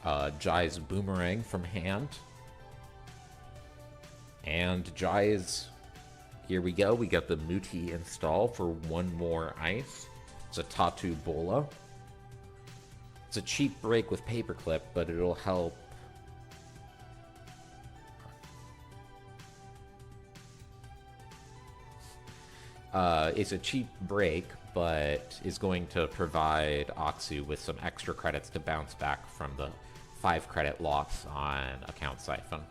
Jai's Boomerang from hand. And Jai's, here we go, we got the Muti install for 1 more ice. It's a Tatu Bola. It's a cheap break with Paperclip, but it'll help. It's a cheap break, but is going to provide Aksu with some extra credits to bounce back from the 5 credit loss on Account Siphon.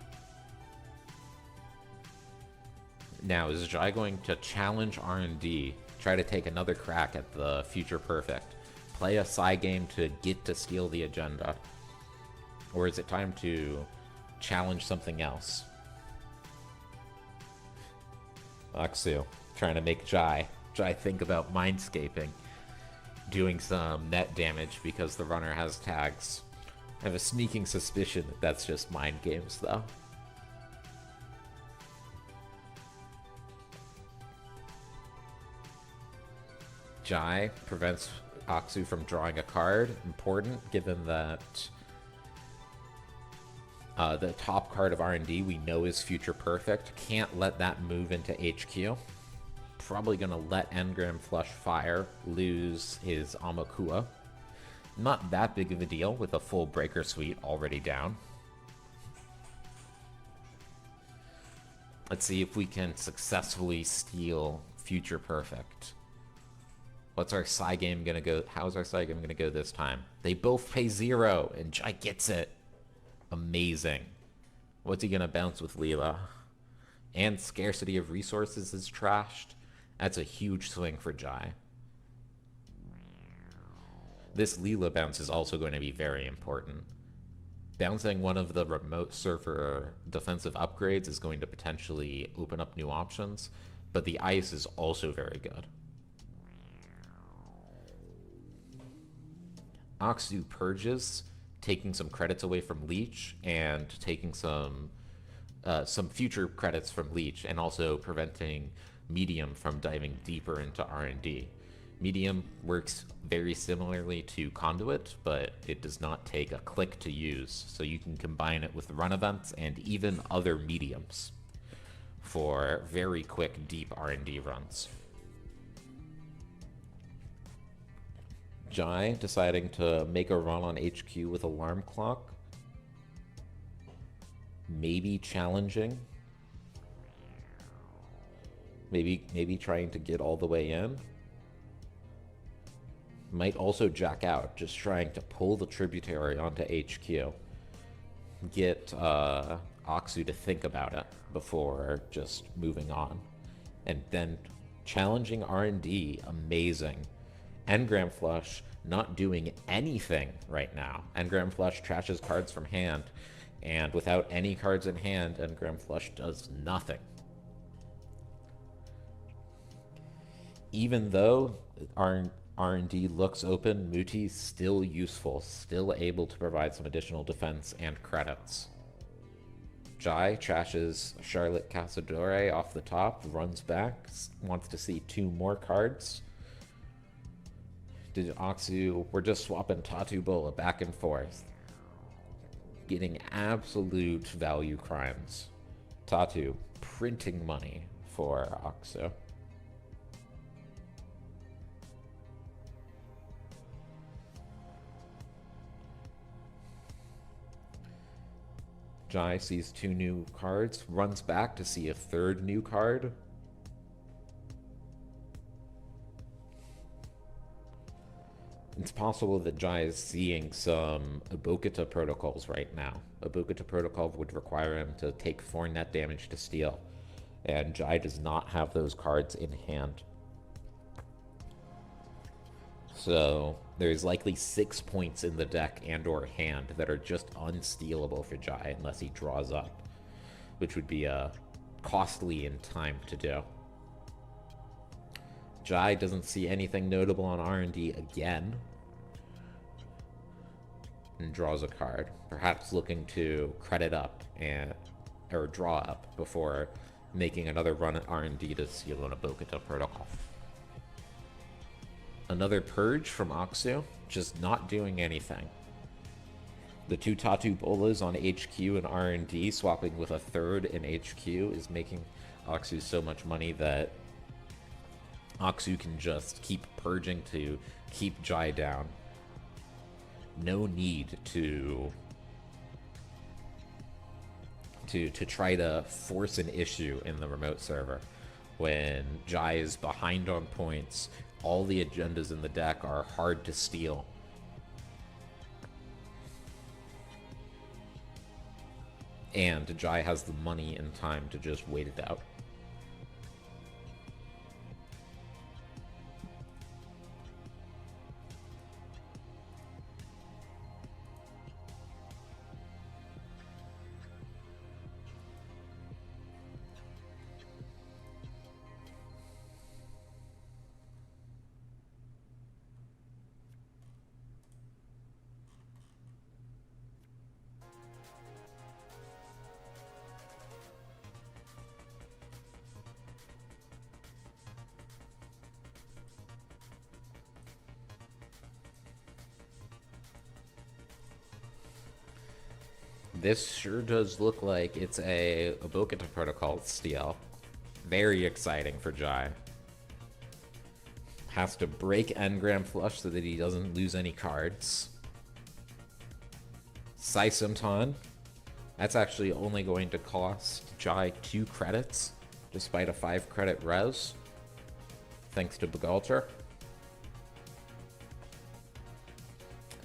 Now, is Jai going to challenge R&D, try to take another crack at the Future Perfect, play a side game to get to steal the agenda? Or is it time to challenge something else? Aksu, trying to make Jai think about mindscaping, doing some net damage because the runner has tags. I have a sneaking suspicion that that's just mind games, though. Jai prevents Aksu from drawing a card. Important, given that the top card of R&D we know is Future Perfect. Can't let that move into HQ. Probably going to let Engram Flush Fire lose his Amakua. Not that big of a deal with a full Breaker Suite already down. Let's see if we can successfully steal Future Perfect. What's our side game gonna go? How's our side game gonna go this time? They both pay 0, and Jai gets it. Amazing. What's he gonna bounce with Leela? And Scarcity of Resources is trashed. That's a huge swing for Jai. This Leela bounce is also going to be very important. Bouncing one of the remote server defensive upgrades is going to potentially open up new options, but the ice is also very good. Aksu purges, taking some credits away from Leech and taking some future credits from Leech, and also preventing Medium from diving deeper into R&D. Medium works very similarly to Conduit, but it does not take a click to use, so you can combine it with run events and even other mediums for very quick, deep R&D runs. Jai deciding to make a run on HQ with Alarm Clock. Maybe challenging. Maybe trying to get all the way in. Might also jack out, just trying to pull the Tributary onto HQ. Get Aksu to think about it before just moving on. And then challenging R&D, amazing. Engram Flush not doing anything right now. Engram Flush trashes cards from hand, and without any cards in hand, Engram Flush does nothing. Even though R&D looks open, Muti's still useful, still able to provide some additional defense and credits. Jai trashes Charlotte Casadore off the top, runs back, wants to see 2 more cards. Did Aksu, we're just swapping Tatu Bola back and forth. Getting absolute value crimes. Tatu printing money for Aksu. Jai sees 2 new cards, runs back to see a 3rd new card. It's possible that Jai is seeing some Abokita protocols right now. Abokita protocol would require him to take 4 net damage to steal, and Jai does not have those cards in hand. So there's likely 6 points in the deck and or hand that are just unstealable for Jai unless he draws up, which would be costly in time to do. Jai doesn't see anything notable on R&D again, and draws a card, perhaps looking to credit up or draw up before making another run at R&D to steal an Abokita protocol. Another purge from Aksu, just not doing anything. The 2 Tatu Bolas on HQ and R&D swapping with a 3rd in HQ is making Aksu so much money that Aksu can just keep purging to keep Jai down. No need to try to force an issue in the remote server. When Jai is behind on points, all the agendas in the deck are hard to steal. And Jai has the money and time to just wait it out. This sure does look like it's a Abokita protocol steal. Very exciting for Jai. Has to break Engram Flush so that he doesn't lose any cards. Saisimton. That's actually only going to cost Jai 2 credits, despite a 5 credit res, thanks to Begalter.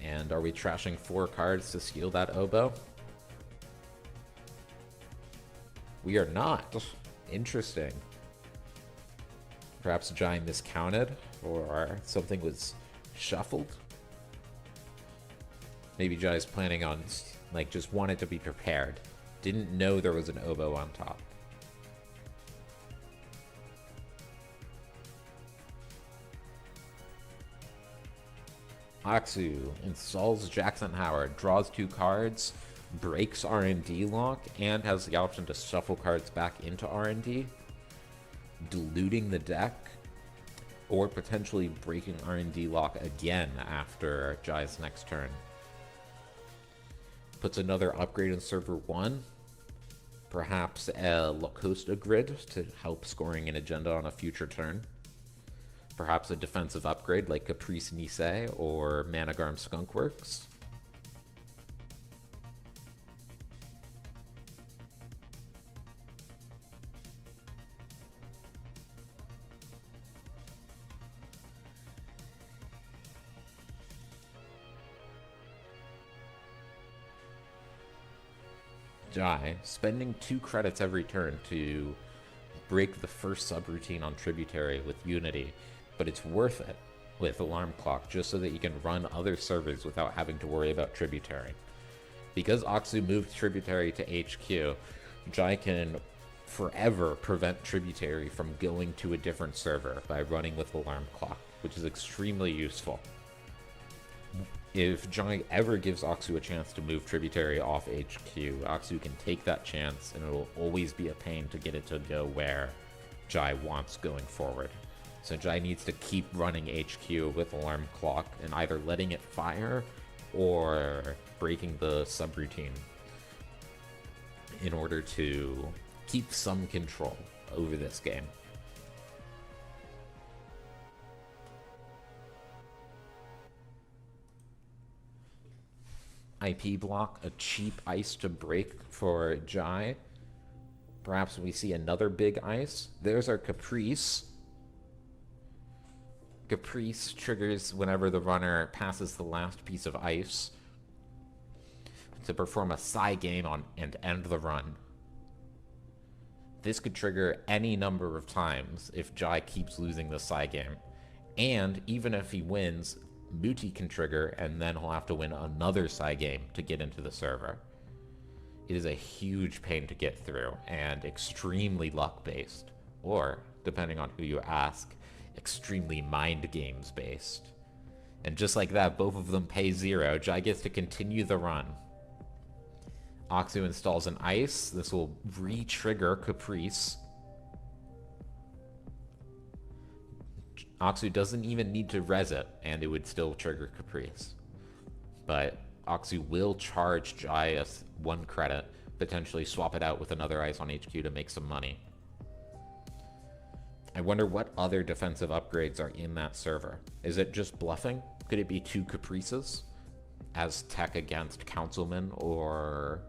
And are we trashing 4 cards to steal that Oboe? We are not. Interesting. Perhaps Jai miscounted, or something was shuffled. Maybe Jai's planning on, like, just wanted to be prepared. Didn't know there was an Oboe on top. Aksu installs Jackson Howard, draws 2 cards, breaks R&D lock, and has the option to shuffle cards back into R&D, diluting the deck, or potentially breaking R&D lock again after Jai's next turn. Puts another upgrade in server 1, perhaps a Lacosta grid to help scoring an agenda on a future turn. Perhaps a defensive upgrade like Caprice Nisei or Managarm Skunkworks. Jai, spending 2 credits every turn to break the first subroutine on Tributary with Unity, but it's worth it with Alarm Clock just so that you can run other servers without having to worry about Tributary. Because Aksu moved Tributary to HQ, Jai can forever prevent Tributary from going to a different server by running with Alarm Clock, which is extremely useful. If Jai ever gives Aksu a chance to move Tributary off HQ, Aksu can take that chance, and it'll always be a pain to get it to go where Jai wants going forward. So Jai needs to keep running HQ with Alarm Clock and either letting it fire or breaking the subroutine in order to keep some control over this game. IP block, a cheap ice to break for Jai. Perhaps we see another big ice. There's our Caprice. Caprice triggers whenever the runner passes the last piece of ice to perform a side game on and end the run. This could trigger any number of times if Jai keeps losing the side game. And even if he wins, Muti can trigger, and then he'll have to win another side game to get into the server. It is a huge pain to get through, and extremely luck-based. Or, depending on who you ask, extremely mind games based. And just like that, both of them pay 0. Jai gets to continue the run. Aksu installs an ice. This will re-trigger Caprice. Aksu doesn't even need to res it, and it would still trigger Caprice. But Aksu will charge Jai 1 credit, potentially swap it out with another ice on HQ to make some money. I wonder what other defensive upgrades are in that server. Is it just bluffing? Could it be 2 Caprices as tech against Councilman or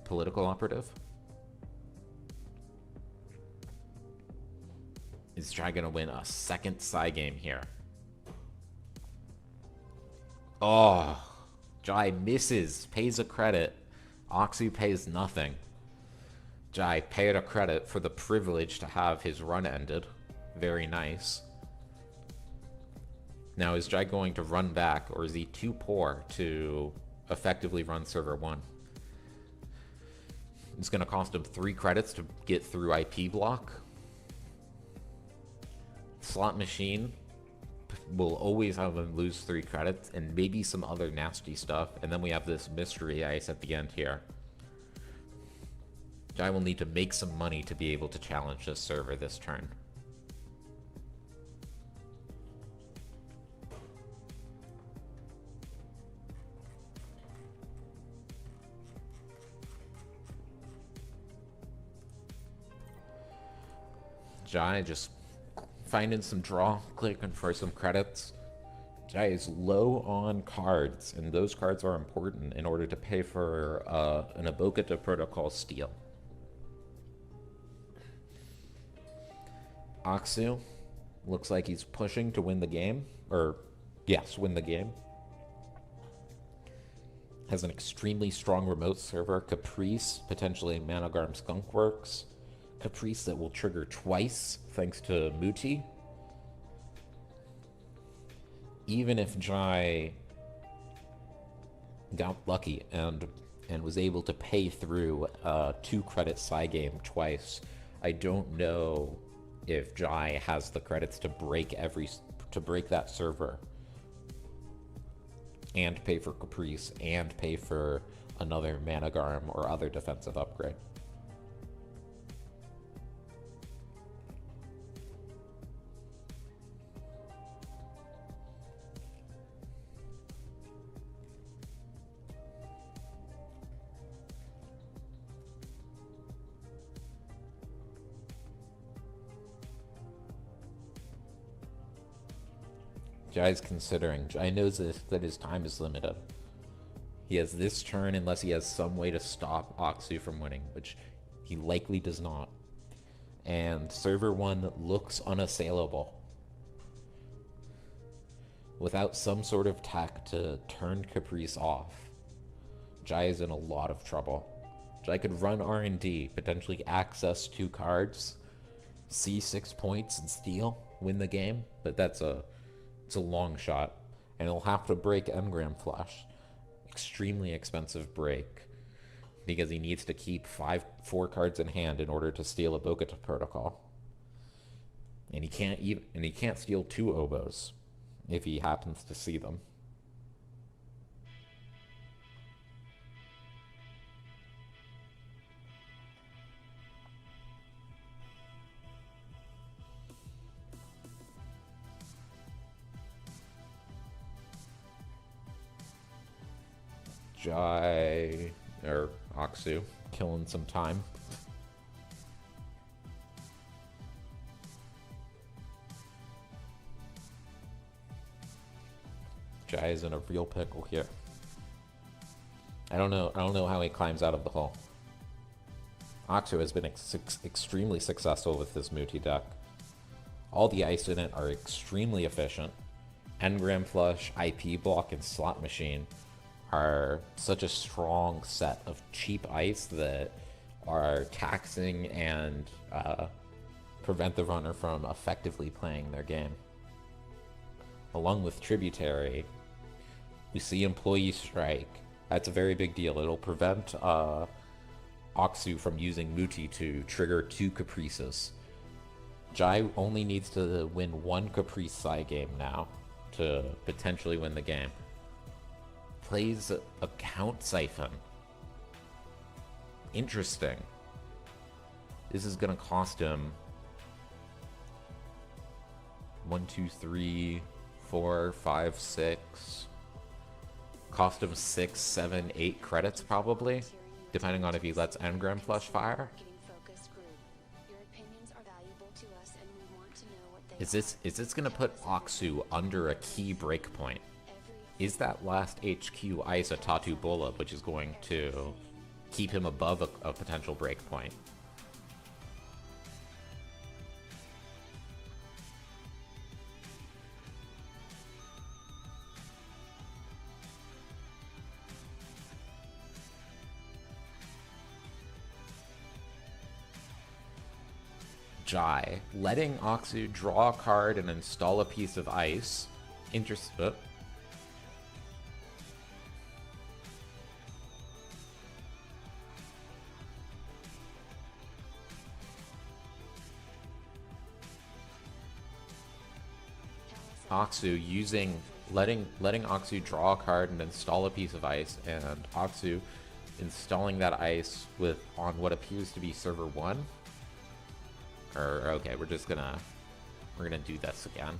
Political Operative? Is Jai gonna win a second side game here? Oh, Jai misses, pays a credit. Aksu pays nothing. Jai paid a credit for the privilege to have his run ended. Very nice. Now, is Jai going to run back, or is he too poor to effectively run server 1? It's going to cost him 3 credits to get through IP block. Slot machine will always have him lose 3 credits, and maybe some other nasty stuff. And then we have this mystery ice at the end here. Jai will need to make some money to be able to challenge this server this turn. Jai just finding some draw, clicking for some credits. Jai is low on cards, and those cards are important in order to pay for an Abokata Protocol steal. Aksu looks like he's pushing to win the game, or yes, win the game. Has an extremely strong remote server. Caprice, potentially Managarm Skunkworks. Caprice that will trigger twice thanks to Muti. Even if Jai got lucky and was able to pay through a 2 credit side game twice, I don't know if Jai has the credits to break that server and pay for Caprice and pay for another Managarm or other defensive upgrade. Jai's considering. Jai knows that his time is limited. He has this turn unless he has some way to stop Aksu from winning, which he likely does not. And server 1 looks unassailable. Without some sort of tech to turn Caprice off, Jai is in a lot of trouble. Jai could run R&D, potentially access 2 cards, see 6 points and steal, win the game, but it's a long shot, and he'll have to break Engram Flush. Extremely expensive break, because he needs to keep 4 cards in hand in order to steal a Bogota Protocol. And he can't steal 2 oboes if he happens to see them. Jai, or Aksu, killing some time. Jai is in a real pickle here. I don't know how he climbs out of the hole. Aksu has been extremely successful with this Muti deck. All the ice in it are extremely efficient. Engram Flush, IP Block, and Slot Machine are such a strong set of cheap ice that are taxing and prevent the runner from effectively playing their game. Along with Tributary, we see Employee Strike. That's a very big deal. It'll prevent Aksu from using Muti to trigger 2 Caprices. Jai only needs to win 1 Caprice side game now to potentially win the game. Plays a Count Siphon. Interesting. This is gonna cost him 1, 2, 3, 4, 5, 6. Cost him 6, 7, 8 credits probably, depending on if he lets Engram Flush fire. Is this gonna put Aksu under a key breakpoint? Is that last HQ ice a Tatu Bola, which is going to keep him above a potential breakpoint? Jai, letting Aksu draw a card and install a piece of ice. Aksu letting Aksu draw a card and install a piece of ice, and Aksu installing that ice on what appears to be server 1. Okay, we're gonna do this again.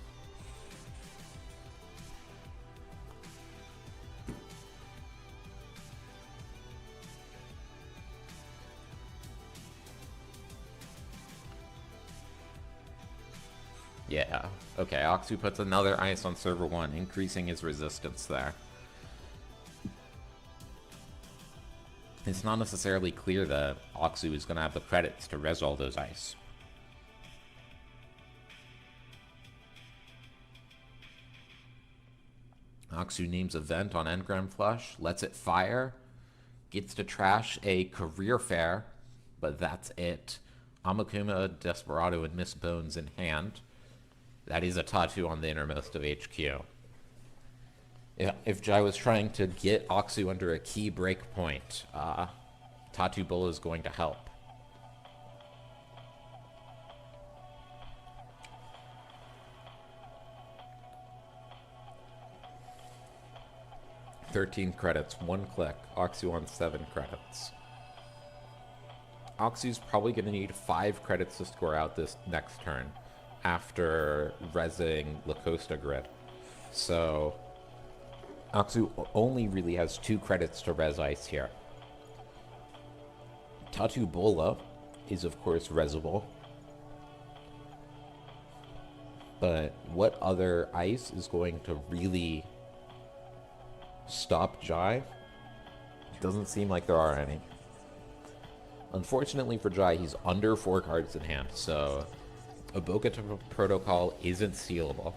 Yeah, okay, Aksu puts another ice on server 1, increasing his resistance there. It's not necessarily clear that Aksu is gonna have the credits to res all those ice. Aksu names a vent on Engram Flush, lets it fire, gets to trash a Career Fair, but that's it. Amakuma, Desperado, and Miss Bones in hand. That is a Tatu on the innermost of HQ. If Jai was trying to get Aksu under a key breakpoint, Tatu Bola is going to help. $13 credits, 1 click. Aksu on 7 credits. Aksu's probably going to need 5 credits to score out this next turn after resing La Costa Grid. So Aksu only really has 2 credits to res ice here. Tatu Bola is of course resable. But what other ice is going to really stop Jai? Doesn't seem like there are any. Unfortunately for Jai, he's under 4 cards in hand, so Evoca Protocol isn't stealable.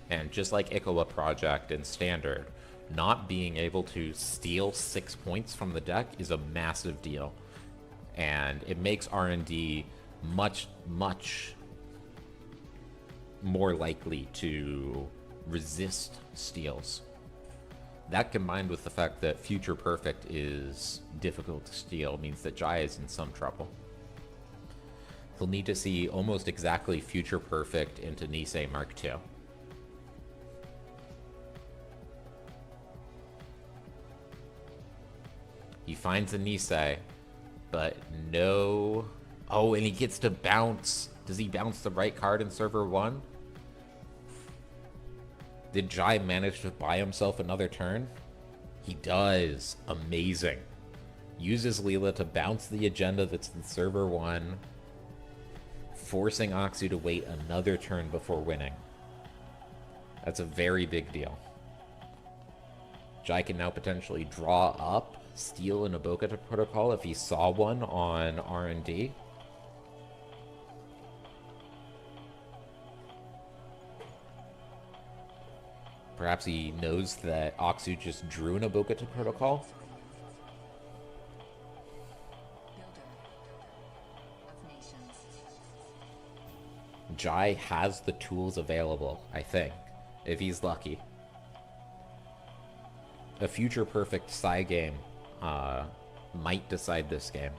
And just like Ikoa Project and Standard, not being able to steal 6 points from the deck is a massive deal. And it makes R&D much, much more likely to resist steals. That combined with the fact that Future Perfect is difficult to steal means that Jai is in some trouble. He'll need to see almost exactly Future Perfect into Nisei Mark II. He finds a Nisei, but no... Oh, and he gets to bounce. Does he bounce the right card in server 1? Did Jai manage to buy himself another turn? He does. Amazing. Uses Leela to bounce the agenda that's in server 1, forcing Aksu to wait another turn before winning. That's a very big deal. Jai can now potentially draw up, steal an Evoca Protocol if he saw one on R&D. Perhaps he knows that Aksu just drew an Abokata protocol. Jai has the tools available, I think, if he's lucky. A future perfect Psy game might decide this game.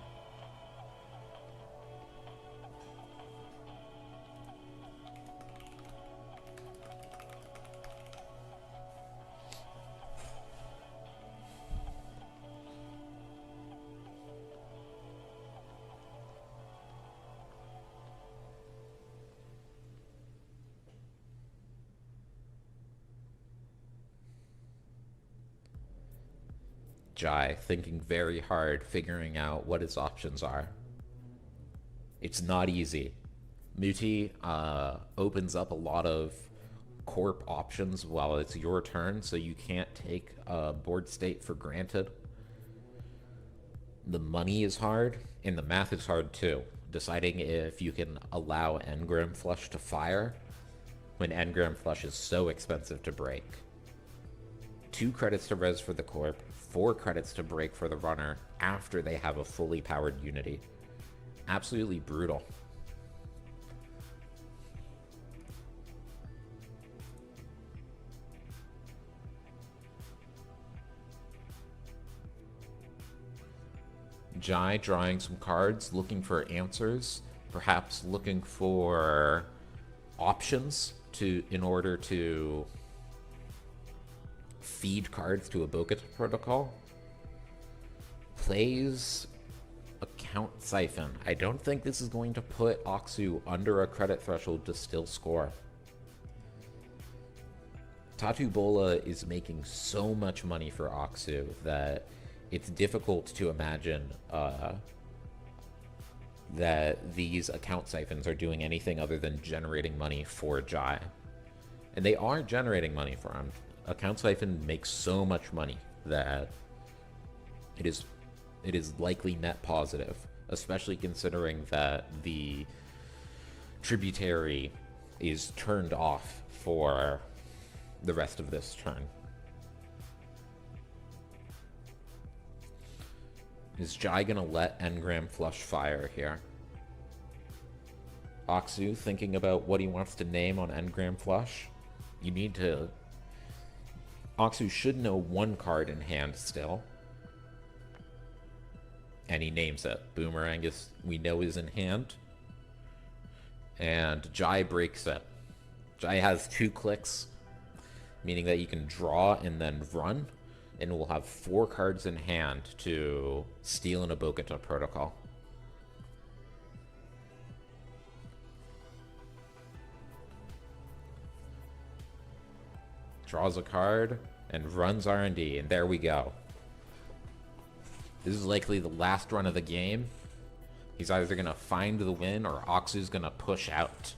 Jai thinking very hard, figuring out what his options are. It's not easy. Muti opens up a lot of corp options while it's your turn, so you can't take board state for granted. The money is hard, and the math is hard too. Deciding if you can allow Engram Flush to fire when Engram Flush is so expensive to break. 2 credits to res for the corp, 4 credits to break for the runner after they have a fully powered unity. Absolutely brutal. Jai drawing some cards, looking for answers, perhaps looking for options in order to feed cards to a Abokata protocol. Plays Account Siphon. I don't think this is going to put Aksu under a credit threshold to still score. Tatu Bola is making so much money for Aksu that it's difficult to imagine that these account siphons are doing anything other than generating money for Jai. And they are generating money for him. Account siphon makes so much money that it is likely net positive, especially considering that the tributary is turned off for the rest of this turn. Is Jai gonna let Engram Flush fire here? Aksu thinking about what he wants to name on Engram Flush. You need to... Aksu should know 1 card in hand still. And he names it. Boomerang is, we know, is in hand. And Jai breaks it. Jai has 2 clicks, meaning that you can draw and then run, and will have 4 cards in hand to steal an Abokata protocol. Draws a card and runs R&D, and there we go. This is likely the last run of the game. He's either going to find the win or Aksu's going to push out.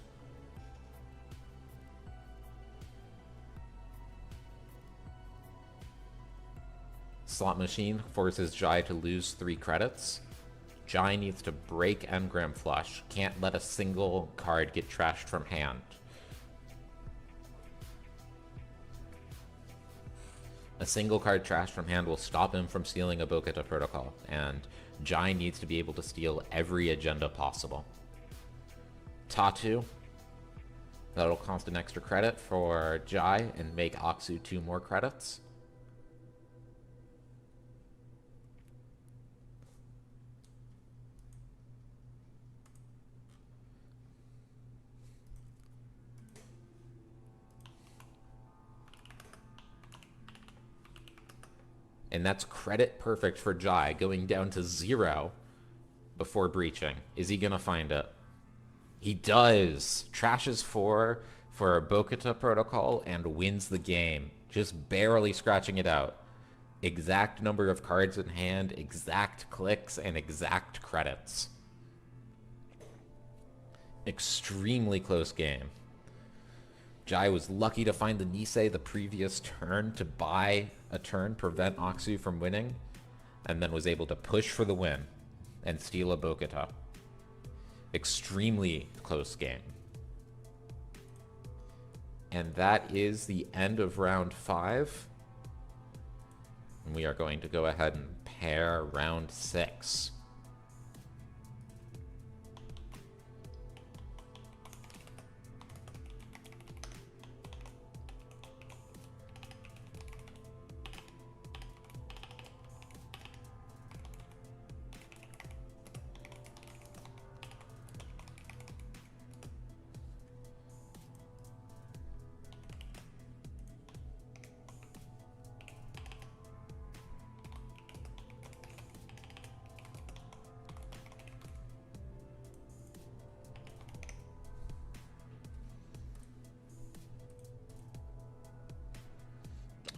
Slot Machine forces Jai to lose 3 credits. Jai needs to break Engram Flush. Can't let a single card get trashed from hand. A single card trashed from hand will stop him from stealing a Abokata protocol, and Jai needs to be able to steal every agenda possible. Tatu. That'll cost an extra credit for Jai and make Aksu 2 more credits. And that's credit perfect for Jai, going down to 0 before breaching. Is he going to find it? He does. Trashes 4 for a Bokata protocol and wins the game. Just barely scratching it out. Exact number of cards in hand, exact clicks, and exact credits. Extremely close game. Jai was lucky to find the Nisei the previous turn to buy a turn, prevent Aksu from winning, and then was able to push for the win and steal a Bokata. Extremely close game. And that is the end of round 5. And we are going to go ahead and pair round 6.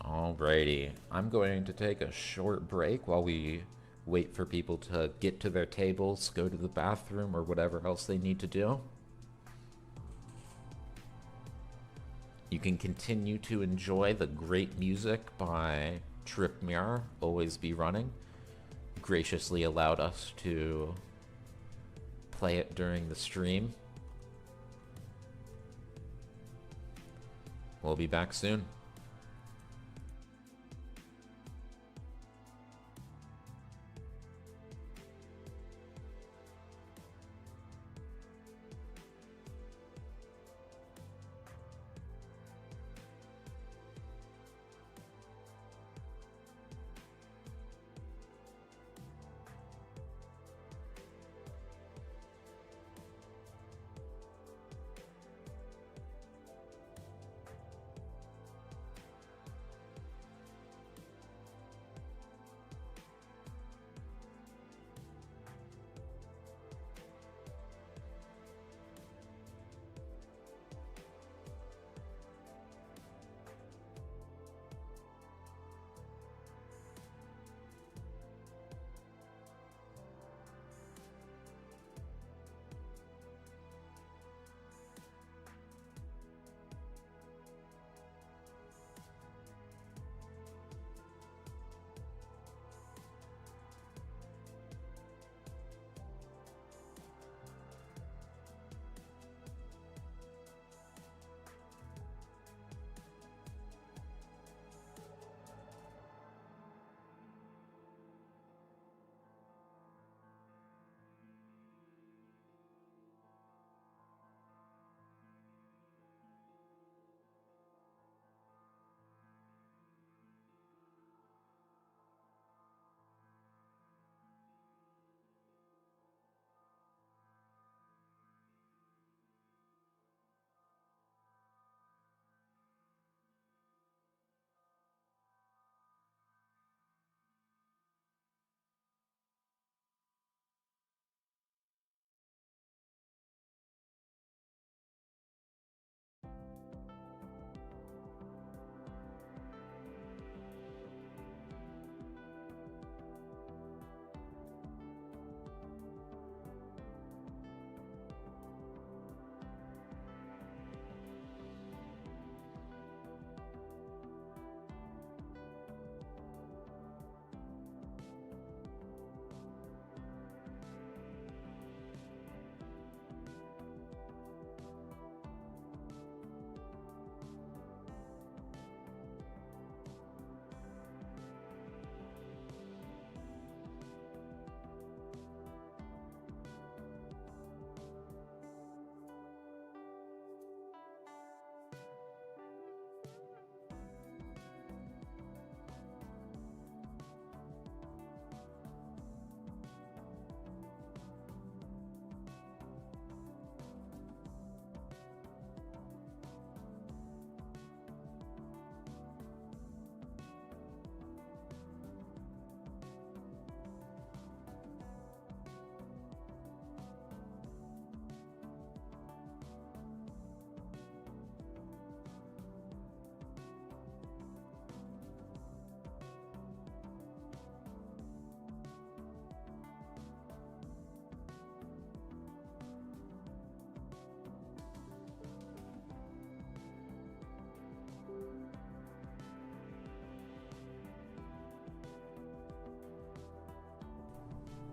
Alrighty, I'm going to take a short break while we wait for people to get to their tables, go to the bathroom, or whatever else they need to do. You can continue to enjoy the great music by Trip Mirror, Always Be Running. Graciously allowed us to play it during the stream. We'll be back soon.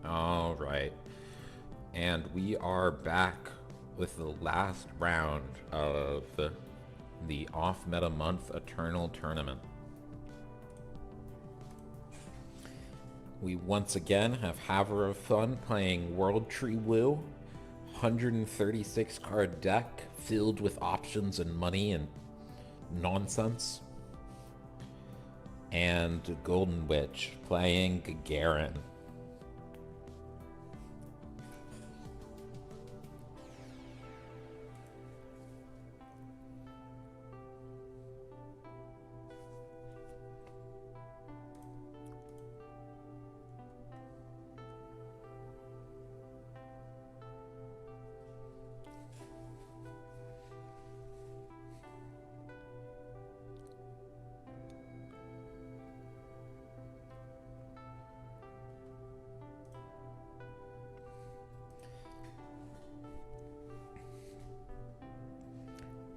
All right. And we are back with the last round of the off-meta month Eternal Tournament. We once again have Haver of Fun playing World Tree Woo, 136 card deck filled with options and money and nonsense. And Golden Witch playing Gagarin.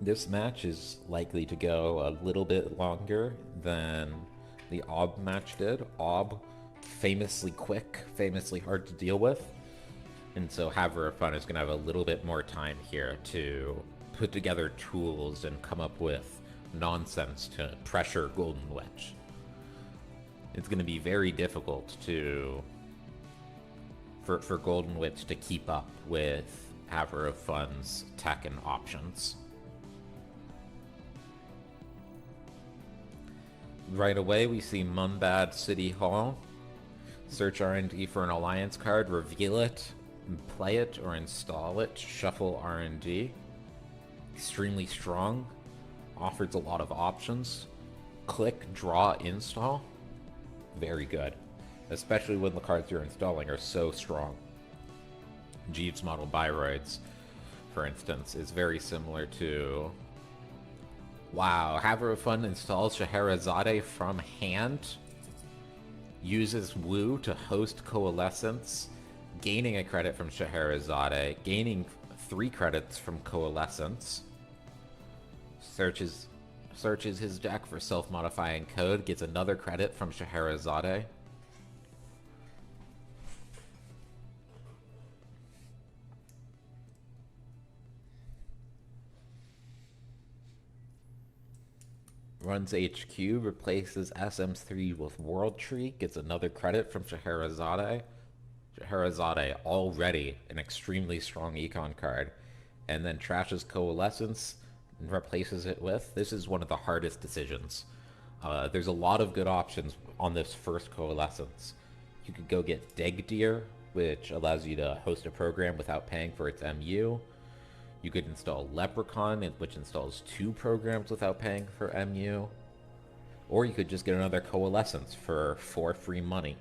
This match is likely to go a little bit longer than the Ob match did. Ob, famously quick, famously hard to deal with. And so Haver of Fun is going to have a little bit more time here to put together tools and come up with nonsense to pressure Golden Witch. It's going to be very difficult for Golden Witch to keep up with Haver of Fun's tech and options. Right away, we see Mumbad City Hall. Search R&D for an alliance card, reveal it, play it or install it, shuffle R&D. Extremely strong, offers a lot of options. Click, draw, install. Very good, especially when the cards you're installing are so strong. Jeeves model Biroids, for instance, is very similar to... Wow, Haver of Fun installs Scheherazade from hand, uses Woo to host Coalescence, gaining a credit from Scheherazade, gaining 3 credits from Coalescence, searches his deck for self-modifying code, gets another credit from Scheherazade. Runs HQ, replaces SM3 with World Tree, gets another credit from Scheherazade. Scheherazade, already an extremely strong econ card, and then trashes Coalescence and replaces it with. This is one of the hardest decisions. There's a lot of good options on this first Coalescence. You could go get Degdeer, which allows you to host a program without paying for its MU. You could install Leprechaun, which installs 2 programs without paying for MU. Or you could just get another Coalescence for 4 free money.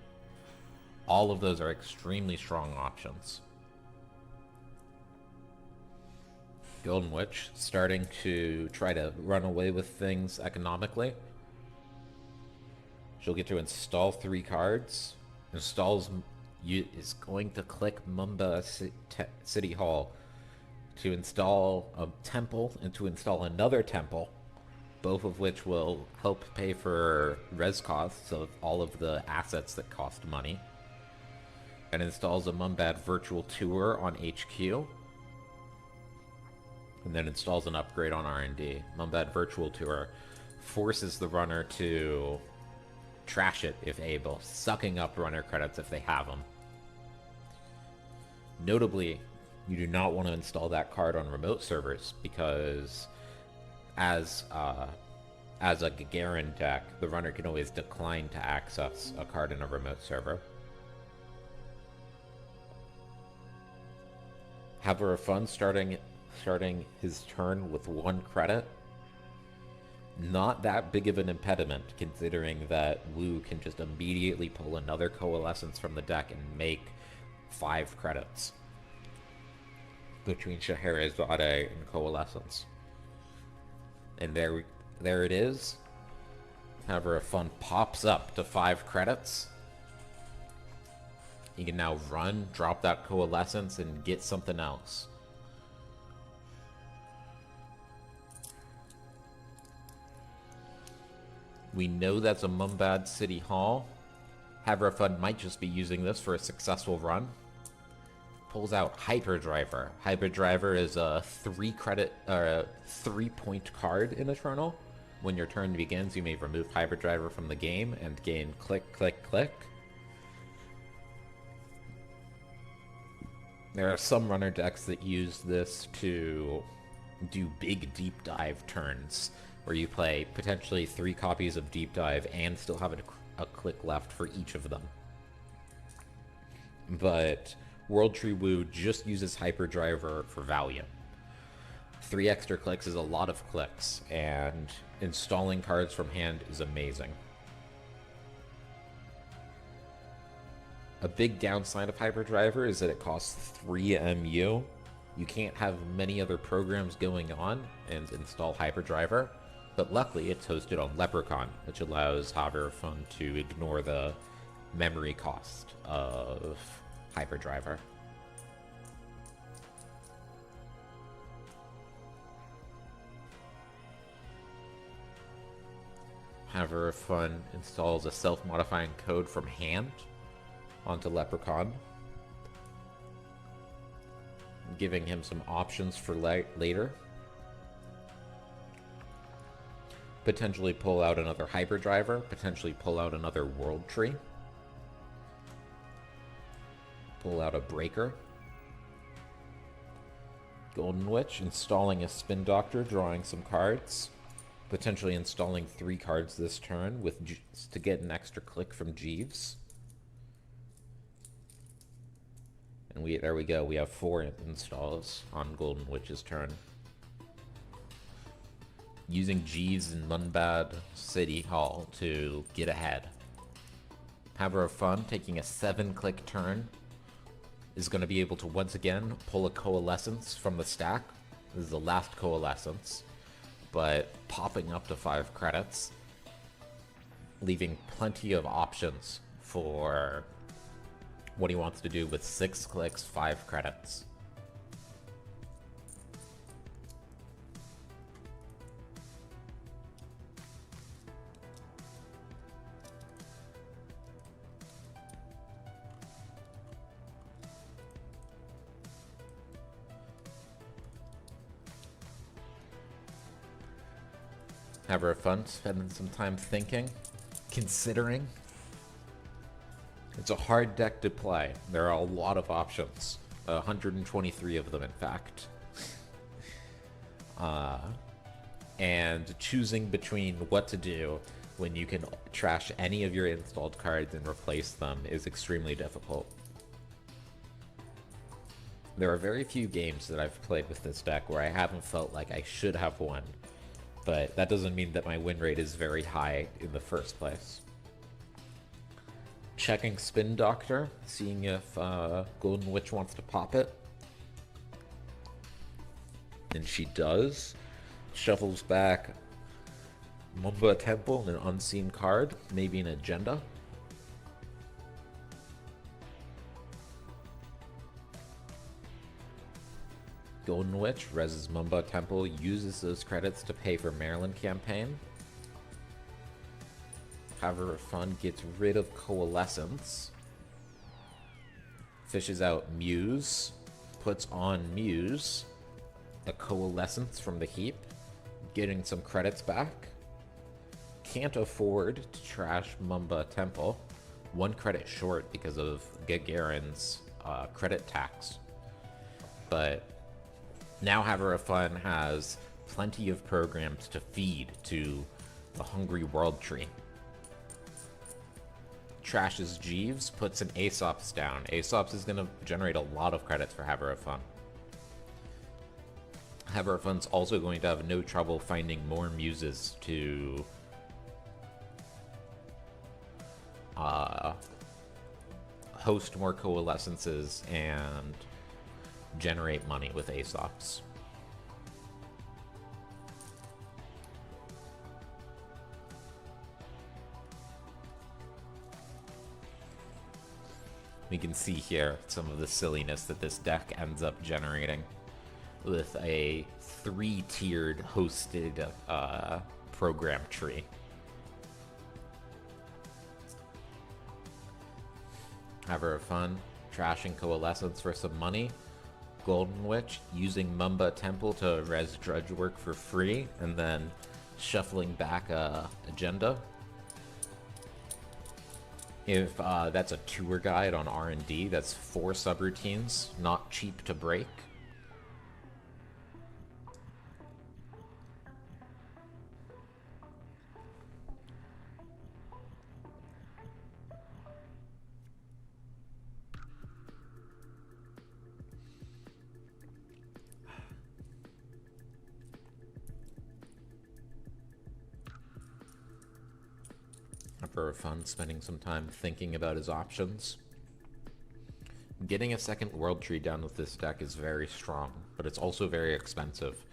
All of those are extremely strong options. Golden Witch starting to try to run away with things economically. She'll get to install 3 cards. Is going to click Mumba City Hall to install a temple and to install another temple, both of which will help pay for res costs of all of the assets that cost money. And installs a Mumbad Virtual Tour on HQ. And then installs an upgrade on R&D. Mumbad Virtual Tour forces the runner to trash it if able, sucking up runner credits if they have them. Notably, you do not want to install that card on remote servers because as a Gagarin deck, the runner can always decline to access a card in a remote server. Haver of Fun starting his turn with 1 credit. Not that big of an impediment, considering that Woo can just immediately pull another Coalescence from the deck and make 5 credits between Scheherazade and Coalescence. And there it is. Haver of Fun pops up to 5 credits. You can now run, drop that Coalescence, and get something else. We know that's a Mumbad City Hall. Haver of Fun might just be using this for a successful run. pulls out Hyperdriver. Hyperdriver is a 3-point card in Eternal. When your turn begins, you may remove Hyperdriver from the game and gain click, click, click. There are some runner decks that use this to do big deep dive turns, where you play potentially 3 copies of deep dive and still have a click left for each of them. But World Tree Woo just uses Hyperdriver for value. 3 extra clicks is a lot of clicks, and installing cards from hand is amazing. A big downside of Hyperdriver is that it costs 3 MU. You can't have many other programs going on and install Hyperdriver, but luckily it's hosted on Leprechaun, which allows Haverfund to ignore the memory cost of Hyperdriver. Haverfund installs a self-modifying code from hand onto Leprechaun, giving him some options for later. Potentially pull out another Hyperdriver, potentially pull out another World Tree, pull out a Breaker. Golden Witch, installing a Spin Doctor, drawing some cards, potentially installing 3 cards this turn with to get an extra click from Jeeves. And there we go, we have 4 installs on Golden Witch's turn. Using Jeeves and Munbad City Hall to get ahead. Haver of Fun, taking a 7-click turn, is going to be able to once again pull a Coalescence from the stack. This is the last Coalescence, but popping up to 5 credits, leaving plenty of options for what he wants to do with 6 clicks, 5 credits. Have a fun, spending some time thinking, considering. It's a hard deck to play. There are a lot of options. 123 of them, in fact. And choosing between what to do when you can trash any of your installed cards and replace them is extremely difficult. There are very few games that I've played with this deck where I haven't felt like I should have won, but that doesn't mean that my win rate is very high in the first place. Checking Spin Doctor, seeing if Golden Witch wants to pop it. And she does. Shuffles back Mumba Temple, an unseen card, maybe an agenda. Golden Witch reses Mumba Temple, uses those credits to pay for Maryland campaign. Haver of Fun gets rid of Coalescence. Fishes out Muse. Puts on Muse. A Coalescence from the heap. Getting some credits back. Can't afford to trash Mumba Temple. 1 credit short because of Gagarin's credit tax. But now Haver of Fun has plenty of programs to feed to the hungry World Tree. Trashes Jeeves, puts an Aesop's down. Aesop's is going to generate a lot of credits for Haver of Fun. Haver of Fun's also going to have no trouble finding more muses to host more Coalescences and generate money with Aesop's. We can see here some of the silliness that this deck ends up generating with a 3-tiered hosted program tree. Haver of Fun trashing Coalescence for some money. Golden Witch using Mumba Temple to res Drudge Work for free, and then shuffling back a agenda. If that's a tour guide on R&D, that's 4 subroutines, not cheap to break. For fun, spending some time thinking about his options. Getting a second World Tree down with this deck is very strong, but it's also very expensive.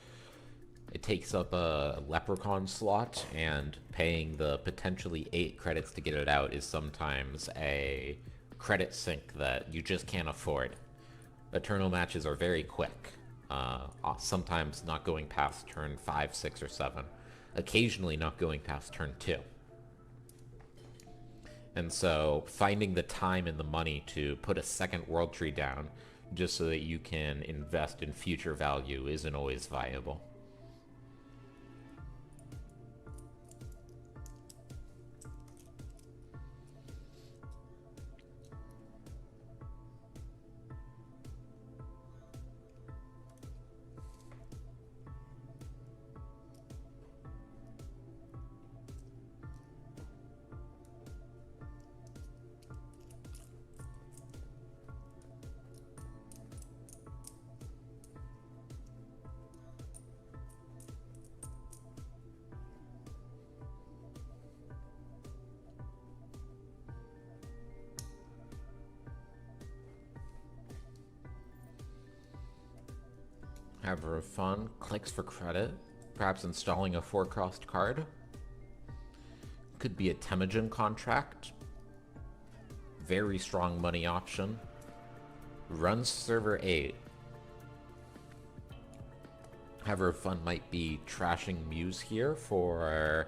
It takes up a Leprechaun slot, and paying the potentially 8 credits to get it out is sometimes a credit sink that you just can't afford. Eternal matches are very quick, sometimes not going past turn 5, 6, or 7, occasionally not going past turn 2. And so finding the time and the money to put a second World Tree down just so that you can invest in future value isn't always viable. Have a fun, clicks for credit, perhaps installing a 4-cost card. Could be a Temujin contract. Very strong money option. Runs server 8. However, fun might be trashing Muse here for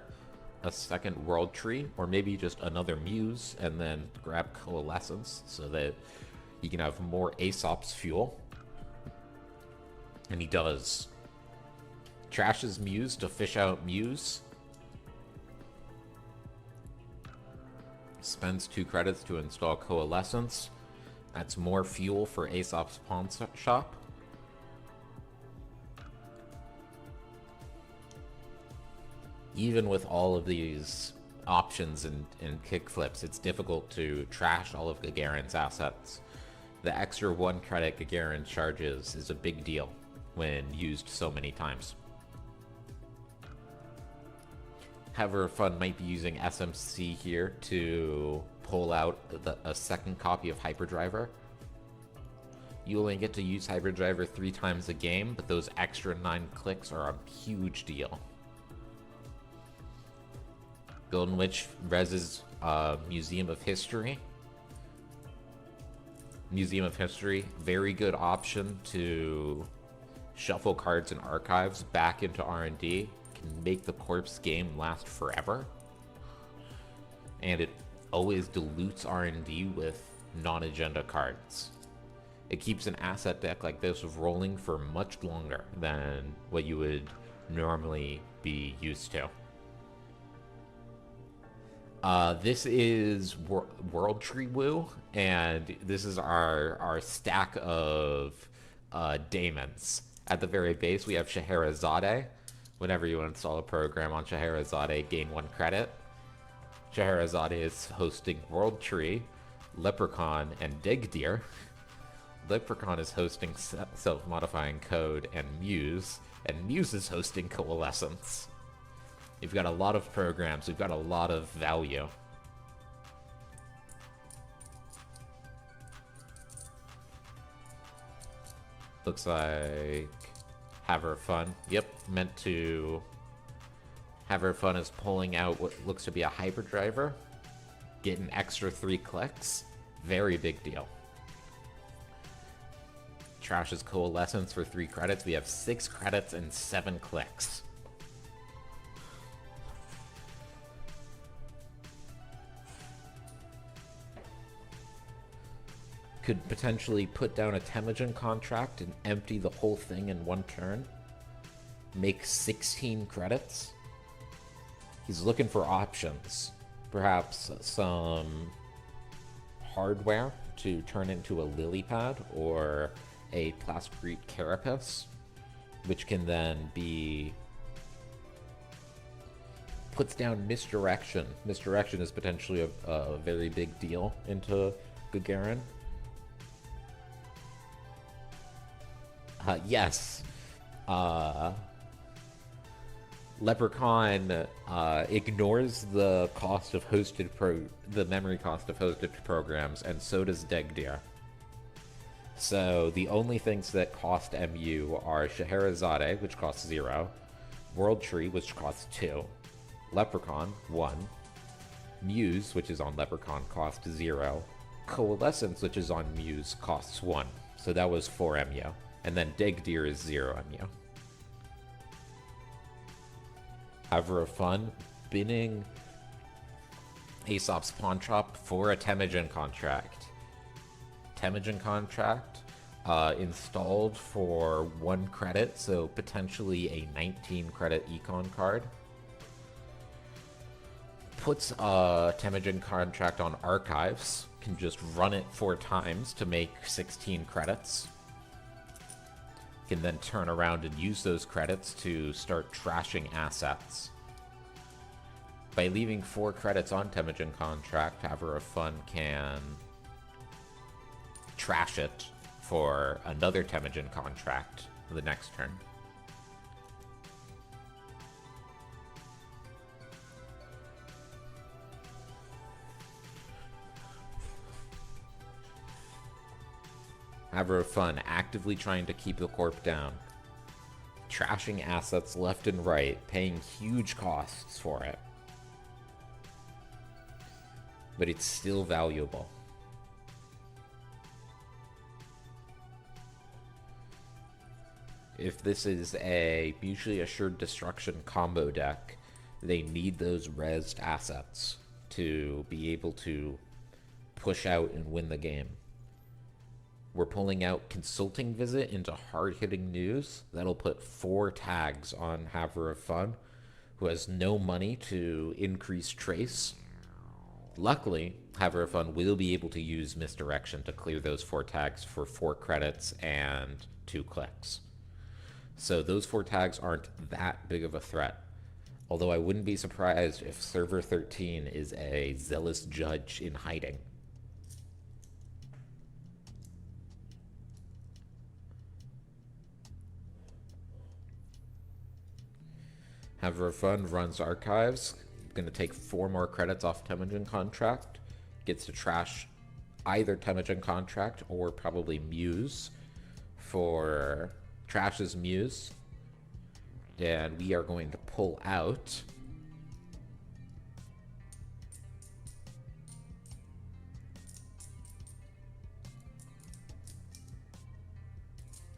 a second World Tree, or maybe just another Muse, and then grab Coalescence so that you can have more Aesop's fuel. And he does. Trashes Muse to fish out Muse. Spends 2 credits to install Coalescence. That's more fuel for Aesop's pawn shop. Even with all of these options and kickflips, it's difficult to trash all of Gagarin's assets. The extra 1 credit Gagarin charges is a big deal when used so many times. However, fun might be using SMC here to pull out a second copy of Hyperdriver. You only get to use Hyperdriver 3 times a game, but those extra 9 clicks are a huge deal. Golden Witch reses Museum of History. Museum of History, very good option to shuffle cards and archives back into R&D. Can make the corpse game last forever. And it always dilutes R&D with non-agenda cards. It keeps an asset deck like this rolling for much longer than what you would normally be used to. This is World Tree Woo, and this is our stack of daemons. At the very base, we have Scheherazade. Whenever you install a program on Scheherazade, gain 1 credit. Scheherazade is hosting World Tree, Leprechaun, and Digdeer. Leprechaun is hosting Self-Modifying Code and Muse, and Muse is hosting Coalescence. We've got a lot of programs, we've got a lot of value. Looks like Have Her Fun. Yep, meant to... Have Her Fun is pulling out what looks to be a Hyperdriver. Get an extra 3 clicks. Very big deal. Trash's Coalescence for 3 credits. We have 6 credits and 7 clicks. could potentially put down a Temujin contract and empty the whole thing in one turn. Make 16 credits. He's looking for options. Perhaps some hardware to turn into a lily pad or a plasticrete carapace, which can then be puts down misdirection. Misdirection is potentially a very big deal into Gagarin. Yes. Leprechaun ignores the cost of the memory cost of hosted programs, and so does Degdir. So the only things that cost MU are Scheherazade, which costs 0, World Tree, which costs 2, Leprechaun, 1, Muse, which is on Leprechaun, costs 0, Coalescence, which is on Muse, costs 1. So that was 4 MU. And then Degdir is 0 MU. However, of fun, binning Aesop's Pawn Shop for a Temujin contract. Temujin contract installed for 1 credit, so potentially a 19 credit econ card. Puts a Temujin contract on archives, can just run it 4 times to make 16 credits. Can then turn around and use those credits to start trashing assets. By leaving 4 credits on Temujin contract, Haver of Fun can trash it for another Temujin contract the next turn. Haver of Fun actively trying to keep the corp down, trashing assets left and right, paying huge costs for it. But it's still valuable. If this is a mutually assured destruction combo deck, they need those rezzed assets to be able to push out and win the game. We're pulling out Consulting Visit into hard-hitting news. That'll put 4 tags on Haver of Fun, who has no money to increase Trace. Luckily, Haver of Fun will be able to use Misdirection to clear those 4 tags for 4 credits and 2 clicks. So those 4 tags aren't that big of a threat. Although I wouldn't be surprised if Server 13 is a Zealous Judge in hiding. Haver of Fun runs archives. Going to take 4 more credits off Temujin contract. Gets to trash either Temujin contract or probably Muse for trashes Muse. And we are going to pull out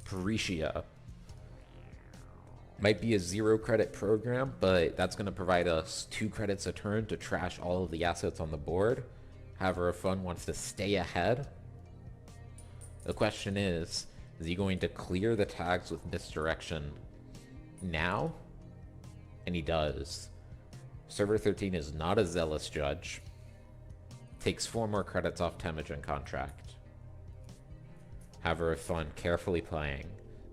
Peritia. Might be a 0 credit program, but that's going to provide us 2 credits a turn to trash all of the assets on the board. Haver of Fun wants to stay ahead. The question is he going to clear the tags with Misdirection now? And he does. Server 13 is not a Zealous Judge. Takes 4 more credits off Temujin contract. Haver of Fun carefully playing,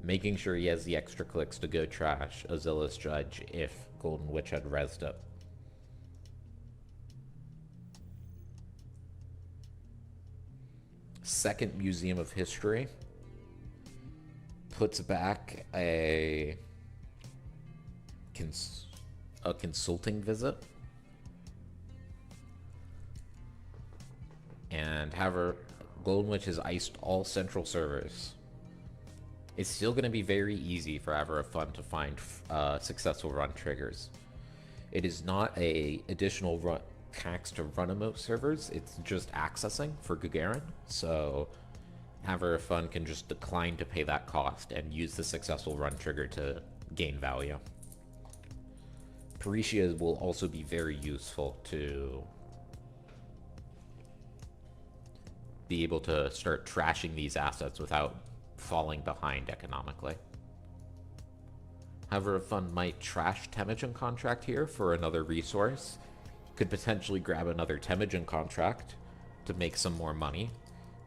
making sure he has the extra clicks to go trash a Zealous Judge if Golden Witch had rezzed it. Second Museum of History puts back a Consulting Visit. And Golden Witch has iced all central servers. It's still going to be very easy for Haver of Fun to find successful run triggers. It is not a additional tax to run emote servers, it's just accessing for Gagarin, so Haver of Fun can just decline to pay that cost and use the successful run trigger to gain value. Peritia will also be very useful to be able to start trashing these assets without falling behind economically. However, a fund might trash Temujin contract here for another resource. Could potentially grab another Temujin contract to make some more money.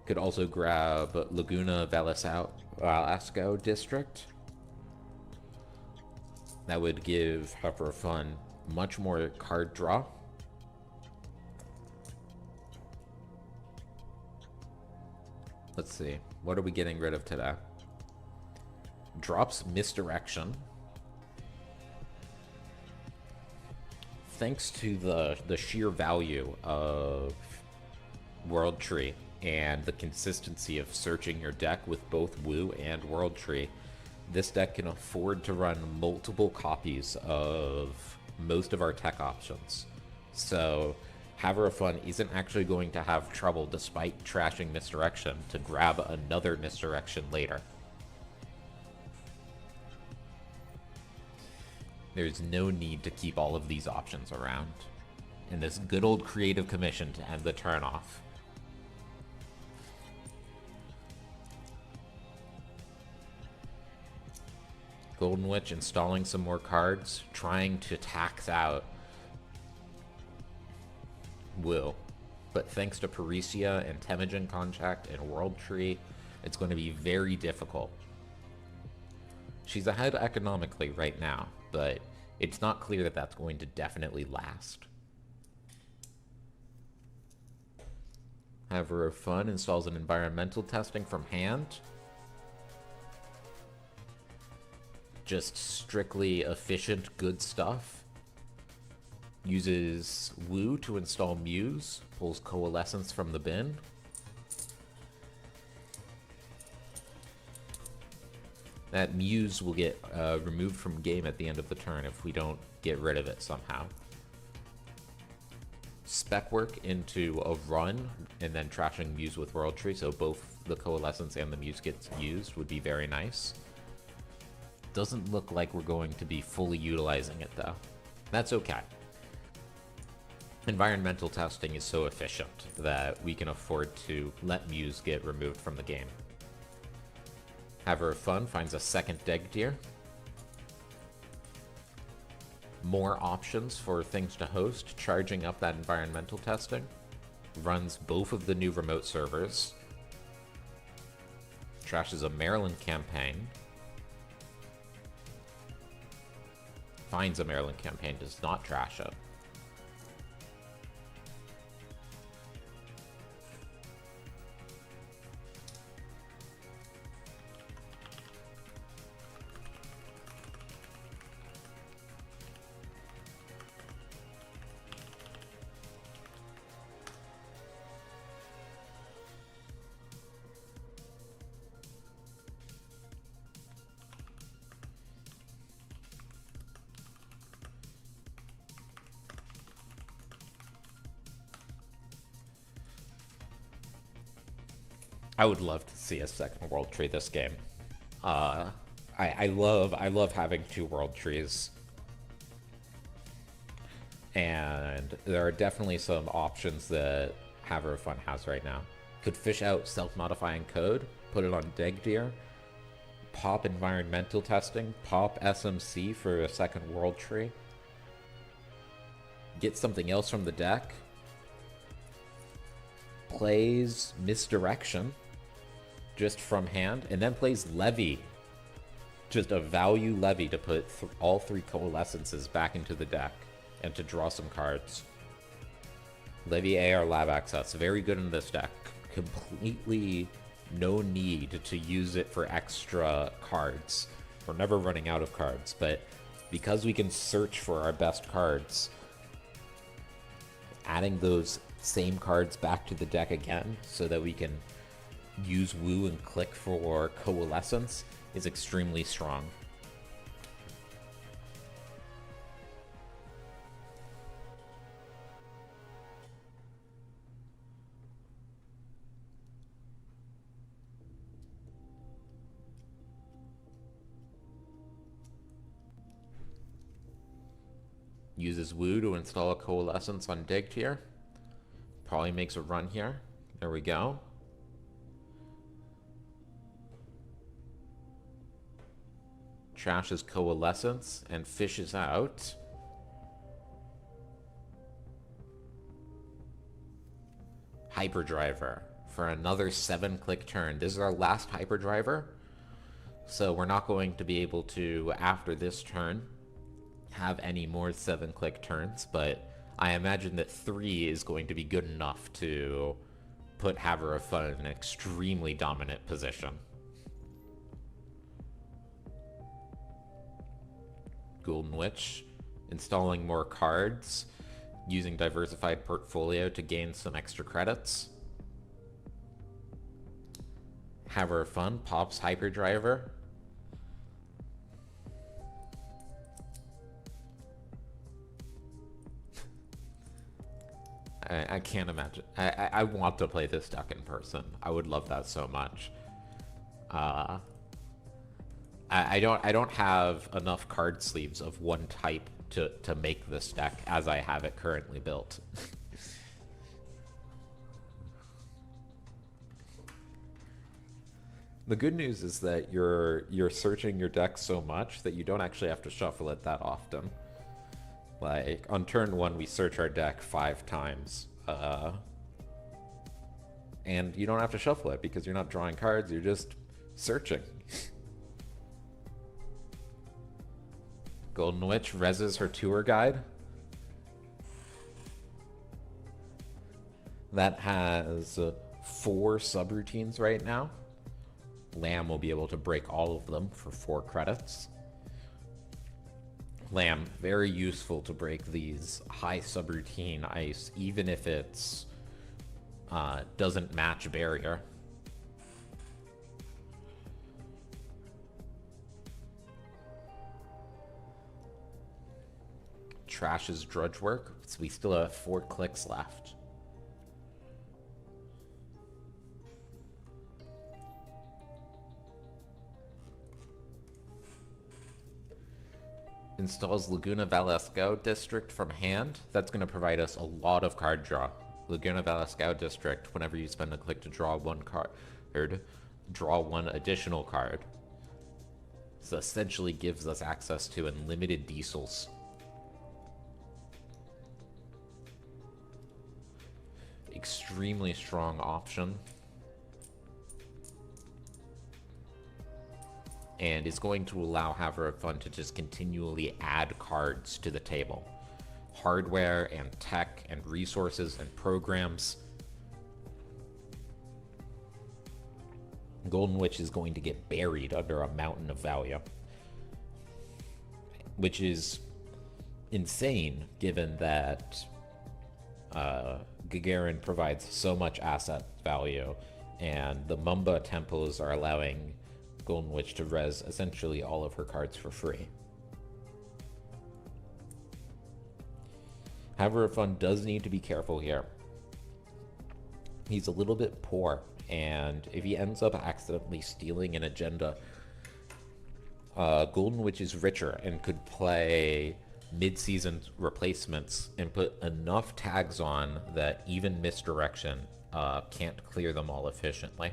Could also grab Laguna Velasco district. That would give Heifer Fun much more card draw. Let's see. What are we getting rid of today? Drops Misdirection. Thanks to the sheer value of World Tree and the consistency of searching your deck with both Woo and World Tree, this deck can afford to run multiple copies of most of our tech options. So Haver of Fun isn't actually going to have trouble, despite trashing Misdirection, to grab another Misdirection later. There's no need to keep all of these options around. And this good old creative commission to end the turn off. Golden Witch installing some more cards, trying to tax out Will. But thanks to Parisia and Temujin contract and World Tree, it's going to be very difficult. She's ahead economically right now, but it's not clear that that's going to definitely last. Haver of Fun installs an environmental testing from hand. Just strictly efficient, good stuff. Uses Woo to install Muse. Pulls Coalescence from the bin. That Muse will get removed from game at the end of the turn if we don't get rid of it somehow. Spec work into a run and then trashing Muse with World Tree, so both the Coalescence and the Muse gets used, would be very nice. Doesn't look like we're going to be fully utilizing it though. That's okay. Environmental testing is so efficient that we can afford to let Muse get removed from the game. Haver of Fun finds a second Degdeer. More options for things to host, charging up that environmental testing. Runs both of the new remote servers. Trashes a Maryland campaign. Finds a Maryland campaign, does not trash it. I would love to see a second World Tree this game. I love having two World Trees. And there are definitely some options that Haver of Fun has right now. Could fish out self-modifying code, put it on Degdeer, pop environmental testing, pop SMC for a second World Tree, get something else from the deck, plays Misdirection just from hand, and then plays Levy, just a value Levy to put all three Coalescences back into the deck and to draw some cards. Levy AR Lab Access, very good in this deck. Completely no need to use it for extra cards. We're never running out of cards, but because we can search for our best cards, adding those same cards back to the deck again so that we can use Woo and click for Coalescence is extremely strong. Uses Woo to install a Coalescence on Dig Tier. Probably makes a run here. There we go. trashes Coalescence, and fishes out Hyperdriver for another 7-click turn. This is our last Hyperdriver, so we're not going to be able to, after this turn, have any more 7-click turns, but I imagine that 3 is going to be good enough to put Haver of Fun in an extremely dominant position. Golden Witch, installing more cards, using Diversified Portfolio to gain some extra credits. Haver of Fun pops Hyperdriver. I can't imagine. I want to play this deck in person. I would love that so much. I don't have enough card sleeves of one type to make this deck as I have it currently built. The good news is that you're searching your deck so much that you don't actually have to shuffle it that often. Like, on turn 1, we search our deck 5 times. And you don't have to shuffle it because you're not drawing cards, you're just searching. Golden Witch reses her tour guide. That has 4 subroutines right now. Lamb will be able to break all of them for 4 credits. Lamb, very useful to break these high subroutine ice, even if it's doesn't match barrier. Trash's Drudge Work, so we still have 4 clicks left. Installs Laguna Valesco District from hand. That's going to provide us a lot of card draw. Laguna Valesco District, whenever you spend a click to draw 1 card, draw 1 additional card. So essentially gives us access to unlimited diesels. Extremely strong option. And is going to allow Haver of Fun to just continually add cards to the table. Hardware and tech and resources and programs. Golden Witch is going to get buried under a mountain of value. Which is insane, given that Gagarin provides so much asset value, and the Mumba temples are allowing Golden Witch to res essentially all of her cards for free. Haver of Fun does need to be careful here. He's a little bit poor, and if he ends up accidentally stealing an agenda, Golden Witch is richer and could play mid-season replacements and put enough tags on that even misdirection can't clear them all efficiently.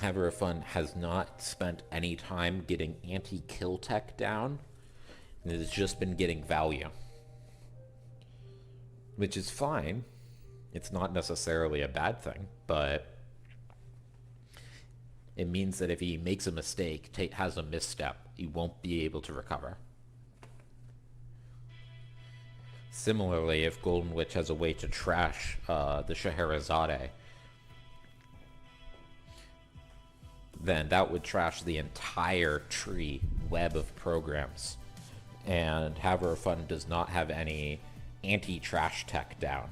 Haver of Fun has not spent any time getting anti-kill tech down. It has just been getting value. Which is fine. It's not necessarily a bad thing, but it means that if he makes a mistake, has a misstep, he won't be able to recover. Similarly, if Golden Witch has a way to trash the Scheherazade, then that would trash the entire tree web of programs. And Haver of Fun does not have any anti-trash tech down.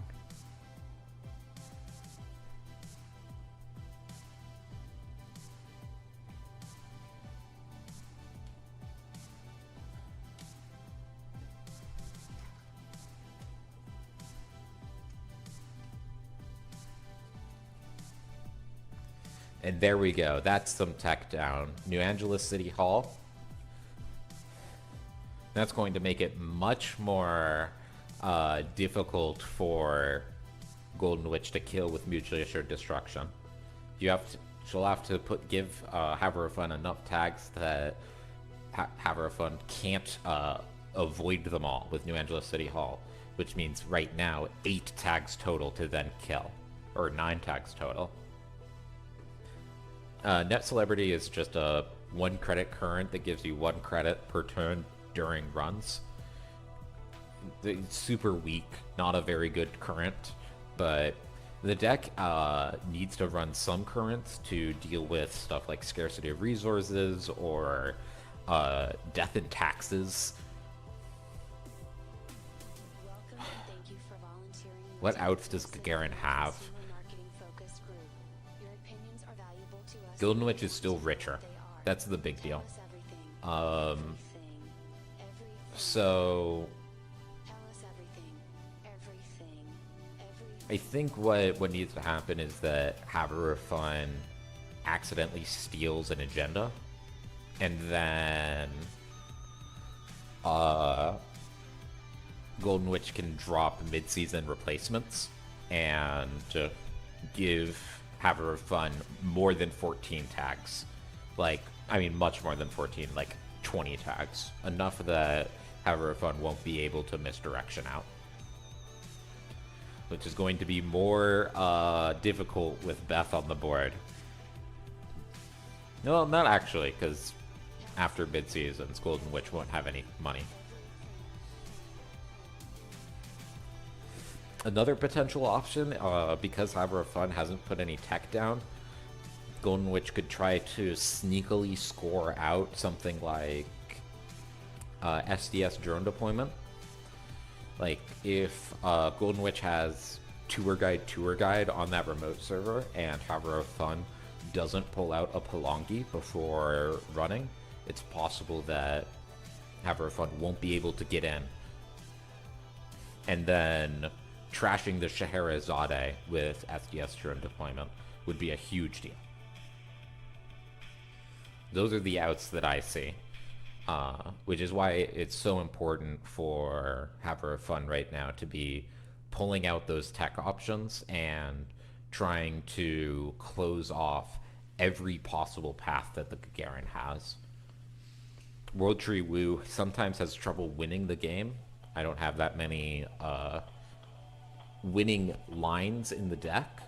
And there we go. That's some tech down. New Angeles City Hall. That's going to make it much more difficult for Golden Witch to kill with mutually assured destruction. She'll have to give Haverfun enough tags that Haverfun can't avoid them all with New Angeles City Hall, which means right now 8 tags total to then kill, or 9 tags total. Net Celebrity is just a 1 credit current that gives you 1 credit per turn during runs. It's super weak, not a very good current, but the deck needs to run some currents to deal with stuff like scarcity of resources or death and taxes. What outs does Gagarin have? Golden Witch is still richer. That's the big deal. So I think what needs to happen is that Haverfun accidentally steals an agenda, and then Golden Witch can drop mid-season replacements and give Haverfun more than 14 tags. Like, I mean, much more than 14, like 20 tags. Enough that Haverfun won't be able to misdirection out. Which is going to be more difficult with Beth on the board. No, not actually, because after mid-seasons, Golden Witch won't have any money. Another potential option, because Haverfun hasn't put any tech down, Golden Witch could try to sneakily score out something like SDS drone deployment. Like, if Golden Witch has Tour Guide on that remote server, and Haverfun doesn't pull out a Palangi before running, it's possible that Haverfun won't be able to get in. And then trashing the Scheherazade with SDS drone deployment would be a huge deal. Those are the outs that I see. Which is why it's so important for Haverfun right now to be pulling out those tech options and trying to close off every possible path that the Gagarin has. World Tree Wu sometimes has trouble winning the game. I don't have that many winning lines in the deck,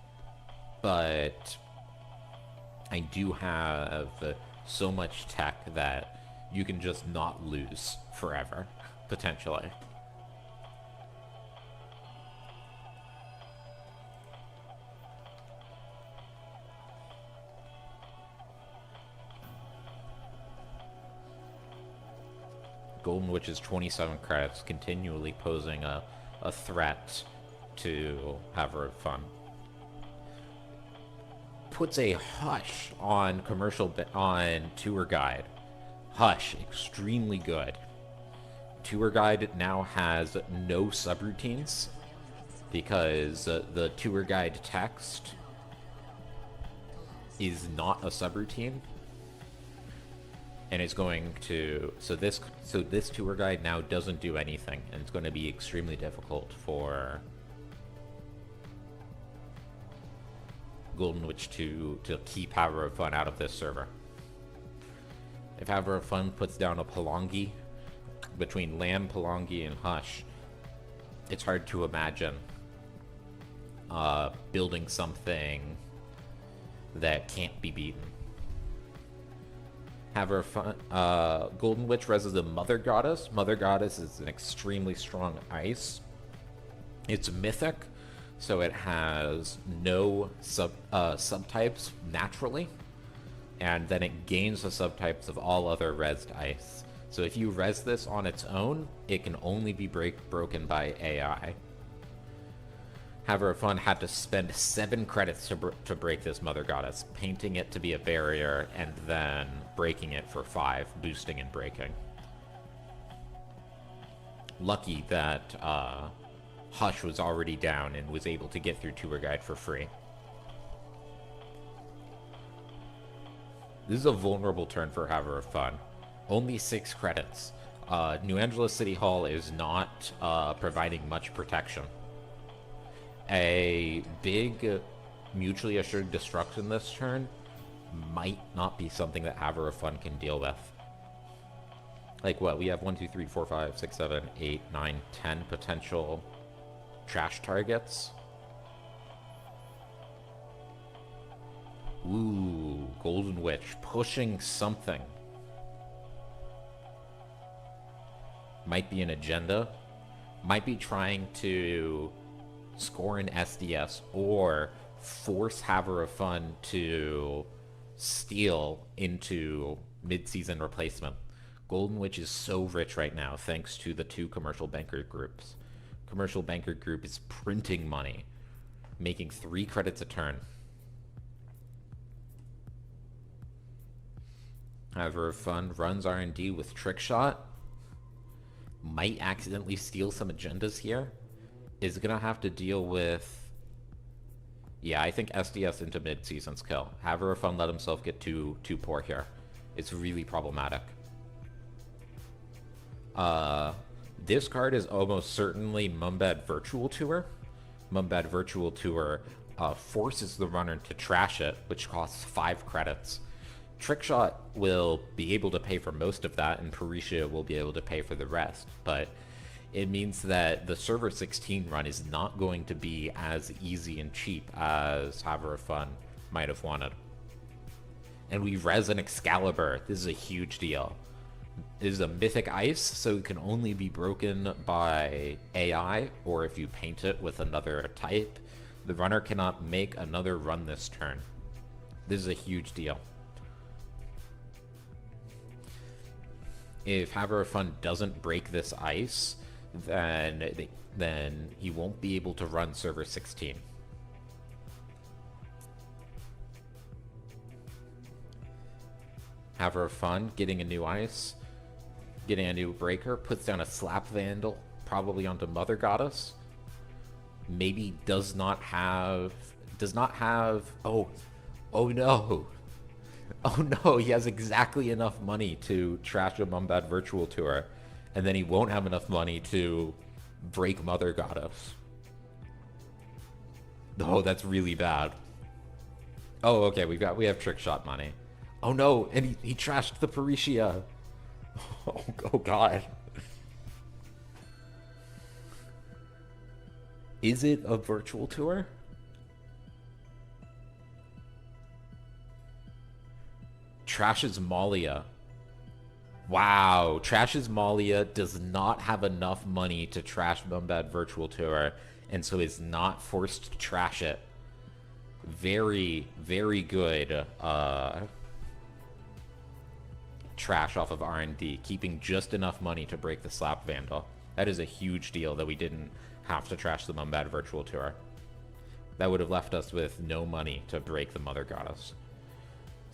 but I do have so much tech that you can just not lose forever, potentially. Golden Witch's 27 credits continually posing a threat to Haverfun. Puts a hush on on Tour Guide. Hush, extremely good. Tour Guide now has no subroutines because the Tour Guide text is not a subroutine, and it's going to so this Tour Guide now doesn't do anything, and it's going to be extremely difficult for Golden Witch to keep Haverfun out of this server. If Haverfun puts down a Palangi between Lamb, Palangi, and Hush, it's hard to imagine building something that can't be beaten. Haverfun, Golden Witch reses a Mother Goddess. Mother Goddess is an extremely strong ice. It's mythic, so it has no subtypes naturally, and then it gains the subtypes of all other resed ice. So if you res this on its own, it can only be broken by AI. Haverfun had to spend 7 credits to break this Mother Goddess, painting it to be a barrier and then breaking it for 5, boosting and breaking. Lucky that Hush was already down and was able to get through Tour Guide for free. This is a vulnerable turn for Haverfun. Only 6 credits. New Angeles City Hall is not providing much protection. A big mutually assured destruction this turn might not be something that Haver of Fun can deal with. Like what? We have 1, 2, 3, 4, 5, 6, 7, 8, 9, 10 potential trash targets. Ooh, Golden Witch pushing something. Might be an agenda. Might be trying to score an SDS or force Haver of Fun to steal into mid-season replacement. Golden Witch is so rich right now thanks to the 2 commercial banker groups. Commercial banker group is printing money, making 3 credits a turn. Haver of Fun runs R&D with Trick Shot. Might accidentally steal some agendas here. Is gonna have to deal with... Yeah, I think SDS into mid-season's kill. Haver of Fun let himself get too poor here. It's really problematic. This card is almost certainly Mumbad Virtual Tour. Mumbad Virtual Tour forces the runner to trash it, which costs 5 credits. Trickshot will be able to pay for most of that, and Parisia will be able to pay for the rest. But it means that the Server 16 run is not going to be as easy and cheap as Haver of Fun might have wanted. And we res an Excalibur. This is a huge deal. This is a Mythic Ice, so it can only be broken by AI, or if you paint it with another type. The runner cannot make another run this turn. This is a huge deal. If Haver of Fun doesn't break this ice, then he won't be able to run Server 16. Haver of Fun getting a new ice, getting a new breaker, puts down a Slap Vandal, probably onto Mother Goddess. Maybe does not have, oh no. Oh no, he has exactly enough money to trash a Mumbad Virtual Tour, and then he won't have enough money to break Mother Goddess. Oh, that's really bad. Oh, okay, we have Trick Shot money. Oh no, and he trashed the Parisia. Oh god. Is it a Virtual Tour? Trashes Malia. Wow, trashes Malia, does not have enough money to trash Mumbad Virtual Tour, and so is not forced to trash it. Very, very good trash off of R&D, keeping just enough money to break the Slap Vandal. That is a huge deal that we didn't have to trash the Mumbad Virtual Tour. That would have left us with no money to break the Mother Goddess.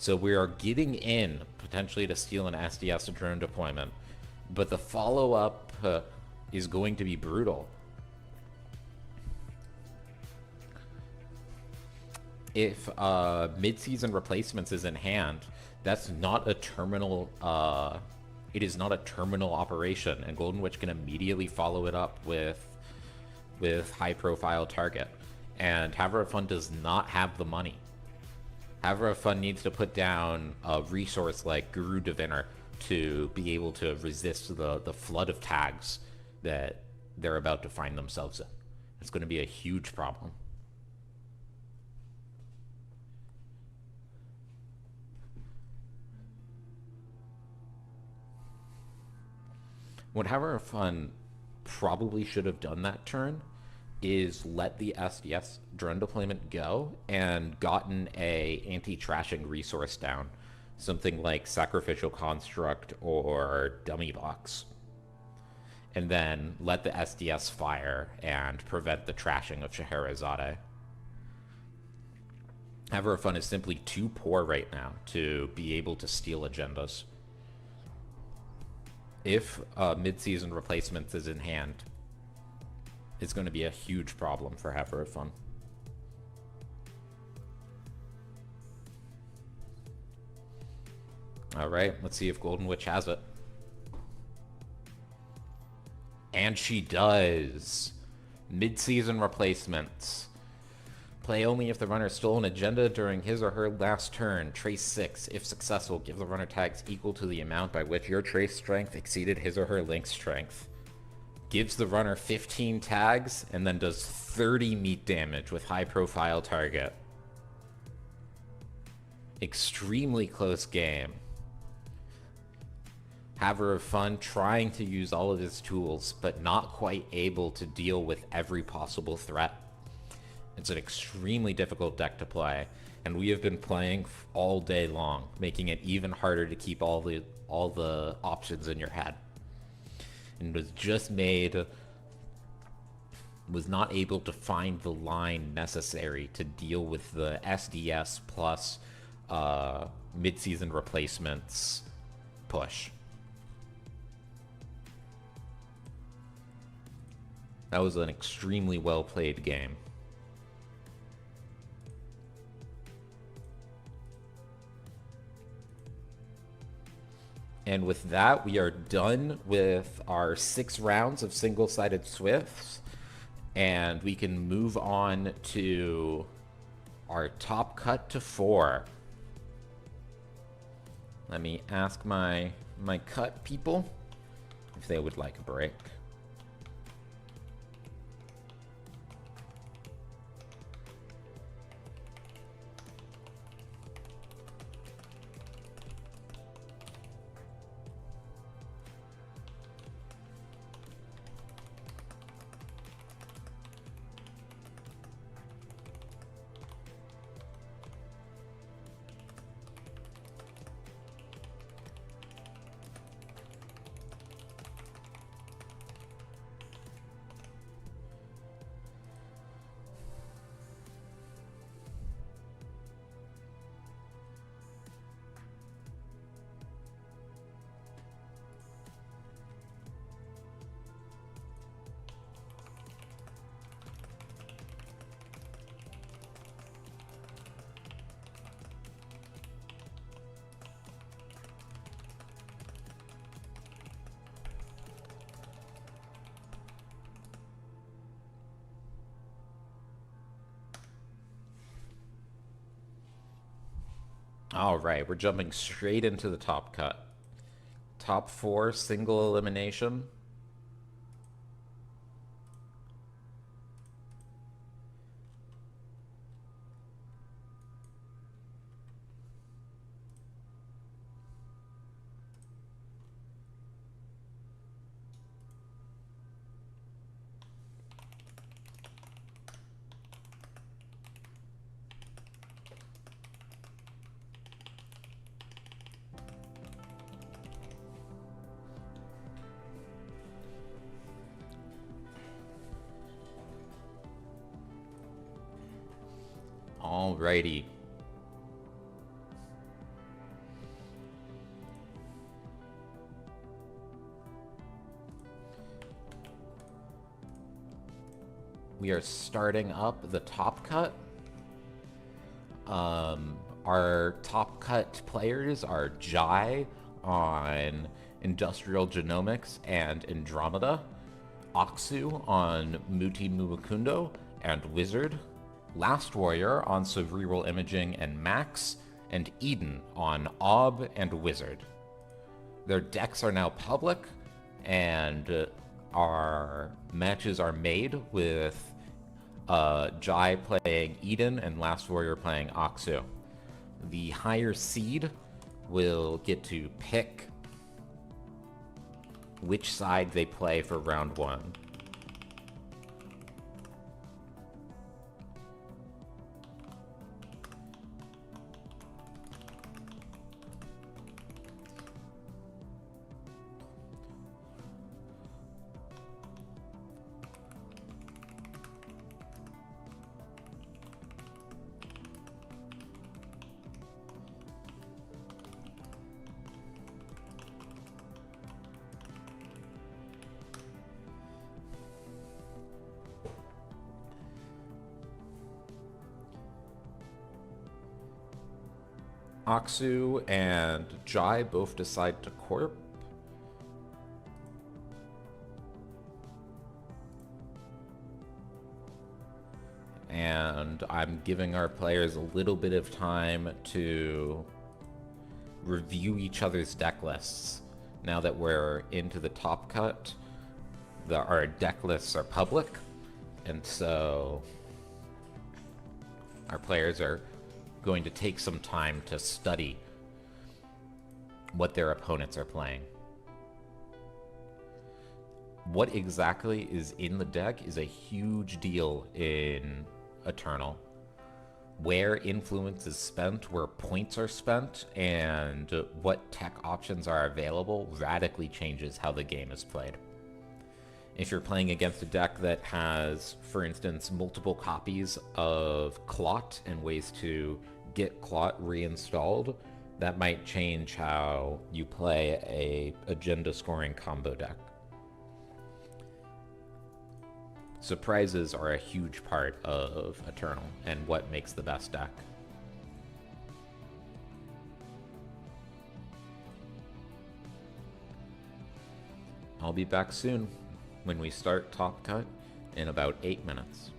So we are getting in, potentially, to steal an SDS drone deployment. But the follow-up is going to be brutal. If mid-season replacements is in hand, that's not a terminal... it is not a terminal operation, and Golden Witch can immediately follow it up with high-profile target. And Haver of Fun does not have the money. Haver of Fun needs to put down a resource like Guru Diviner to be able to resist the flood of tags that they're about to find themselves in. It's going to be a huge problem. What Haver of Fun probably should have done that turn is let the SDS drone deployment go and gotten a anti-trashing resource down. Something like Sacrificial Construct or Dummy Box. And then let the SDS fire and prevent the trashing of Scheherazade. Haver of Fun is simply too poor right now to be able to steal agendas. If mid-season replacements is in hand, it's going to be a huge problem for Haver of Fun. Alright, let's see if Golden Witch has it. And she does. Mid-season replacements. Play only if the runner stole an agenda during his or her last turn. Trace 6. If successful, give the runner tags equal to the amount by which your trace strength exceeded his or her link strength. Gives the runner 15 tags and then does 30 meat damage with high profile target. Extremely close game. Haver of fun trying to use all of his tools, but not quite able to deal with every possible threat. It's an extremely difficult deck to play, and we have been playing all day long, making it even harder to keep all the options in your head. And was not able to find the line necessary to deal with the SDS plus mid-season replacements push. That was an extremely well-played game. And with that, we are done with our 6 rounds of single-sided Swifts, and we can move on to our top cut to 4. Let me ask my cut people if they would like a break. All right, we're jumping straight into the top cut. Top 4, single elimination. Alrighty. We are starting up the top cut. Our top cut players are Jai on Industrial Genomics and Andromeda, Aksu on Muti Muwakundo and Wizard, Last Warrior on Cerebral Imaging and Max, and Eden on Ob and Wizard. Their decks are now public, and our matches are made with Jai playing Eden and Last Warrior playing Aksu. The higher seed will get to pick which side they play for round 1. Aksu and Jai both decide to corp. and I'm giving our players a little bit of time to review each other's deck lists. Now that we're into the top cut, our deck lists are public, and so our players are going to take some time to study what their opponents are playing. What exactly is in the deck is a huge deal in Eternal. Where influence is spent, where points are spent, and what tech options are available radically changes how the game is played. If you're playing against a deck that has, for instance, multiple copies of Clot and ways to get Clot reinstalled, that might change how you play a agenda scoring combo deck. Surprises are a huge part of Eternal and what makes the best deck. I'll be back soon when we start Top Cut in about 8 minutes.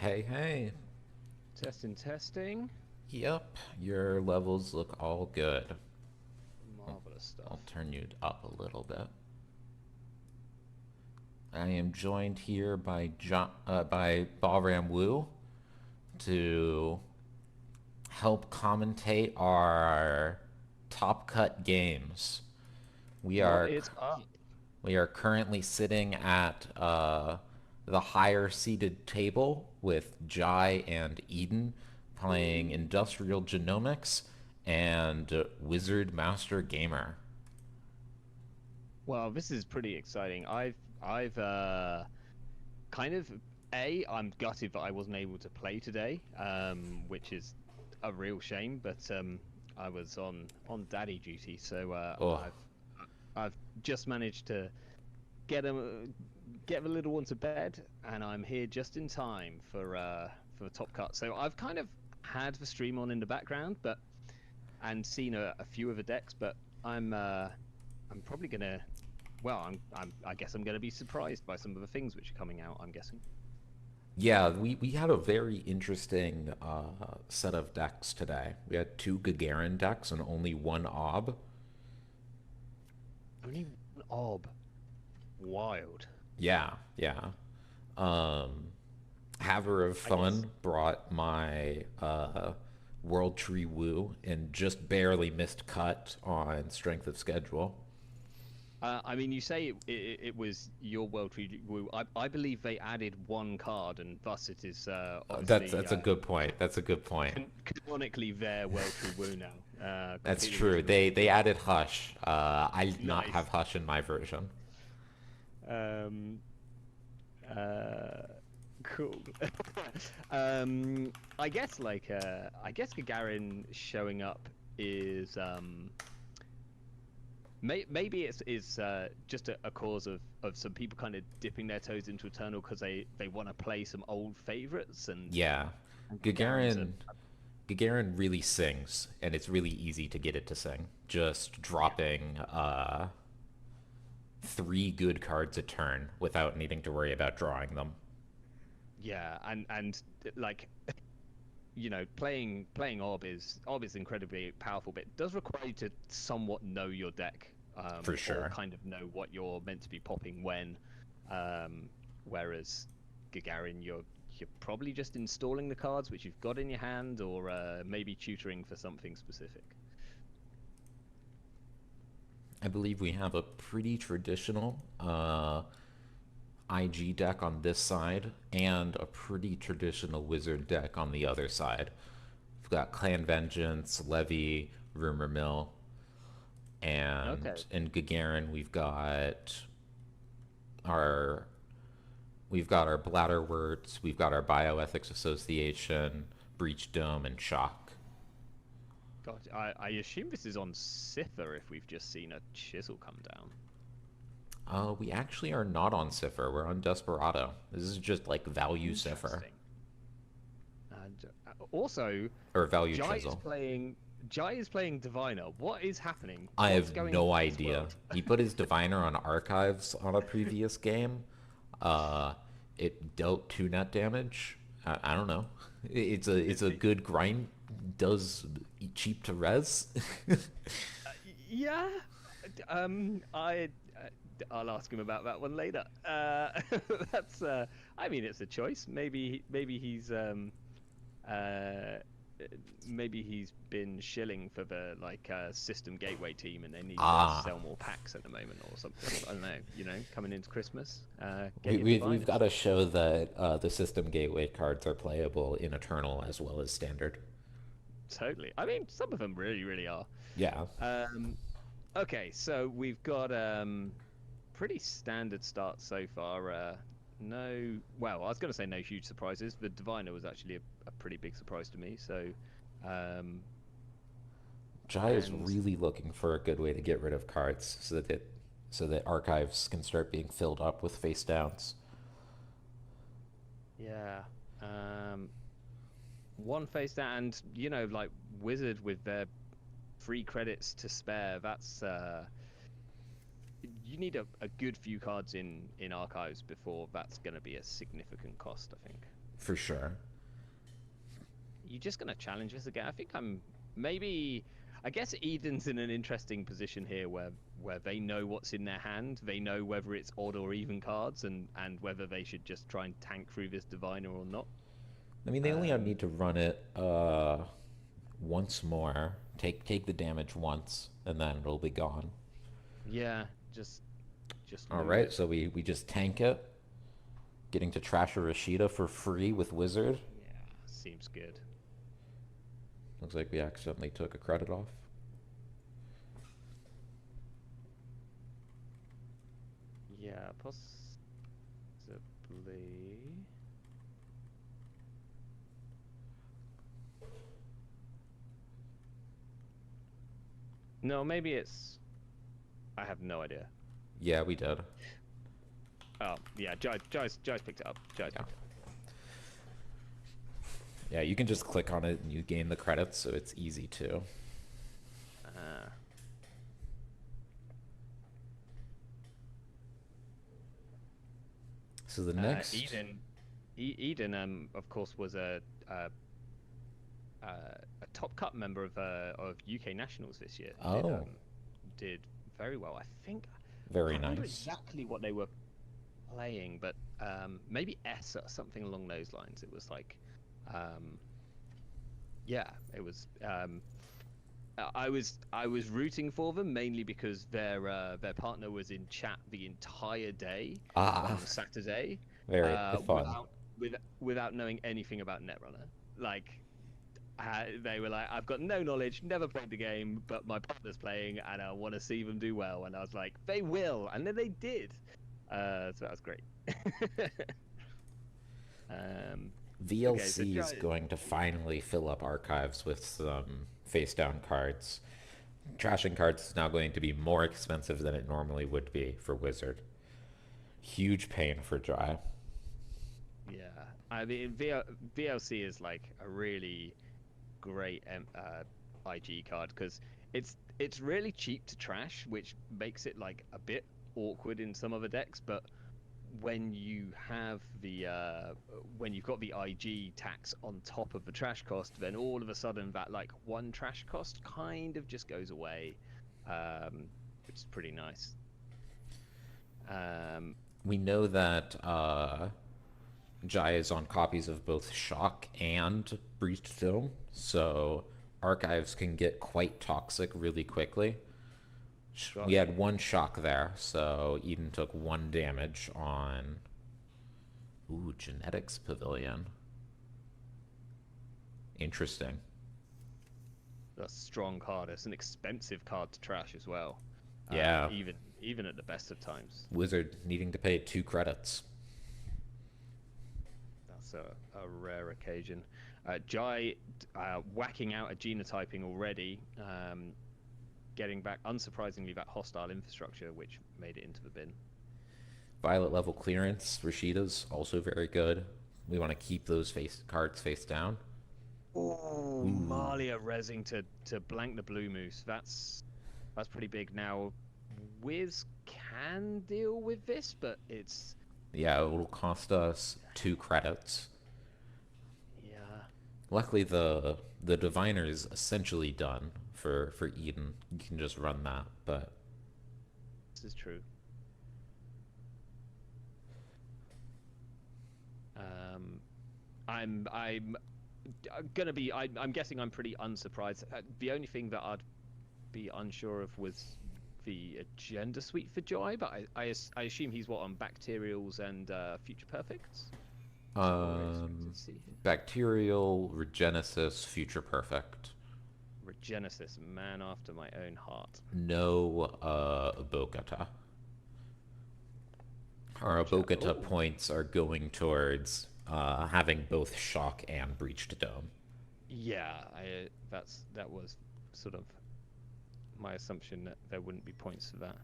Hey, hey. Testing, testing. Yep, your levels look all good. I'll, Marvelous stuff. I'll turn you up a little bit. I am joined here by by Balram Wu to help commentate our top cut games. We What are is up? we are currently sitting at the higher seated table with Jai and Eden playing Industrial Genomics and Wizard Master Gamer. Well, this is pretty exciting. I've kind of I'm gutted that I wasn't able to play today, which is a real shame. But I was on daddy duty, so Oh, I've just managed to get him get the little one to bed, and I'm here just in time for the top cut. So I've kind of had the stream on in the background, but and seen a few of the decks, but I'm probably gonna well I guess I'm gonna be surprised by some of the things which are coming out. I'm guessing. yeah, we had a very interesting set of decks today. We had two Gagarin decks and only one Ob. Only one orb. Wild. Yeah, yeah. Um, Haver of I guess. Fun brought my World Tree Woo and just barely missed cut on Strength of Schedule. I mean, you say it was your World Tree Woo. I believe they added one card, and thus it is obviously That's a good point. That's a good point. canonically their World Tree Woo now. That's Completely true. legitimate. They added Hush. I did not Nice. have Hush in my version. Um, uh, cool. I guess I guess Gagarin showing up is maybe it's just a cause of some people kind of dipping their toes into Eternal because they want to play some old favorites Yeah, and Gagarin's Gagarin Gagarin really sings, and it's really easy to get it to sing. Just dropping three good cards a turn without needing to worry about drawing them. yeah, and like playing Orb is incredibly powerful, but it does require you to somewhat know your deck, For or sure. kind of know what you're meant to be popping when. Um, Whereas Gagarin, you're probably just installing the cards which you've got in your hand, or maybe tutoring for something specific. I believe we have a pretty traditional IG deck on this side and a pretty traditional wizard deck on the other side. We've got Clan Vengeance, Levy, Rumor Mill, and Okay, in Gagarin our we've got our Bladderworts, we've got our Bioethics Association, Breach Dome, and Shock. God, I assume this is on Sither if we've just seen a chisel come down. We actually are not on Cipher. We're on Desperado. This is just like value Cipher Interesting. And also, or value Jai is Chisel. playing. Jai is playing Diviner. What is happening? I What's have going on no in this idea. world? He put his diviner on archives on a previous game. Uh, it dealt two net damage. I don't know. It's a good grind. Does cheap to res. Yeah. I. I'll ask him about that one later. That's. I mean, it's a choice. Maybe he's uh, maybe he's been shilling for the system gateway team, and they need to Ah, sell more packs at the moment or something. I don't know. Coming into Christmas, get we, your we've got diviners. to show that the system gateway cards are playable in Eternal as well as Standard. Totally. I mean, some of them really, really are. Yeah. Um, okay, so we've got pretty standard start so far. No, well, I was going to say no huge surprises. The Diviner was actually a pretty big surprise to me. So, um, Jai is and really looking for a good way to get rid of cards so that archives can start being filled up with face downs. yeah, um, one face down, and like Wizard with their free credits to spare. That's you need a good few cards in archives before that's going to be a significant cost, I think. for sure. You just gonna challenge us again? I think I'm maybe. I guess Eden's in an interesting position here, where they know what's in their hand. They know whether it's odd or even cards, and whether they should just try and tank through this diviner or not. I mean, they only Um, need to run it once more. Take the damage once, and then it'll be gone. yeah, just All lose right, it. so we just tank it, getting to trash a Rashida for free with Wizard. Yeah, seems good. Looks like we accidentally took a credit off. Yeah, possibly. No, maybe it's. I have no idea. Yeah, we did. Oh, yeah, Jai's picked it up. Jai's Yeah. picked it Yeah, you can just click on it and you gain the credits, so it's easy too. up. So the next. Eden, of course, was a top cut member of UK Nationals this year. Oh. Did very well. I think. Very I can't remember nice. exactly what they were playing, but maybe S or something along those lines. It was like, yeah, it was. I was rooting for them mainly because their partner was in chat the entire day Ah, on Saturday, very fun. without knowing anything about Netrunner. Like, they were like, I've got no knowledge, never played the game, but my partner's playing, and I want to see them do well. And I was like, they will, and then they did. So that was great. Okay, so VLC is going to finally fill up archives with some face down cards. Trashing cards is now going to be more expensive than it normally would be for Wizard. Huge pain for Dry. Yeah, I mean, VLC is like a really great IG card because it's really cheap to trash, which makes it like a bit awkward in some other decks. But when you have when you've got the IG tax on top of the trash cost, then all of a sudden that like one trash cost kind of just goes away, which is pretty nice. We know that Jai is on copies of both Shock and Breached Dome, so archives can get quite toxic really quickly. We had one Shock there, so Eden took 1 damage on. Ooh, Genetics Pavilion. Interesting. That's a strong card. It's an expensive card to trash as well. Yeah. Even at the best of times. Wizard needing to pay 2 credits. That's a rare occasion. Jai whacking out a genotyping already, getting back, unsurprisingly, that hostile infrastructure, which made it into the bin. Violet level clearance, Rashida's also very good. We want to keep those cards face down. Oh, Malia rezzing to blank the blue moose. That's pretty big. Now, Wiz can deal with this, but it's... Yeah, it will cost us 2 credits. Yeah. Luckily, the diviner is essentially done for Eden. You can just run that, but This is true. I'm gonna be. I'm guessing I'm pretty unsurprised. The only thing that I'd be unsure of was the agenda suite for Joy, but I assume he's what on Bacterials and Future Perfects. Bacterial, Regenesis, Future Perfect. Regenesis, man after my own heart. No Bogota. Our Bogota points are going towards having both Shock and Breached Dome. Yeah, that was sort of my assumption that there wouldn't be points for that.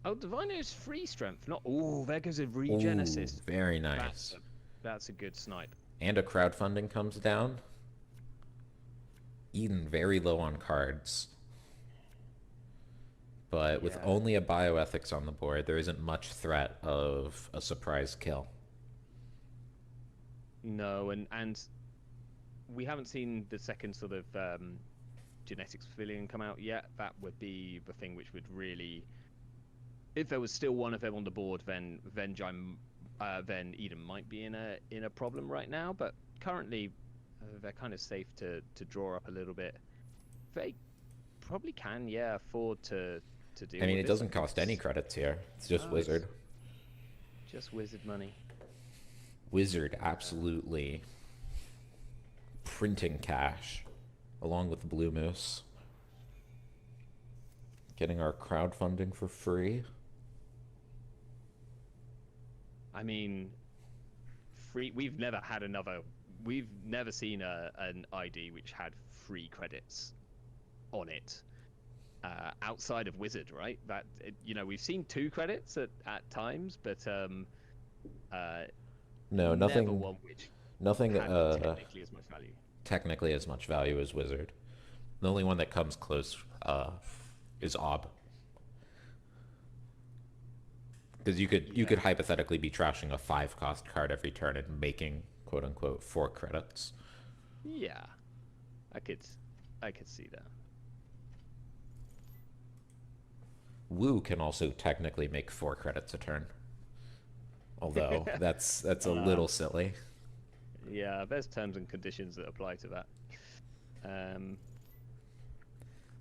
Oh, Divino's free strength. Not. Oh, there goes a Regenesis. Ooh, very nice. That's a good snipe. And a crowdfunding comes down. Eden very low on cards. But with only a bioethics on the board, there isn't much threat of a surprise kill. No, and we haven't seen the second sort of genetics pavilion come out yet. That would be the thing which would really, if there was still one of them on the board, then Eden might be in a problem right now. But currently, they're kind of safe to draw up a little bit. They probably can, yeah, afford to I deal mean, with it this. doesn't cost any credits here. It's just No, it's Wizard. just wizard money. Wizard absolutely printing cash along with Blue Moose. Getting our crowdfunding for free. I mean, free. We've never had another. We've never seen an ID which had free credits on it outside of Wizard, right? We've seen 2 credits at times, but No, never nothing, one which nothing had technically as much value. technically as much value as Wizard. The only one that comes close is Ob. Because you could hypothetically be trashing a 5 cost card every turn and making quote unquote 4 credits. Yeah, I could, I could see that. Woo can also technically make 4 credits a turn. Although that's a Uh, little silly. yeah, there's terms and conditions that apply to that. Um,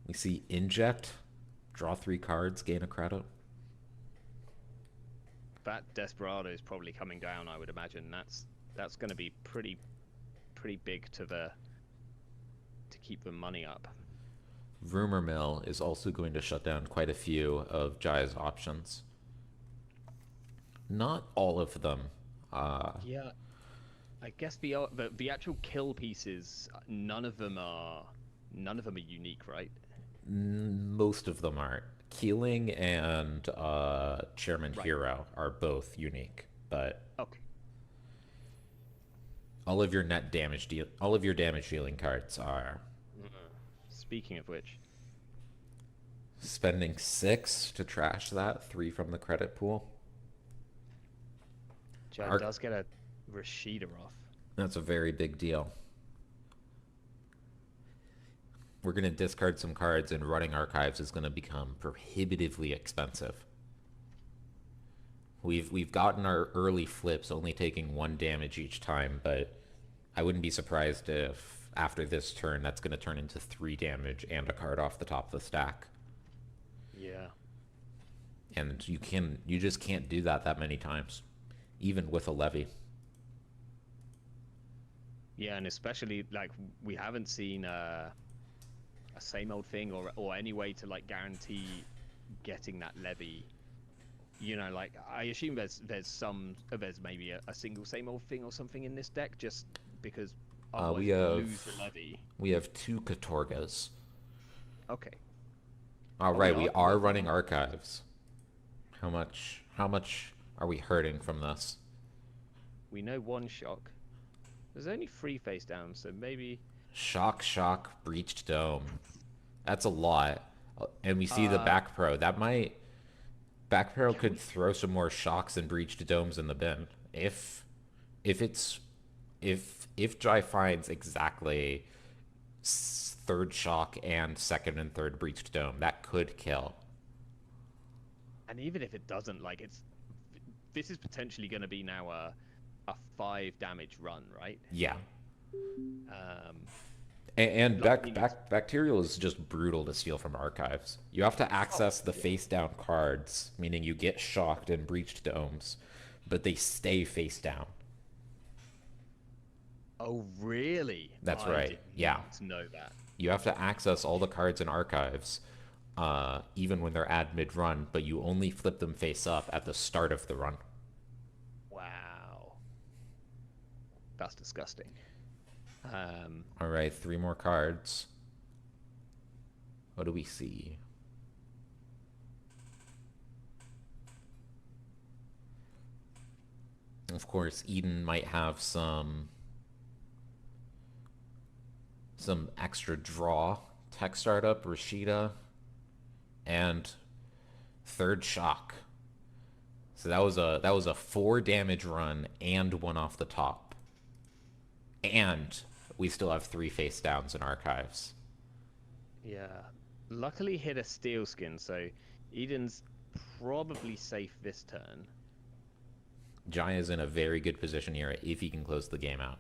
We see Inject, draw 3 cards, gain a credit. that Desperado is probably coming down, I would imagine. That's going to be pretty big to keep the money up. Rumor Mill is also going to shut down quite a few of Jai's options. Not all of them. Yeah, I guess the actual kill pieces, none of them are unique, right? Most of them aren't. Keeling and Chairman Right. Hero are both unique, but Okay. all of your damage dealing cards are. Speaking of which, Spending 6 to trash that, 3 from the credit pool. John Ar- does get a Rashida off. That's a very big deal. We're going to discard some cards, and running archives is going to become prohibitively expensive. We've gotten our early flips only taking 1 damage each time, but I wouldn't be surprised if after this turn that's going to turn into 3 damage and a card off the top of the stack. Yeah. And you just can't do that many times, even with a levy. Yeah, and especially like we haven't seen a same old thing or any way to like guarantee getting that levy. Like I assume there's maybe a single same old thing or something in this deck just because otherwise We you have lose the levy. we have 2 Katorgas. Okay. All Oh, right, we we are are running archives. How much are we hurting from this? We know one shock. There's only 3 face down, so maybe Shock, breached dome. That's a lot. And we see the back pro. Back pro could throw some more shocks and breached domes in the bin. If Jai finds exactly 3rd shock and 2nd and 3rd breached dome, that could kill. and even if it doesn't, like this is potentially going to be now a 5 damage run, right? Yeah. Um, And Like, Bacterial is just brutal to steal from archives. You have to access the face down cards, meaning you get shocked and breached domes, but they stay face down. oh really? That's I right. did Yeah. not know that. You have to access all the cards in archives, even when they're at mid run, but you only flip them face up at the start of the run. Wow. That's disgusting. All right, 3 more cards. What do we see? Of course, Eden might have some extra draw. Tech startup, Rashida, and 3rd shock. So that was a 4 damage run and 1 off the top. And we still have 3 face downs in archives. Yeah. Luckily hit a steel skin, so Eden's probably safe this turn. Jai is in a very good position here if he can close the game out.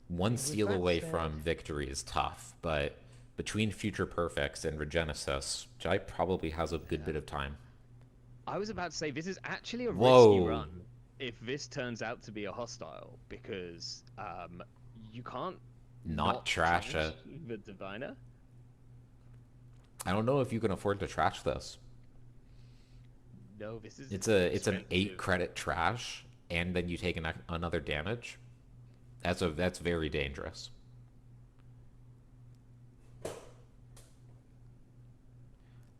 One With steal that away said, from victory is tough, but between Future Perfects and Regenesis, Jai probably has a good bit of time. I was about to say this is actually a risky Whoa. run if this turns out to be a hostile because you can't Not not trash trash it. the diviner. I don't know if you can afford to trash this. No, this is It's an 8 expensive. credit trash, and then you take another damage. That's very dangerous.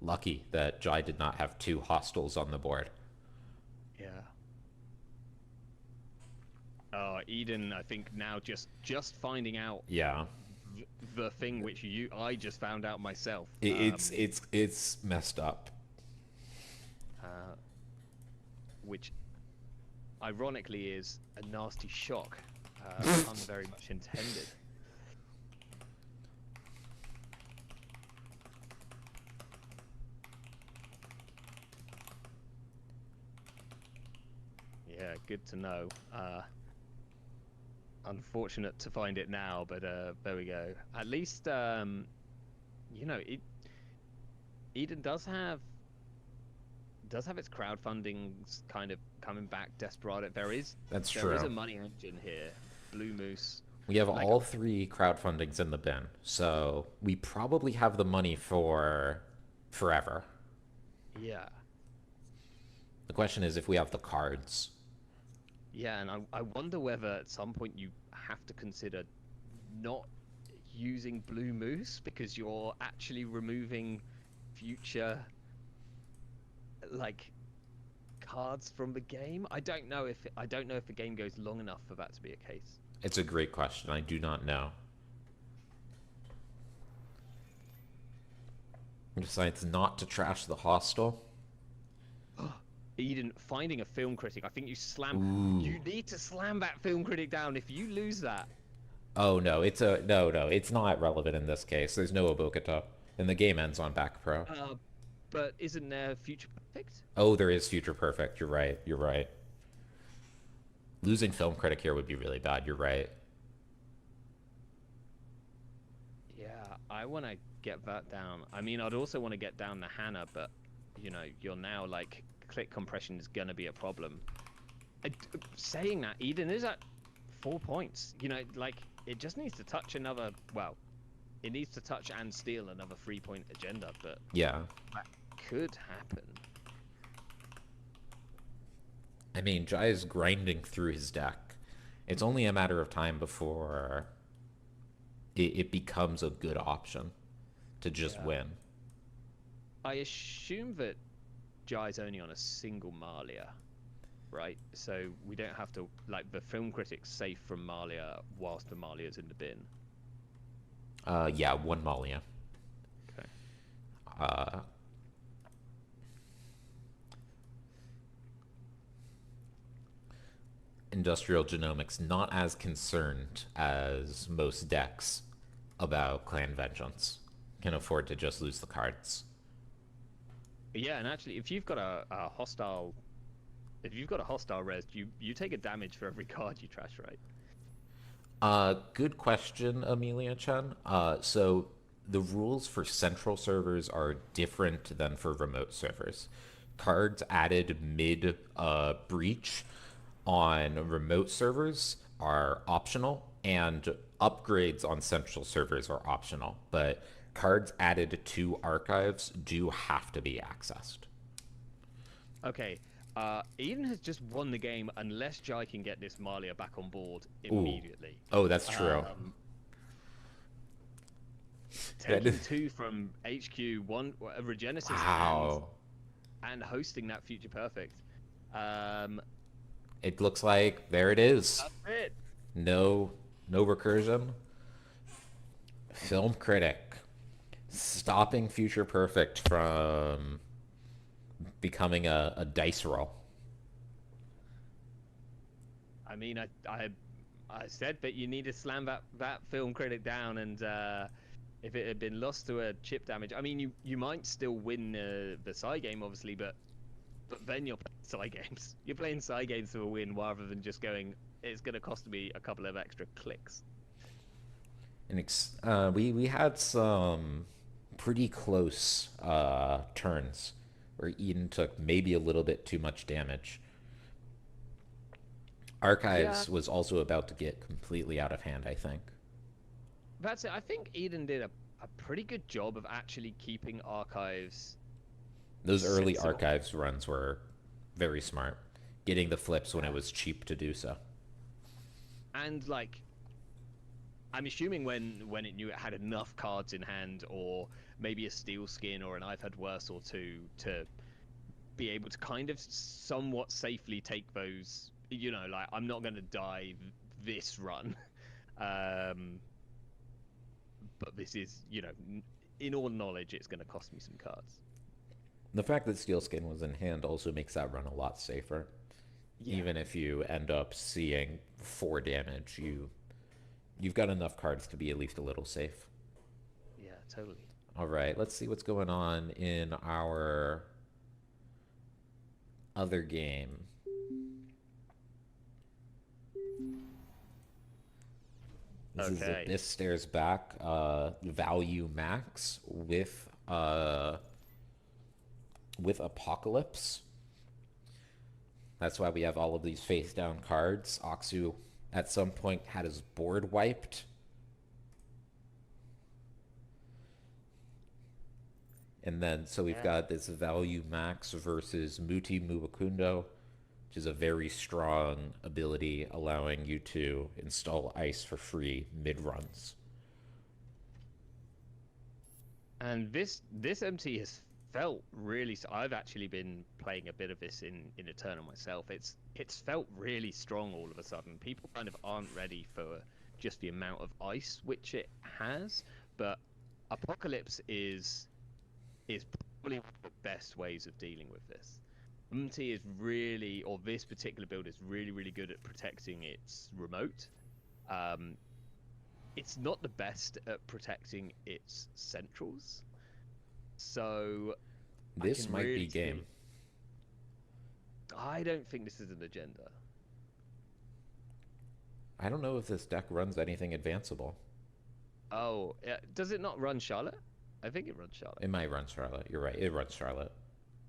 Lucky that Jai did not have 2 hostiles on the board. Yeah. Eden, I think now just finding out Yeah, the thing which I just found out myself. it's messed up. Uh, which ironically is a nasty shock, pun very much intended. Yeah, good to know. Unfortunate to find it now, but there we go. At least, you know, Eden does have its crowdfunding kind of coming back. Desperado, That's there is a true. money engine here. Blue Moose, We have like, all 3 crowdfundings in the bin, so we probably have the money for forever. yeah, The question is if we have the cards. yeah, and I wonder whether at some point you have to consider not using Blue Moose because you're actually removing future like cards from the game. I don't know if the game goes long enough for that to be a case. It's a great question. I do not know. He decides not to trash the hostel. Eden finding a film critic. I think Ooh. you need to slam that film critic down. If you lose that, Oh no, no, it's not relevant in this case. There's no Obokata. And the game ends on back pro. uh, but isn't there future perfect? Oh, there is Future Perfect. You're right. You're right. Losing Film Critic here would be really bad. You're right. Yeah, I want to get that down. I mean, I'd also want to get down the Hannah, but you know, you're now like click compression is gonna be a problem. Saying that, Eden is at 4 points. You know, like it just needs to touch another. Well, it needs to touch and steal another 3 point agenda, but Yeah. that could happen. I mean, Jai is grinding through his deck. It's only a matter of time before it becomes a good option to just Yeah. win. I assume that Jai's only on a single Malia, right? So we don't have to like the film critic's safe from Malia whilst the Malia's in the bin. Yeah, 1 Malia. Okay. Uh, Industrial Genomics not as concerned as most decks about Clan Vengeance. Can afford to just lose the cards. Yeah, and actually, if you've got a hostile, res, you take a damage for every card you trash, right? Good question, Amelia Chen. So the rules for central servers are different than for remote servers. Cards added mid breach on remote servers are optional, and upgrades on central servers are optional. But cards added to archives do have to be accessed. Okay. Eden has just won the game unless Jai can get this Malia back on board Ooh. immediately. Oh, that's true. Taking 2 from HQ, one Regenesis, Wow. and hosting that future perfect. It looks like there it is. That's it. No recursion. Film critic stopping Future Perfect from becoming a dice roll. I mean, I said, but you need to slam that film critic down, and if it had been lost to a chip damage, I mean, you might still win the side game, obviously, but then you're playing side games. You're playing side games for a win rather than just going, it's going to cost me a couple of extra clicks. And we had some pretty close turns where Eden took maybe a little bit too much damage. Yeah, Archives was also about to get completely out of hand, I think. that's it. I think Eden did a pretty good job of actually keeping archives Those early sensible. Archives runs were very smart, getting the flips when it Yeah. was cheap to do so. And like, I'm assuming when it knew it had enough cards in hand, or maybe a steel skin or an I've had worse or two, to be able to kind of somewhat safely take those. Like, I'm not going to die this run, um, but this is, in all knowledge, it's going to cost me some cards. The fact that Steel Skin was in hand also makes that run a lot safer. Yeah, Even if you end up seeing 4 damage, you've got enough cards to be at least a little safe. yeah, totally. All right, let's see what's going on in our other game. This is Okay. Abyss Stares Back, value max with Apocalypse. That's why we have all of these face down cards. Aksu at some point had his board wiped. And then, so we've Yeah. got this value max versus Muti Muwakundo, which is a very strong ability allowing you to install ice for free mid runs. And this MT has felt really. I've actually been playing a bit of this in Eternal myself. It's felt really strong all of a sudden. People kind of aren't ready for just the amount of ice which it has, but Apocalypse is probably one of the best ways of dealing with this. MT is really, or this particular build is really good at protecting its remote. Um, it's not the best at protecting its centrals. So I This can might be really see game. it. I don't think this is an agenda. I don't know if this deck runs anything advanceable. Oh, does it not run Charlotte? I think it runs Charlotte. It might run Charlotte. You're right. It runs Charlotte.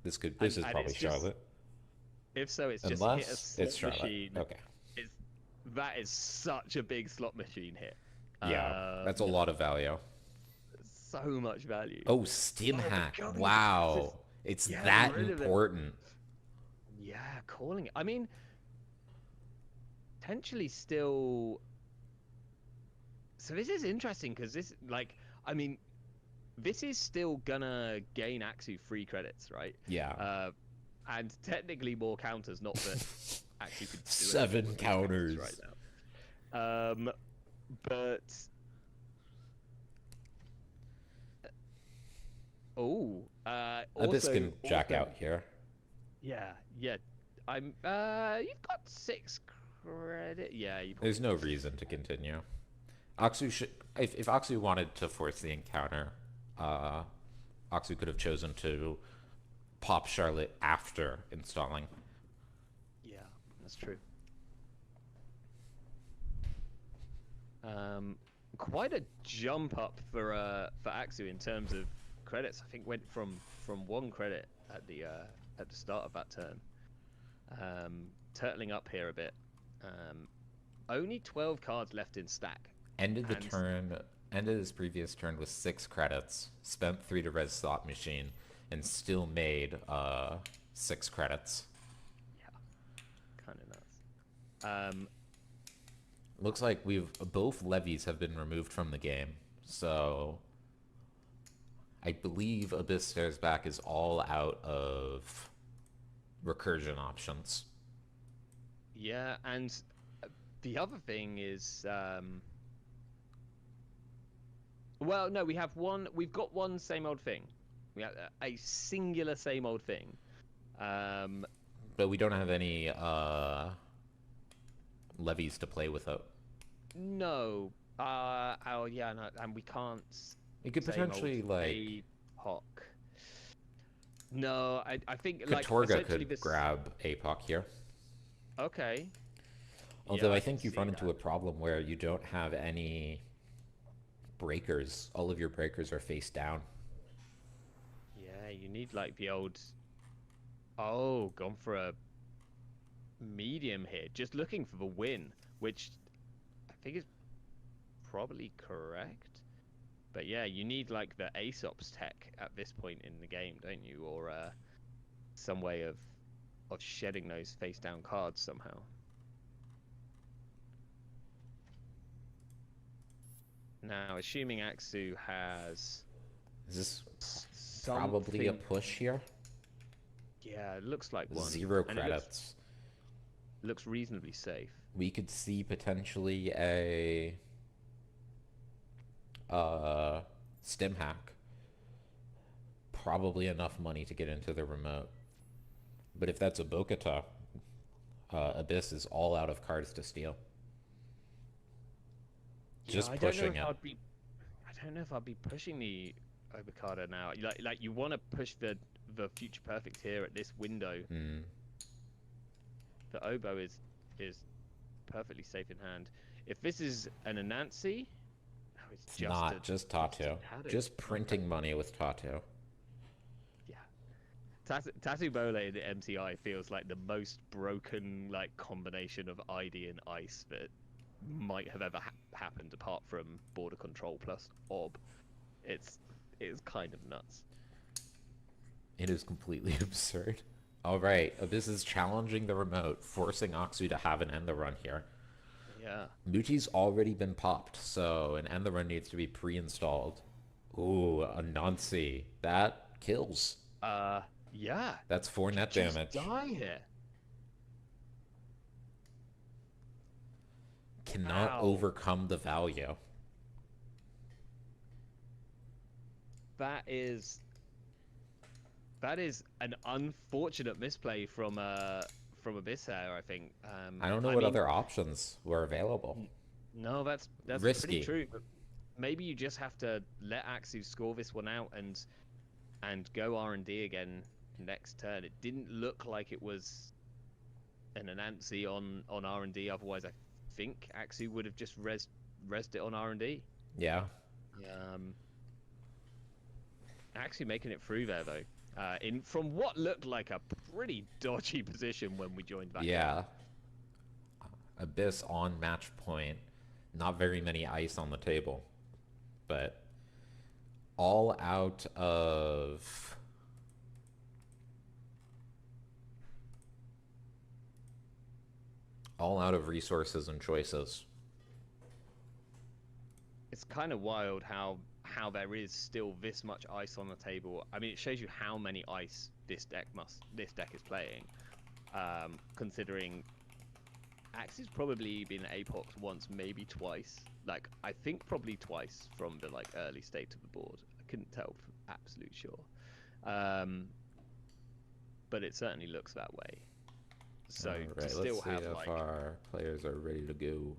This And is and probably it's just, Charlotte. if so, it's just hit a Unless it's slot Charlotte. machine. Okay. It's that is such a big slot machine hit. Yeah, that's a Um, lot of value. so much value. Oh, Stim Oh my Hack. god, Wow. It's get that rid of it. important. Yeah, calling it. I mean, potentially still. So this is interesting because this, like, I mean, this is still gonna gain Axu free credits, right? Yeah. And technically more counters, not that Axu could do anything 7 with these counters. right now. But Abyss also, can jack out here. yeah. I'm you've got 6 credit. Yeah, you probably There's no reason to continue. Aksu should, if Aksu wanted to force the encounter, Aksu could have chosen to pop Charlotte after installing. Yeah, that's true. Quite a jump up for Axu in terms of credits. I think went from 1 credit at the start of that turn. Turtling up here a bit. Only 12 cards left in stack. Ended the And turn, ended his previous turn with 6 credits, spent 3 to res slot machine, and still made 6 credits. yeah, kind of nuts. Looks like both levies have been removed from the game, so I believe Abyss Stares Back is all out of recursion options. Yeah, and the other thing is, well, no, we have one. We've got one same old thing. We have a singular same old thing. But we don't have any levies to play with No. Oh yeah, no, and we can't. You could Same old potentially, like, APOC. No, I think like Katorga essentially could this. grab APOC here. Okay. Yeah, Although I I can think you've see run into that. a problem where you don't have any breakers. All of your breakers are face down. Yeah, you need like the old. Oh, gone for a medium here, just looking for the win, which I think is probably correct. But yeah, you need like the Aesop's tech at this point in the game, don't you? Or some way of shedding those face down cards somehow. Now, assuming Axu has Is this probably a something, push here? yeah, it looks like one, Zero and credits. it looks reasonably safe. We could see potentially a stim hack. Probably enough money to get into the remote. But if that's a Bokata, Abyss is all out of cards to steal. Yeah, Just I don't know pushing if it. I'd be, I don't know if I'd be pushing the Obokata now. Like you want to push the Future Perfect here at this window. Mm. The Obo is perfectly safe in hand. If this is an Anansi, no, it's It's just not just Tato. Tattoo. Just Okay. printing money with Tato. Yeah. Tattoo Bole in the MTI feels like the most broken like combination of ID and ice that might have ever happened apart from border control plus orb. It's kind of nuts. It is completely absurd. All right, Abyss is challenging the remote, forcing Aksu to have an end the run here. Yeah. Muti's already been popped, so an end the run needs to be pre-installed. Ooh, a Nancy. That kills. Yeah. That's 4 net Just damage. die here. Cannot Ow. overcome the value. That is that is an unfortunate misplay from Abyss here, I think. I don't know I what mean, other options were available. no, that's pretty Risky. true. But maybe you just have to let Axu score this one out and go R&D again next turn. It didn't look like it was an Anansi on R&D. Otherwise, I think Axu would have just resed it on R&D. Yeah. Um, Actually making it through there though, in from what looked like a pretty dodgy position when we joined back in. Yeah. Abyss on match point. Not very many ice on the table. But all out of resources and choices. It's kind of wild how there is still this much ice on the table. I mean, it shows you how many ice this deck is playing. Considering Axe's probably been apoxed once, maybe twice. Like I think probably twice from the like early state of the board. I couldn't tell for absolute sure. But it certainly looks that way. So All to right, still let's see have if like our players are ready to go.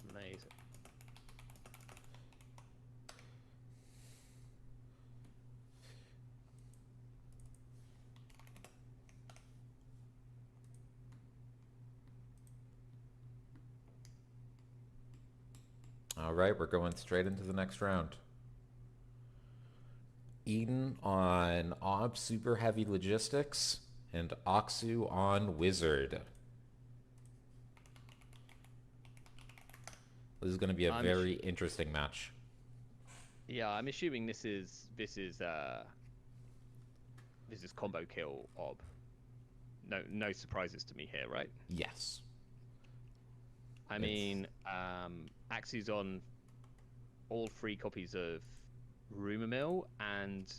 amazing. All right, we're going straight into the next round. Eden on Ob Super Heavy Logistics and Oxu on Wizard. This is going to be a very interesting match. Yeah, I'm assuming this is combo kill Ob. No surprises to me here, right? Yes. I mean, Axie's on all 3 copies of Rumor Mill and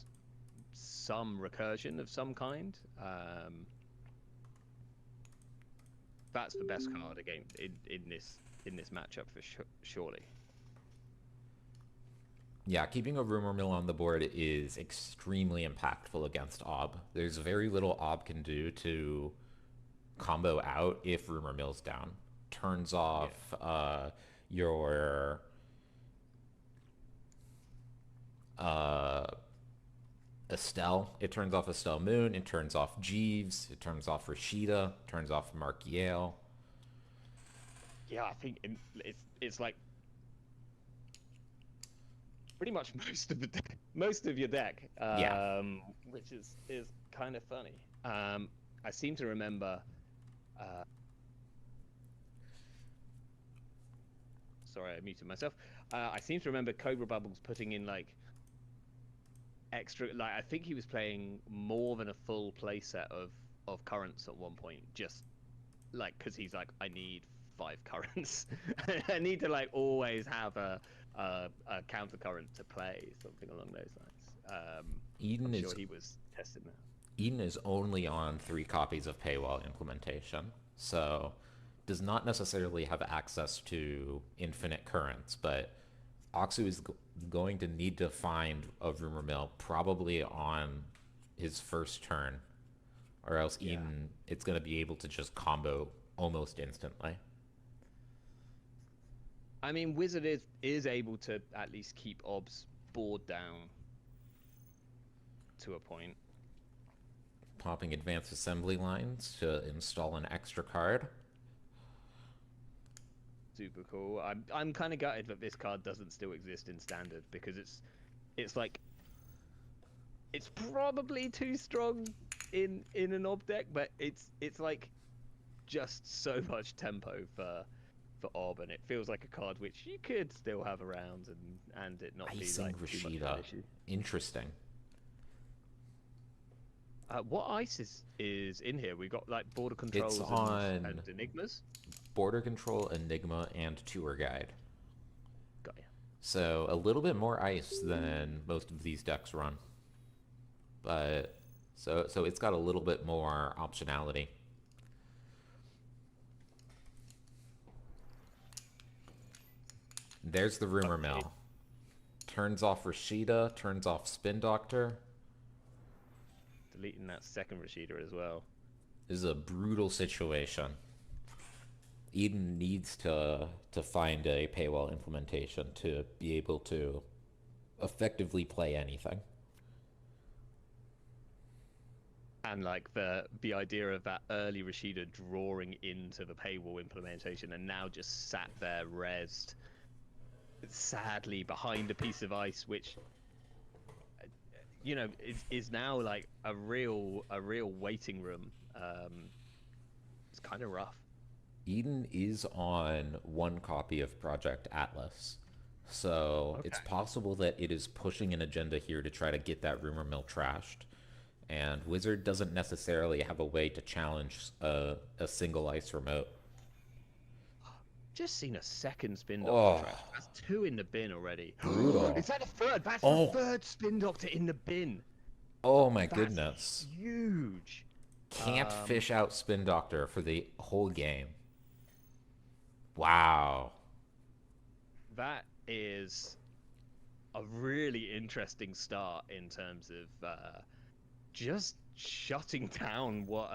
some recursion of some kind. That's the best card again in this matchup for surely. Yeah, keeping a Rumor Mill on the board is extremely impactful against Ob. There's very little Ob can do to combo out if Rumor Mill's down. turns Yeah. off your uh, Estelle. It turns off Estelle Moon. It turns off Jeeves. It turns off Rashida. Turns off Mark Yale. Yeah, I think it's like pretty much most of the most of your deck, Yeah. which is kind of funny. I seem to remember. Uh, Sorry, I muted myself. I seem to remember Cobra Bubbles putting in like extra. Like I think he was playing more than a full playset of currents at one point, just like because he's like, I need 5 currents. I need to like always have a counter current to play, something along those lines. I'm Eden sure is he was testing that. Eden is only on 3 copies of Paywall implementation, so does not necessarily have access to infinite currents, but Oxu is going to need to find a rumor mill probably on his first turn, or else Yeah. Eden it's going to be able to just combo almost instantly. I mean, Wizard is able to at least keep Ob's board down to a point. Popping advanced assembly lines to install an extra card. Super cool. I'm kind of gutted that this card doesn't still exist in standard because it's like it's probably too strong in an Ob deck, but it's like just so much tempo for Ob, and it feels like a card which you could still have around and it not be Icing like too much of an Rashida. issue. Interesting. What ice is in here? We got like border It's controls on and enigmas. Border Control, Enigma, and Tour Guide. Got ya. So a little bit more ice than most of these decks run. But so it's got a little bit more optionality. There's the rumor Okay. mill. Turns off Rashida, turns off Spin Doctor. Deleting that second Rashida as well. This is a brutal situation. Eden needs to find a paywall implementation to be able to effectively play anything. And like the idea of that early Rashida drawing into the paywall implementation and now just sat there resed sadly behind a piece of ice, which is now like a real waiting room. It's kind of rough. Eden is on 1 copy of Project Atlas. So it's Okay. possible that it is pushing an agenda here to try to get that rumor mill trashed. And Wizard doesn't necessarily have a way to challenge a single ice remote. Just seen a second spin doctor Oh, trash. That's 2 in the bin already. brutal. Is that a third? That's the Oh, third spin doctor in the bin. oh my That's goodness. huge. Can't fish out Spin Doctor for the whole game. Wow. That is a really interesting start in terms of just shutting down what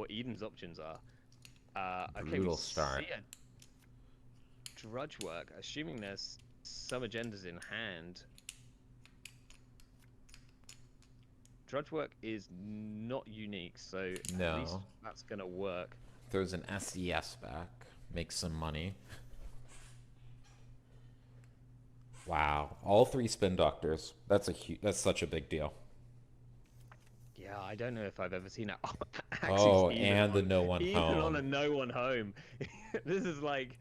Eden's options are. Okay, we Brutal start. see a drudge work, assuming there's some agendas in hand. Drudge work is not unique, so at least No. that's gonna work. Throws an SES back. Makes some money. Wow. All 3 Spin Doctors. That's such a big deal. Yeah, I don't know if I've ever seen it. Axie's Oh, and the no one even on a home. no one home. This is like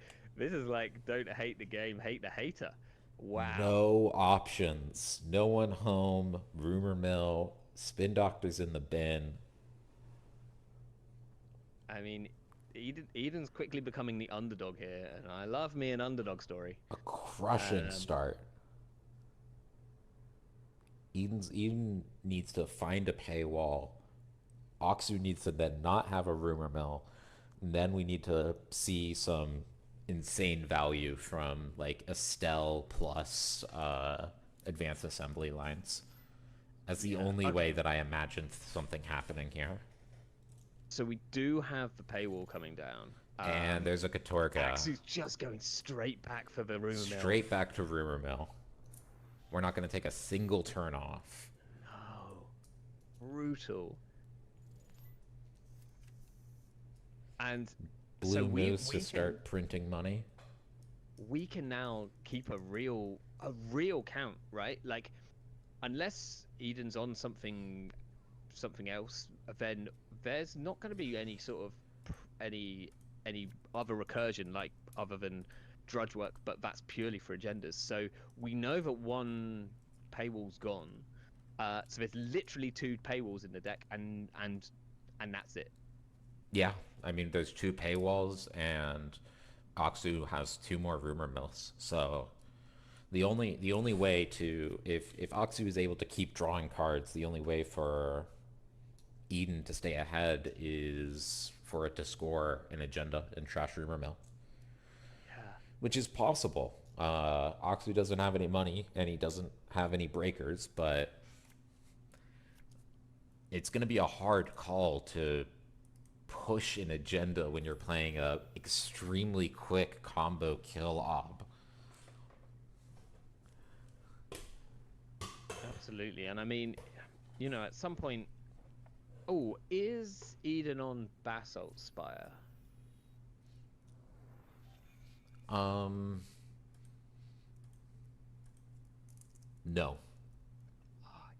don't hate the game, hate the hater. Wow. No options. No one home. Rumor mill. Spin Doctors in the bin. I mean, Eden's quickly becoming the underdog here, and I love me an underdog story. A crushing Um, start. Eden needs to find a paywall. Oxu needs to then not have a rumor mill. And then we need to see some insane value from like Estelle plus advanced assembly lines. As the yeah. only way Okay. that I imagine something happening here. So we do have the paywall coming down. And there's a Katorka. Axu's just going straight back for the rumor mill. Straight back to Rumor Mill. We're not going to take a single turn off. No. Brutal. And Blue so Moose to start printing money. we can now keep a real count, right? Like, unless Eden's on something else, then there's not going to be any sort of any other recursion, like, other than drudge work, but that's purely for agendas. So we know that one paywall's gone. So there's literally 2 paywalls in the deck, and that's it. Yeah, I mean, there's 2 paywalls, and Aksu has 2 more rumor mills. So the only way to, if Aksu is able to keep drawing cards, the only way for Eden to stay ahead is for it to score an agenda and trash rumor mill, Yeah. which is possible. Aksu doesn't have any money and he doesn't have any breakers, but it's going to be a hard call to push an agenda when you're playing a extremely quick combo kill ob. Absolutely. And I mean, at some point, oh, is Eden on Basalt Spire? No.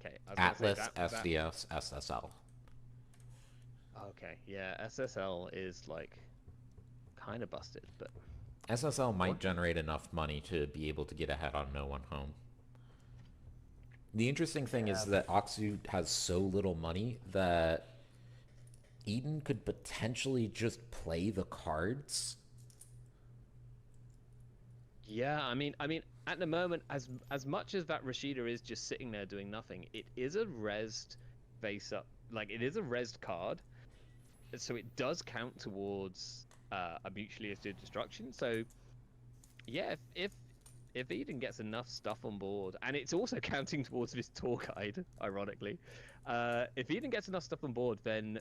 Okay. I was gonna say Atlas, SDS, SSL. Okay, yeah, SSL is like kind of busted, but SSL might generate enough money to be able to get ahead on No One Home. The interesting thing is that Aksu has so little money that Eden could potentially just play the cards. yeah, I mean, at the moment, as much as that Rashida is just sitting there doing nothing, it is a rezzed face up, like it is a rezzed card, so it does count towards a mutually assured destruction. So yeah, if Eden gets enough stuff on board, and it's also counting towards this tour guide, ironically, if Eden gets enough stuff on board, then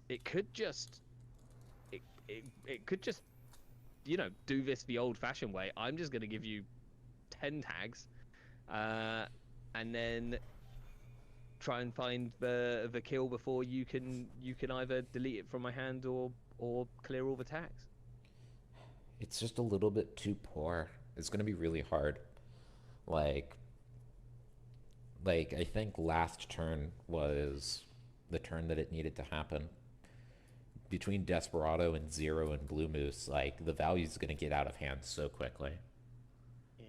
it could just it could just do this the old-fashioned way. I'm just going to give you 10 tags, and then try and find the kill before you can either delete it from my hand or clear all the tags. It's just a little bit too poor. It's going to be really hard. Like I think last turn was the turn that it needed to happen. Between Desperado and Zero and Blue Moose, like, the value is going to get out of hand so quickly. Yeah.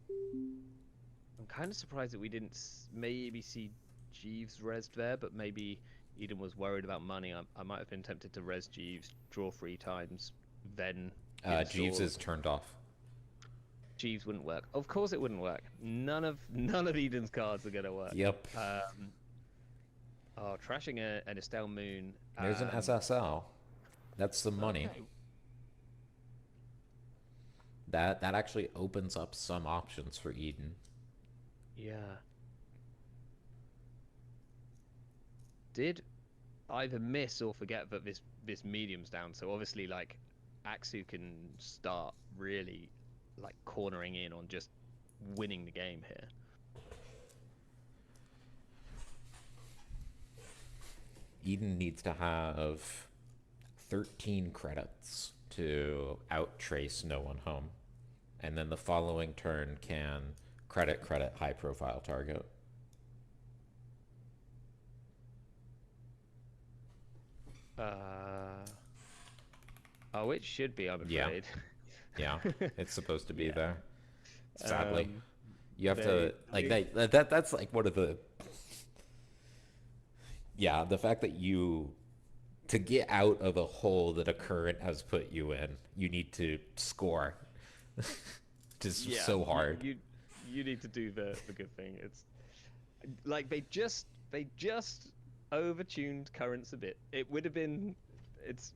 I'm kind of surprised that we didn't maybe see Jeeves rezzed there, but maybe Eden was worried about money. I might have been tempted to res Jeeves, draw 3 times, then Jeeves is turned off. Jeeves wouldn't work. Of course it wouldn't work. None of Eden's cards are gonna work. Yep. Trashing an Estelle Moon. There's an SSL. That's some money. Okay. That actually opens up some options for Eden. Yeah. Did either miss or forget that this medium's down? So obviously, like, Aksu can start really, like, cornering in on just winning the game here. Eden needs to have 13 credits to outtrace No One Home. And then the following turn can credit, high profile target. Oh, it should be, I'm afraid. Yeah, it's supposed to be there. Sadly. You have they- to, like, that's like one of the... Yeah, the fact that to get out of a hole that a current has put you in, you need to score. Just so hard. You need to do the good thing. It's like they just overtuned currents a bit. It would have been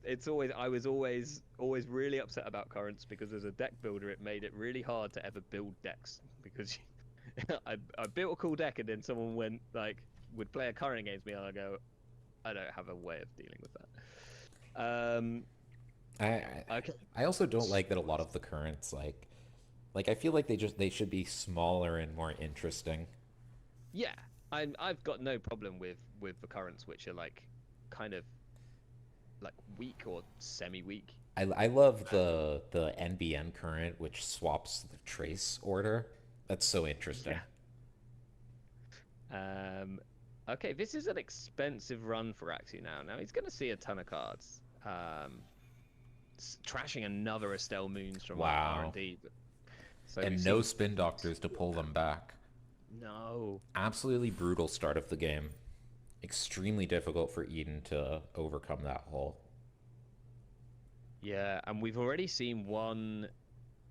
it's always I was always really upset about currents because as a deck builder it made it really hard to ever build decks because I built a cool deck and then someone went like, would play a current against me, and I go, I don't have a way of dealing with that. I, I Okay. I also don't like that a lot of the currents like I feel like they should be smaller and more interesting. Yeah, I've got no problem with the currents, which are like kind of like weak or semi-weak. I love the NBN current which swaps the trace order. That's so interesting. Yeah. Um, okay, this is an expensive run for Axie now. Now he's going to see a ton of cards. Trashing another Estelle Moons from our Wow. R&D. So we've And no seen spin doctors to pull them back. no. Absolutely brutal start of the game. Extremely difficult for Eden to overcome that hole. Yeah, and we've already seen one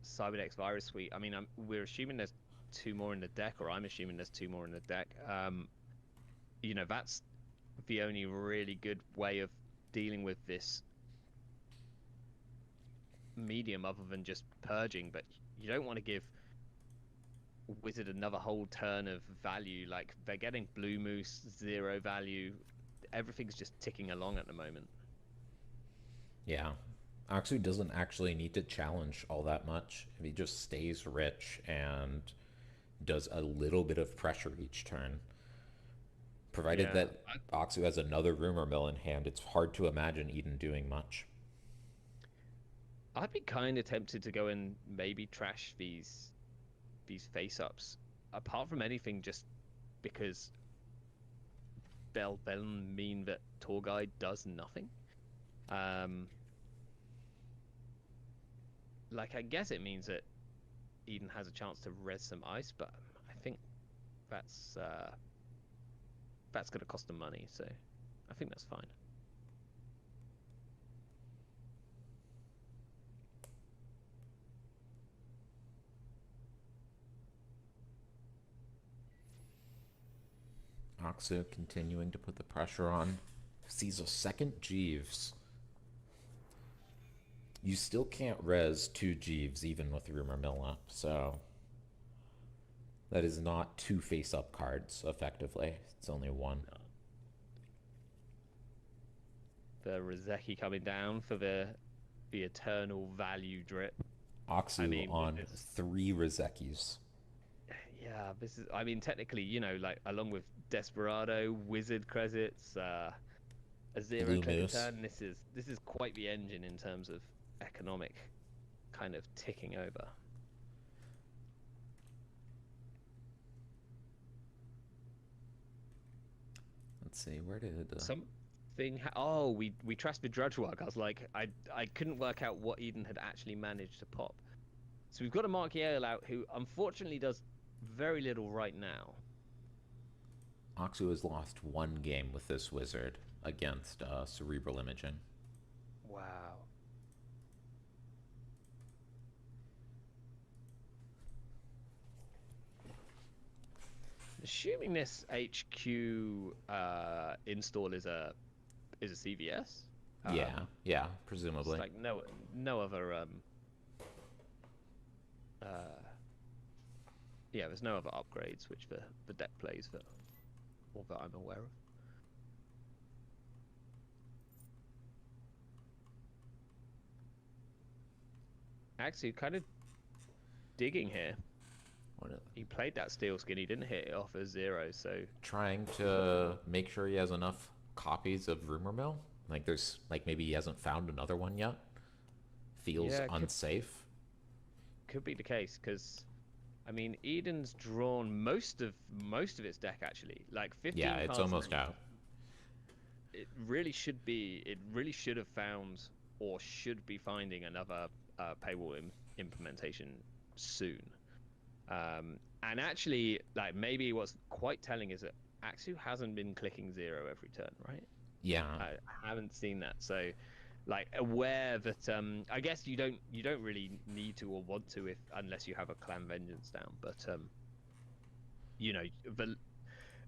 Cyberdex Virus Suite. I mean, we're assuming there's two more in the deck, or I'm assuming there's two more in the deck. That's the only really good way of dealing with this medium other than just purging, but you don't want to give Wizard another whole turn of value. Like, they're getting Blue Moose, 0 value. Everything's just ticking along at the moment. Yeah. Aksu doesn't actually need to challenge all that much. He just stays rich and does a little bit of pressure each turn. Provided Yeah, that Aksu has another rumor mill in hand, it's hard to imagine Eden doing much. I'd be kind of tempted to go and maybe trash these face-ups. Apart from anything, just because they'll mean that Tour Guide does nothing. Um, like, I guess it means that Eden has a chance to res some ice, but I think that's going to cost them money, so I think that's fine. Aksu continuing to put the pressure on. Sees a second Jeeves. You still can't res two Jeeves even with rumor mill up, so that is not two face-up cards, effectively. It's only one. The Rozeki coming down for the eternal value drip. I Aksu mean, on three Rozekis. yeah, this is. I mean, technically, like along with Desperado, Wizard credits, a zero Blue credit Moose. turn. This is quite the engine in terms of economic kind of ticking over. Let's see, where did Something. Oh, we trashed the Drudge Work. I was like, I couldn't work out what Eden had actually managed to pop. So we've got a Mark Yale out who unfortunately does very little right now. Aksu has lost one game with this wizard against Cerebral Imaging. Wow. Assuming this HQ install is a CVS. Yeah, presumably. It's like no other uh yeah, there's no other upgrades which the deck plays that or that I'm aware of. Actually, kind of digging here. He played that steel skin. He didn't hit it off as 0, so trying to make sure he has enough copies of Rumor Mill. Like there's like maybe he hasn't found another one yet. Feels yeah, unsafe. could be the case because I mean Eden's drawn most of its deck actually. Like 15 Yeah, it's cards almost now. out. It really should be. It really should have found or should be finding another paywall implementation soon. And actually, like maybe what's quite telling is that Axu hasn't been clicking 0 every turn, right? Yeah. I haven't seen that, so like aware that I guess you don't really need to or want to if unless you have a Clan Vengeance down, but you know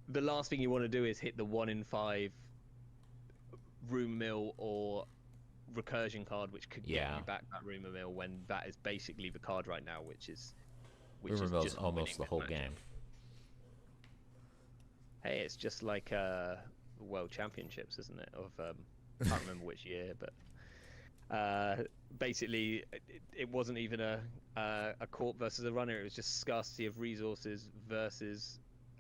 the last thing you want to do is hit the 1 in 5 rumor mill or recursion card, which could get Yeah. you back that rumor mill when that is basically the card right now, which is Rumor Mill's just almost winning the this whole matchup. game. Hey, it's just like World Championships, isn't it? Of can't remember which year, but basically it wasn't even a corp versus a runner. It was just scarcity of resources versus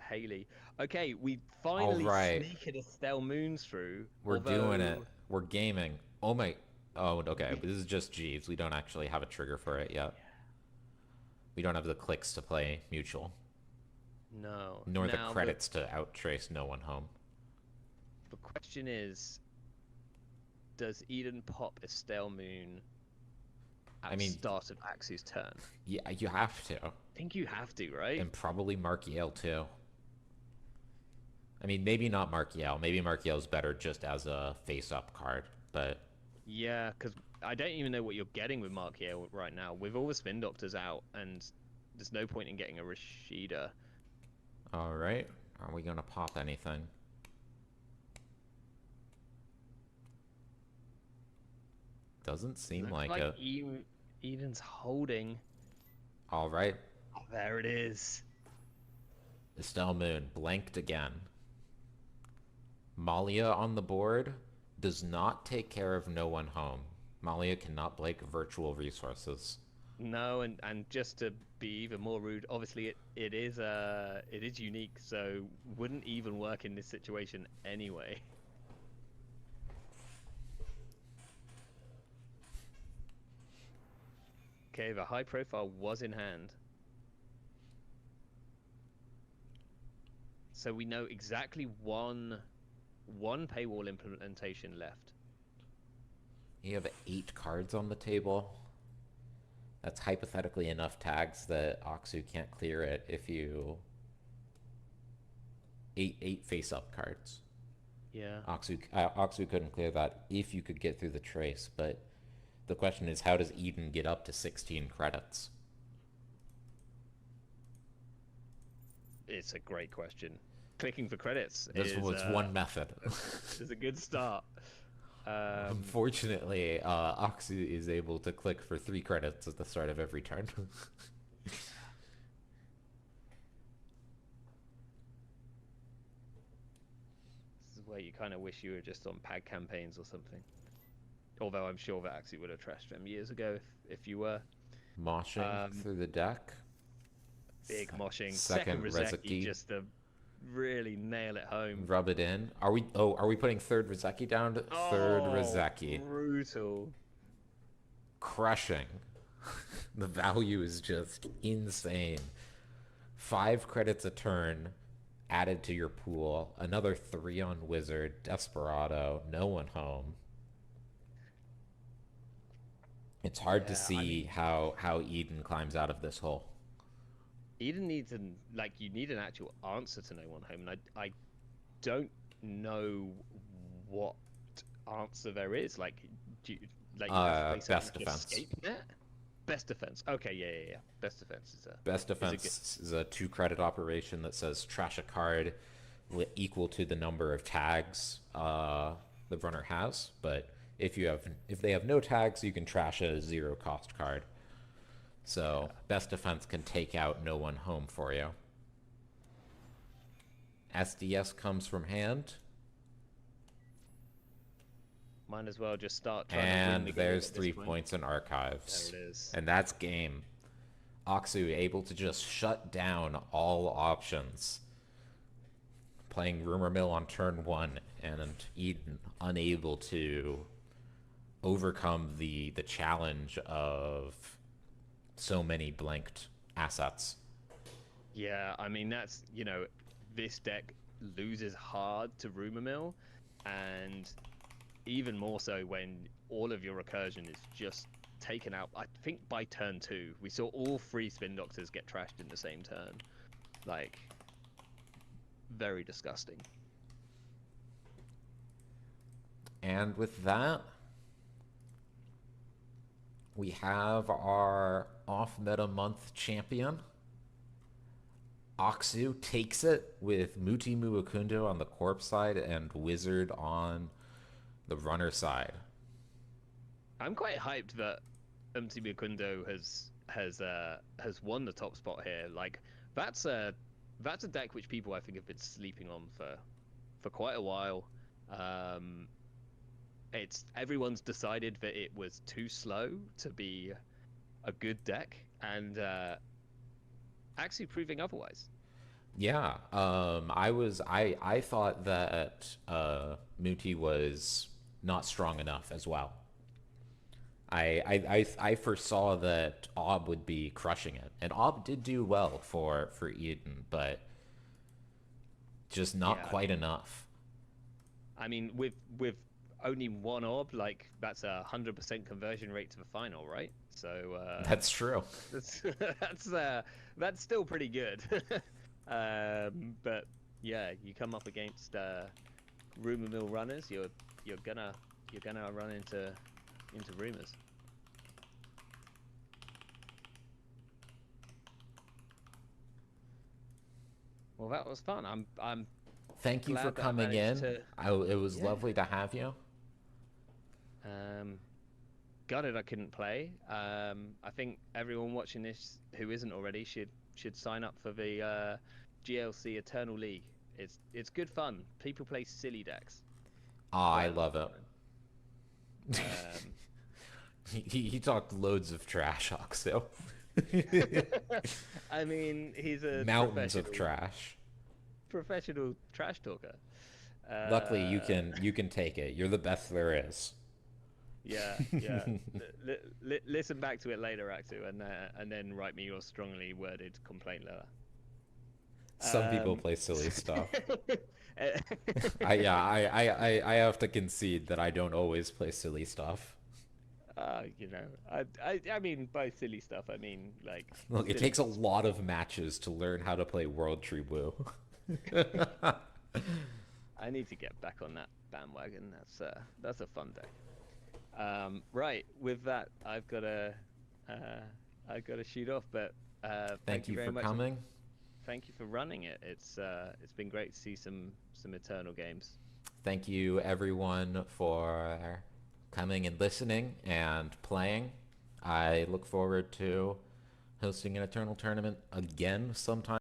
Haley. Okay, we All finally right, sneak a Estelle Moons through, we're doing it. although We're gaming. Oh my. Oh, okay. we This is just Jeeves. We don't actually have a trigger for it yet. We don't have the clicks to play mutual, no. nor the Now credits to outtrace no one home. the question is, does Eden pop Estelle Moon I at mean, start of Axie's turn? yeah, you have to, I think you have to, right? and probably Mark Yale too. I mean, maybe not Mark Yale. Maybe Mark Yale's better just as a face-up card, but Yeah, because I don't even know what you're getting with Mark Yale right now. With all the spin doctors out, and there's no point in getting a Rashida. all right. Are we gonna pop anything? Doesn't seem Looks like like it. Eden's holding. All right. Oh, there it is. Estelle Moon blanked again. Malia on the board does not take care of no one home. Malia cannot blank virtual resources. No, and just to be even more rude, obviously it is unique, so wouldn't even work in this situation anyway. Okay, the high profile was in hand. So we know exactly one paywall implementation left. You have 8 cards on the table. That's hypothetically enough tags that Aksu can't clear it if you eight face-up cards. Yeah. Aksu couldn't clear that if you could get through the trace, but the question is, how does Eden get up to 16 credits? It's a great question. Clicking for credits This was one method. is a good start. Unfortunately, Aksu is able to click for 3 credits at the start of every turn. This is where you kind of wish you were just on PAG campaigns or something. Although I'm sure that actually would have trashed them years ago if you were. Moshing through the deck. Big moshing. Second Second Rezeki Rezeki. just to really nail it home. Rub it in. Are we? Oh, are we putting third Rezeki down? Third Oh, Rezeki. brutal. Crushing. The value is just insane. 5 credits a turn added to your pool. Another 3 on Wizard. Desperado. No one home. It's hard to Yeah, I see mean, how Eden climbs out of this hole. Eden needs you need an actual answer to No One Home, and I don't know what answer there is. Like, do you, like you have to play something Best like defense. Escape Net? Best defense. Okay, yeah. Best defense is a Best is a defense is a 2 credit operation that says trash a card equal to the number of tags the runner has. But if they have no tags, you can trash a 0 cost card. So best defense can take out no one home for you. SDS comes from hand. Might as well just start trying to win And the game there's at this 3 point. points in archives. There it is. And that's game. Aksu able to just shut down all options. Playing Rumor Mill on turn 1, and Eden unable to overcome the challenge of so many blanked assets. Yeah, I mean that's this deck loses hard to Rumor Mill, and even more so when all of your recursion is just taken out. I think by turn 2, we saw all 3 spin doctors get trashed in the same turn. Like, very disgusting. And with that, we have our off-meta month champion. Aksu takes it with Muti Muwakundo on the corpse side and Wizard on the runner side. I'm quite hyped that MTB Kundo has won the top spot here. Like, that's a that's a deck which people I think have been sleeping on for quite a while. Um, it's everyone's decided that it was too slow to be a good deck, and actually proving otherwise. Yeah, I thought that Muti was not strong enough as well. I foresaw that Ob would be crushing it, and Ob did do well for Eden, but just not Yeah, quite enough. I mean, with only one orb, like that's 100% conversion rate to the final, right? So That's true. that's that's still pretty good. But yeah, you come up against rumor mill runners, you're gonna run into rumors. Well, that was fun. I'm Thank you for glad that I coming managed in. to. It was Yeah. lovely to have you. Um, Got it. I couldn't play. I think everyone watching this who isn't already should sign up for the GLC Eternal League. It's good fun. People play silly decks Ah, I quite a lot love of it. the time. He talked loads of trash, Oxo. I mean, he's a Mountains of trash. professional trash talker. Luckily, Uh, you can take it. You're the best there is. yeah, yeah. Listen back to it later, Actu, and then write me your strongly worded complaint letter. Some people Um, play silly stuff. I have to concede that I don't always play silly stuff. you know, I mean by silly stuff, I mean like Look, it silly. takes a lot of matches to learn how to play World Tree Woo. I need to get back on that bandwagon. That's a fun day. Right, with that, uh, I've got to shoot off. But Thank thank you you very for much, and coming. thank you for running it. It's been great to see some Eternal games. Thank you, everyone, for coming and listening and playing. I look forward to hosting an Eternal tournament again sometime.